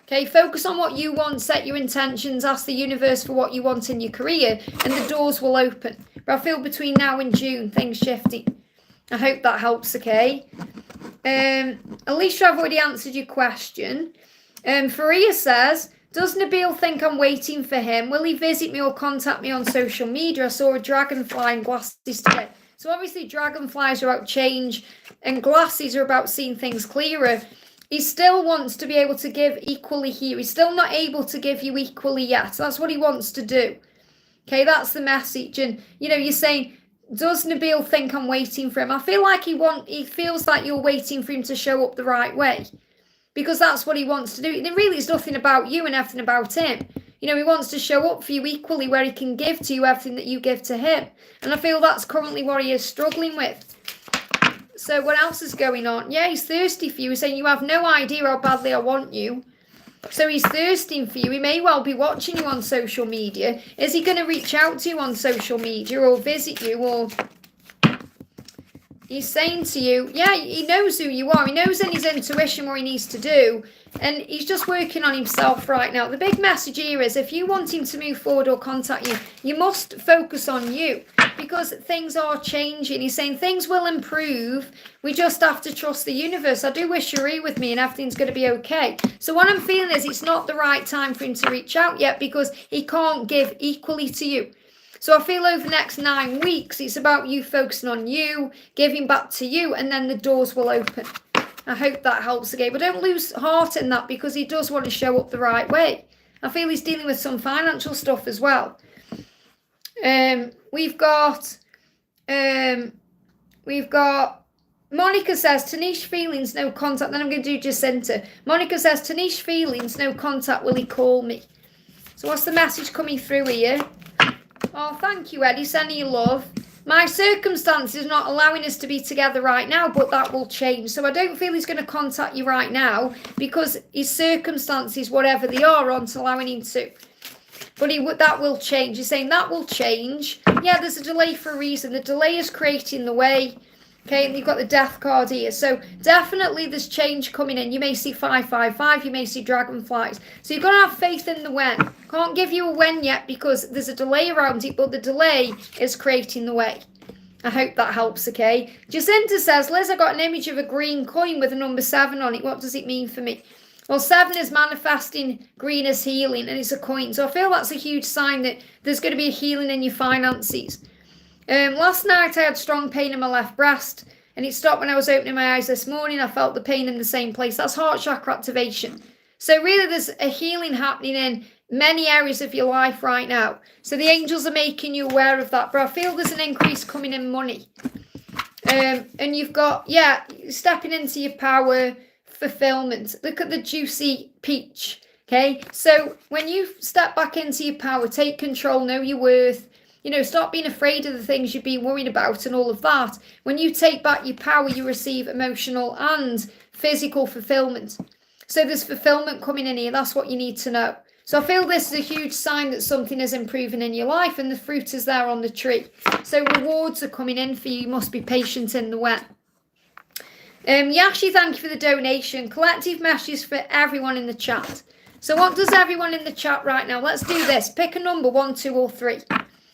Okay, focus on what you want, set your intentions, ask the universe for what you want in your career, and the doors will open. But I feel between now and June, things shifting. I hope that helps, okay? Alicia, I've already answered your question. Faria says, does Nabil think I'm waiting for him? Will he visit me or contact me on social media? I saw a dragonfly and glasses today. So obviously dragonflies are about change and glasses are about seeing things clearer. He still wants to be able to give equally here. He's still not able to give you equally yet. That's what he wants to do. Okay, that's the message. And, you know, you're saying, does Nabil think I'm waiting for him? I feel like he feels like you're waiting for him to show up the right way. Because that's what he wants to do. And really, it's nothing about you and everything about him. You know, he wants to show up for you equally where he can give to you everything that you give to him. And I feel that's currently what he is struggling with. So what else is going on? Yeah, he's thirsty for you. He's saying you have no idea how badly I want you. So he's thirsting for you. He may well be watching you on social media. Is he going to reach out to you on social media or visit you? Or he's saying to you, yeah, he knows who you are. He knows in his intuition what he needs to do. And he's just working on himself right now. The big message here is if you want him to move forward or contact you, you must focus on you. Because things are changing. He's saying things will improve. We just have to trust the universe. I do wish you're here with me and everything's going to be okay. So what I'm feeling is it's not the right time for him to reach out yet because he can't give equally to you. So I feel over the next 9 weeks, it's about you focusing on you, giving back to you, and then the doors will open. I hope that helps again. But don't lose heart in that because he does want to show up the right way. I feel he's dealing with some financial stuff as well. We've got Monica says, Tanish feelings, no contact. Then I'm going to do Jacinta. Monica says, Tanish feelings, no contact. Will he call me? So what's the message coming through here? Oh, thank you, Eddie. Sending you love. My circumstances not allowing us to be together right now, but that will change. So I don't feel he's going to contact you right now because his circumstances, whatever they are, aren't allowing him to. But that will change. He's saying that will change. Yeah, there's a delay for a reason. The delay is creating the way. Okay, and you've got the death card here. So definitely there's change coming in. You may see 555, you may see dragonflies. So you've got to have faith in the when. Can't give you a when yet because there's a delay around it, but the delay is creating the way. I hope that helps, okay? Jacinta says, Liz, I got an image of a green coin with a number 7 on it. What does it mean for me? Well, 7 is manifesting, green is healing, and it's a coin. So I feel that's a huge sign that there's going to be a healing in your finances. Last night I had strong pain in my left breast and it stopped when I was opening my eyes this morning. I felt the pain in the same place. That's heart chakra activation. So really there's a healing happening in many areas of your life right now. So the angels are making you aware of that. But I feel there's an increase coming in money. And you've got, stepping into your power, fulfillment. Look at the juicy peach. Okay, so when you step back into your power, take control, know your worth. Stop being afraid of the things you've been worried about and all of that. When you take back your power, you receive emotional and physical fulfillment. So there's fulfillment coming in here. That's what you need to know. So I feel this is a huge sign that something is improving in your life and the fruit is there on the tree. So rewards are coming in for you. You must be patient in the when. Yashi, thank you for the donation. Collective messages for everyone in the chat. So what does everyone in the chat right now? Let's do this. Pick a number, 1, 2, or 3.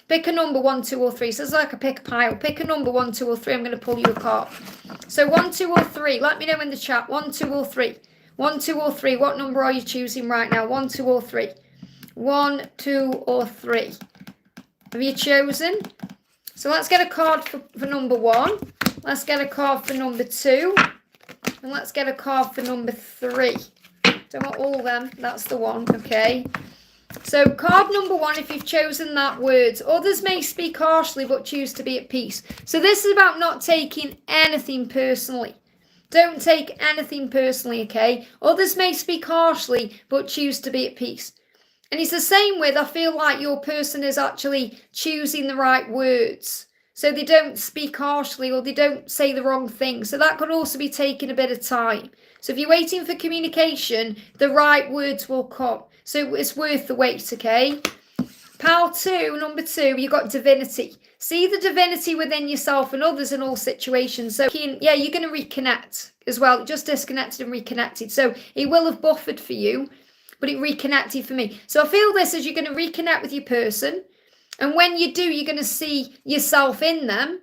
Pick a number, 1, 2, or 3. So it's like a pick a pile. Pick a number, 1, 2, or 3. I'm going to pull you a card. So 1, 2, or 3. Let me know in the chat. 1, 2, or 3. 1, 2, or 3. What number are you choosing right now? 1, 2, or 3. 1, 2, or 3. Have you chosen? So let's get a card for number 1. Let's get a card for number 2. And let's get a card for number 3. Don't want all of them. That's the one. Okay. So card number 1, if you've chosen that word, others may speak harshly but choose to be at peace. So this is about not taking anything personally. Don't take anything personally, okay? Others may speak harshly but choose to be at peace. And it's the same with, I feel like your person is actually choosing the right words. So they don't speak harshly or they don't say the wrong thing. So that could also be taking a bit of time. So if you're waiting for communication, the right words will come. So it's worth the wait, okay? Pile 2, number 2, you've got divinity. See the divinity within yourself and others in all situations. So, you're going to reconnect as well. Just disconnected and reconnected. So it will have buffered for you, but it reconnected for me. So I feel this as you're going to reconnect with your person. And when you do, you're going to see yourself in them.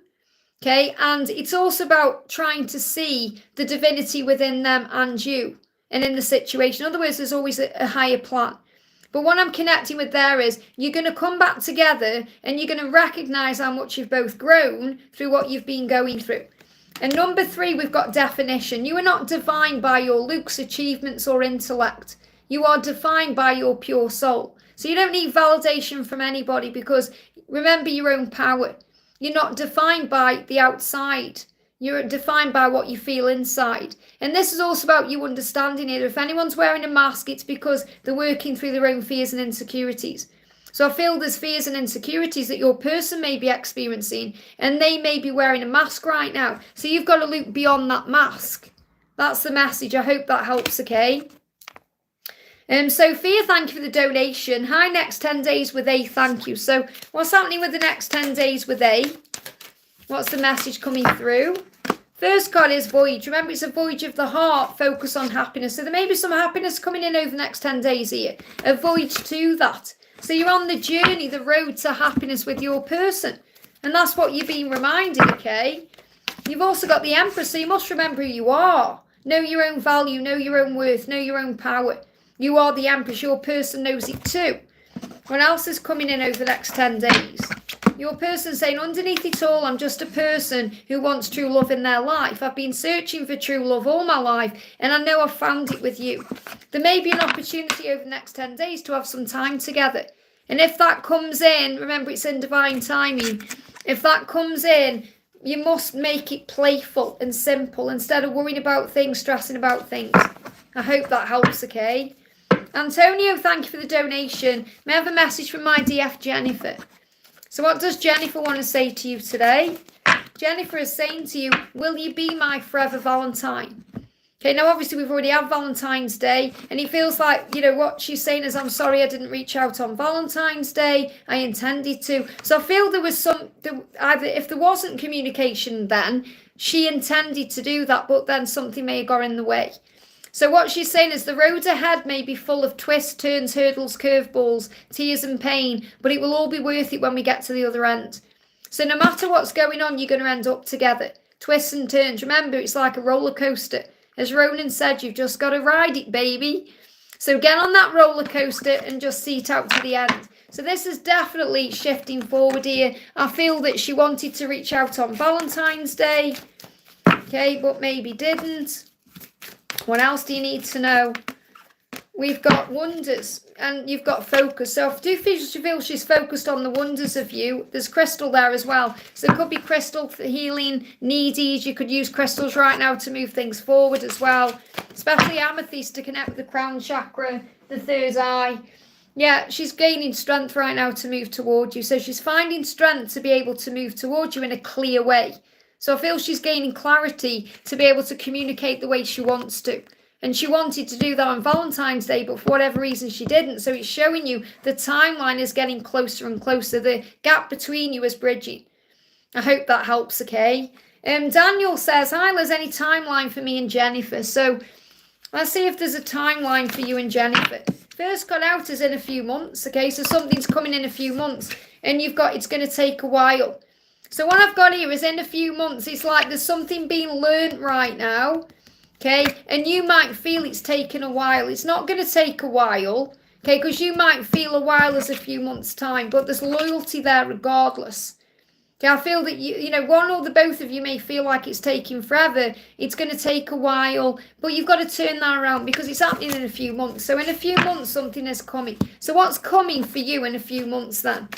Okay, and it's also about trying to see the divinity within them and you and in the situation. In other words, there's always a higher plan. But what I'm connecting with there is you're going to come back together and you're going to recognize how much you've both grown through what you've been going through. And number 3, we've got definition. You are not defined by your looks, achievements, or intellect. You are defined by your pure soul. So you don't need validation from anybody because remember your own power. You're not defined by the outside. You're defined by what you feel inside. And this is also about you understanding it. If anyone's wearing a mask, it's because they're working through their own fears and insecurities. So I feel there's fears and insecurities that your person may be experiencing and they may be wearing a mask right now. So you've got to look beyond that mask. That's the message. I hope that helps, okay? Sophia, thank you for the donation. Hi, next 10 days with A, thank you. So what's happening with the next 10 days with A? What's the message coming through? First card is voyage. Remember, it's a voyage of the heart. Focus on happiness. So there may be some happiness coming in over the next 10 days here. A voyage to that. So you're on the journey, the road to happiness with your person. And that's what you're being reminded, okay? You've also got the Empress, so you must remember who you are. Know your own value, know your own worth, know your own power. You are the Empress. Your person knows it too. What else is coming in over the next 10 days? Your person saying, underneath it all, I'm just a person who wants true love in their life. I've been searching for true love all my life, and I know I've found it with you. There may be an opportunity over the next 10 days to have some time together. And if that comes in, remember it's in divine timing. If that comes in, you must make it playful and simple instead of worrying about things, stressing about things. I hope that helps, okay? Antonio, thank you for the donation. May I have a message from my DF Jennifer? So what does Jennifer want to say to you today? Jennifer is saying to you, will you be my forever Valentine? Okay, now obviously we've already had Valentine's Day, and it feels like, what she's saying is, I'm sorry I didn't reach out on Valentine's Day. I intended to. So I feel there was either if there wasn't communication then, she intended to do that, but then something may have got in the way. So what she's saying is the road ahead may be full of twists, turns, hurdles, curveballs, tears and pain, but it will all be worth it when we get to the other end. So no matter what's going on, you're going to end up together. Twists and turns. Remember, it's like a roller coaster. As Ronan said, you've just got to ride it, baby. So get on that roller coaster and just see it out to the end. So this is definitely shifting forward here. I feel that she wanted to reach out on Valentine's Day. Okay, but maybe didn't. What else do you need to know? We've got wonders and you've got focus. So I do feel she's focused on the wonders of you. There's crystal there as well. So it could be crystal for healing, needies. You could use crystals right now to move things forward as well. Especially amethyst to connect with the crown chakra, the third eye. Yeah, she's gaining strength right now to move toward you. So she's finding strength to be able to move toward you in a clear way. So I feel she's gaining clarity to be able to communicate the way she wants to. And she wanted to do that on Valentine's Day, but for whatever reason she didn't. So it's showing you the timeline is getting closer and closer. The gap between you is bridging. I hope that helps, okay? Daniel says, hi, Liz, any timeline for me and Jennifer? So let's see if there's a timeline for you and Jennifer. First got out is in a few months, okay? So something's coming in a few months and it's going to take a while. So what I've got here is in a few months, it's like there's something being learned right now. Okay, and you might feel it's taken a while. It's not going to take a while, okay, because you might feel a while as a few months' time, but there's loyalty there regardless. Okay, I feel that one or the both of you may feel like it's taking forever. It's going to take a while, but you've got to turn that around because it's happening in a few months. So in a few months, something is coming. So what's coming for you in a few months then?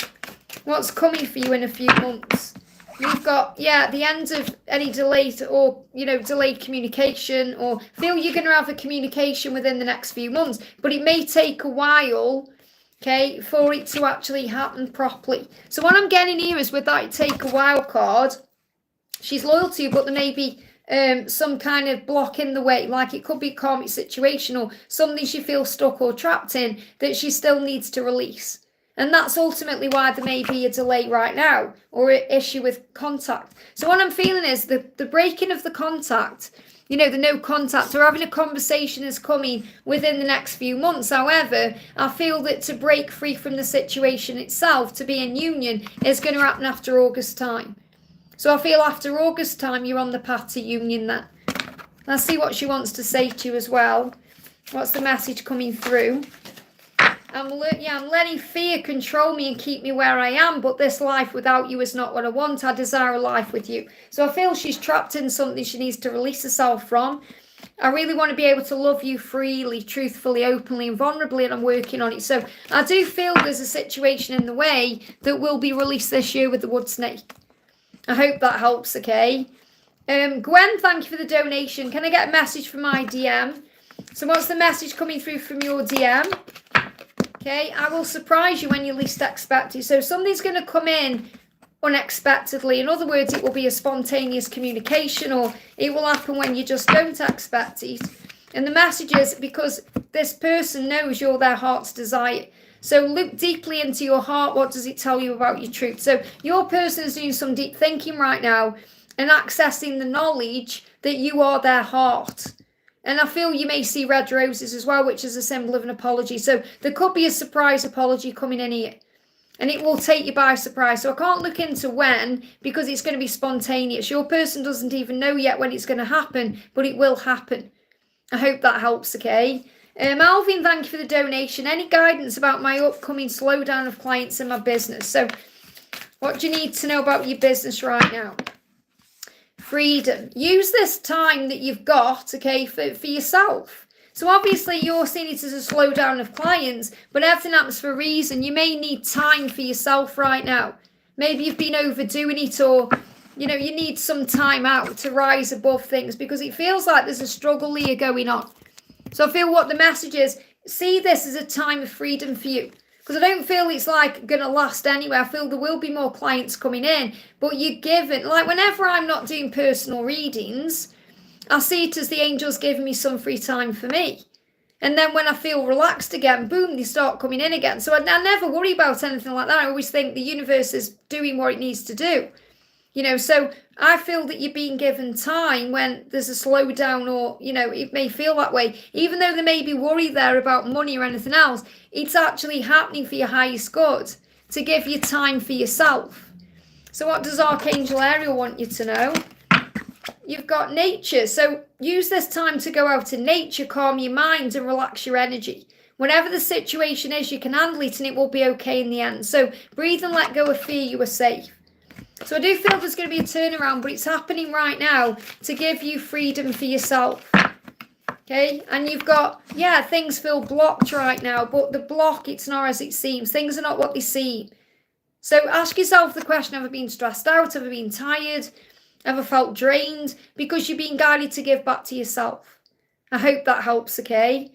What's coming for you in a few months? You've got, the end of any delayed or, delayed communication, or feel you're going to have a communication within the next few months, but it may take a while, okay, for it to actually happen properly. So what I'm getting here is with that take a while card, she's loyal to you, but there may be some kind of block in the way, like it could be a karmic situation or something she feels stuck or trapped in that she still needs to release. And that's ultimately why there may be a delay right now or an issue with contact. So what I'm feeling is the breaking of the contact, the no contact or having a conversation is coming within the next few months. However, I feel that to break free from the situation itself, to be in union, is going to happen after August time. So I feel after August time, you're on the path to union then. Let's see what she wants to say to you as well. What's the message coming through? I'm letting fear control me and keep me where I am, but this life without you is not what I want. I desire a life with you. So I feel she's trapped in something she needs to release herself from. I really want to be able to love you freely, truthfully, openly and vulnerably, and I'm working on it. So I do feel there's a situation in the way that will be released this year with the wood snake. I hope that helps, okay? Gwen, thank you for the donation. Can I get a message from my DM? So what's the message coming through from your DM? Okay, I will surprise you when you least expect it. So something's going to come in unexpectedly. In other words, it will be a spontaneous communication, or it will happen when you just don't expect it. And the message is because this person knows you're their heart's desire. So look deeply into your heart. What does it tell you about your truth? So your person is doing some deep thinking right now and accessing the knowledge that you are their heart. And I feel you may see red roses as well, which is a symbol of an apology. So there could be a surprise apology coming in here. And it will take you by surprise. So I can't look into when, because it's going to be spontaneous. Your person doesn't even know yet when it's going to happen, but it will happen. I hope that helps, okay? Alvin, thank you for the donation. Any guidance about my upcoming slowdown of clients in my business? So what do you need to know about your business right now? Freedom. Use this time that you've got, okay, for yourself. So obviously you're seeing it as a slowdown of clients, but everything happens for a reason. You may need time for yourself right now. Maybe you've been overdoing it, or you need some time out to rise above things, because it feels like there's a struggle here going on. So I feel what the message is, see this as a time of freedom for you. Because I don't feel it's like going to last anyway. I feel there will be more clients coming in, but you're given, like whenever I'm not doing personal readings, I see it as the angels giving me some free time for me. And then when I feel relaxed again, boom, they start coming in again. So I never worry about anything like that. I always think the universe is doing what it needs to do. So I feel that you're being given time when there's a slowdown, or, it may feel that way. Even though there may be worry there about money or anything else, it's actually happening for your highest good, to give you time for yourself. So what does Archangel Ariel want you to know? You've got nature. So use this time to go out in nature, calm your mind and relax your energy. Whatever the situation is, you can handle it and it will be okay in the end. So breathe and let go of fear. You are safe. So I do feel there's going to be a turnaround, but it's happening right now to give you freedom for yourself. Okay, and you've got, things feel blocked right now, but the block, it's not as it seems. Things are not what they seem. So ask yourself the question, have I been stressed out? Have I been tired? Have I felt drained? Because you're being guided to give back to yourself. I hope that helps, okay?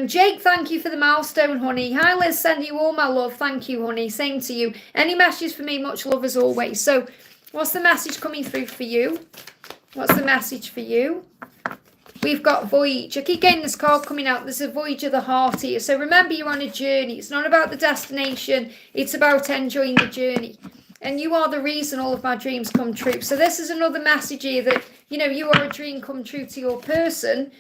Jake, thank you for the milestone, honey. Hi, Liz, send you all my love. Thank you, honey. Same to you. Any messages for me? Much love as always. So what's the message coming through for you? What's the message for you? We've got Voyage. I keep getting this card coming out. There's a Voyage of the heart here. So remember, you're on a journey. It's not about the destination. It's about enjoying the journey. And you are the reason all of my dreams come true. So this is another message here that, you are a dream come true to your person.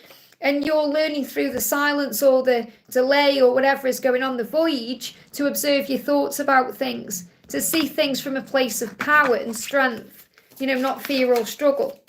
And you're learning through the silence or the delay or whatever is going on, the voyage, to observe your thoughts about things, to see things from a place of power and strength, not fear or struggle.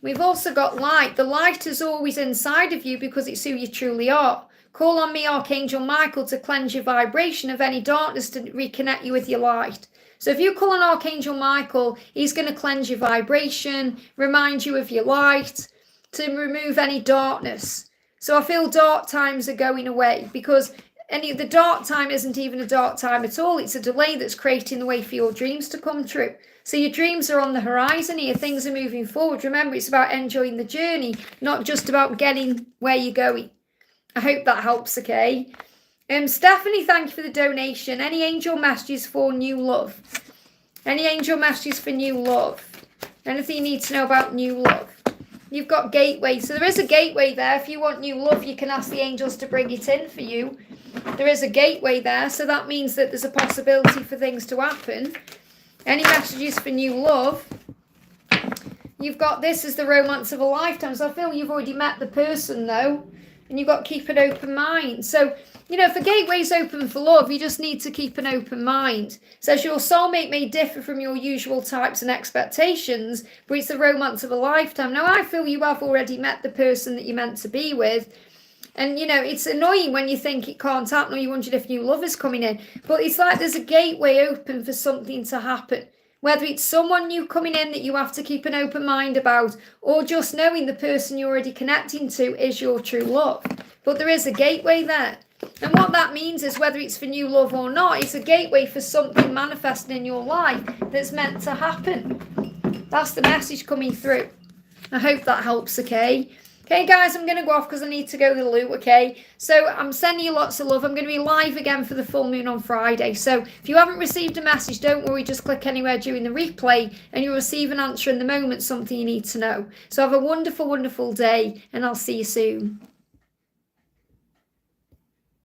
We've also got light. The light is always inside of you because it's who you truly are. Call on me, Archangel Michael, to cleanse your vibration of any darkness, to reconnect you with your light. So if you call on Archangel Michael, he's going to cleanse your vibration, remind you of your light, to remove any darkness. So I feel dark times are going away, because the dark time isn't even a dark time at all. It's a delay that's creating the way for your dreams to come true. So your dreams are on the horizon here. Things are moving forward. Remember, it's about enjoying the journey, not just about getting where you're going. I hope that helps, okay? Stephanie, thank you for the donation. Any angel messages for new love? Any angel messages for new love? Anything you need to know about new love? You've got gateway. So there is a gateway there. If you want new love, you can ask the angels to bring it in for you. There is a gateway there. So that means that there's a possibility for things to happen. Any messages for new love? You've got this as the romance of a lifetime. So I feel you've already met the person though. And you've got to keep an open mind. So, if the gateway's open for love, you just need to keep an open mind. It says your soulmate may differ from your usual types and expectations, but it's the romance of a lifetime. Now, I feel you have already met the person that you're meant to be with. And, it's annoying when you think it can't happen, or you wondered if new love is coming in. But it's like there's a gateway open for something to happen. Whether it's someone new coming in that you have to keep an open mind about, or just knowing the person you're already connecting to is your true love. But there is a gateway there. And what that means is, whether it's for new love or not, it's a gateway for something manifesting in your life that's meant to happen. That's the message coming through. I hope that helps, okay? Okay, guys, I'm going to go off because I need to go to the loo, okay? So I'm sending you lots of love. I'm going to be live again for the full moon on Friday. So if you haven't received a message, don't worry. Just click anywhere during the replay and you'll receive an answer in the moment, something you need to know. So have a wonderful, wonderful day, and I'll see you soon.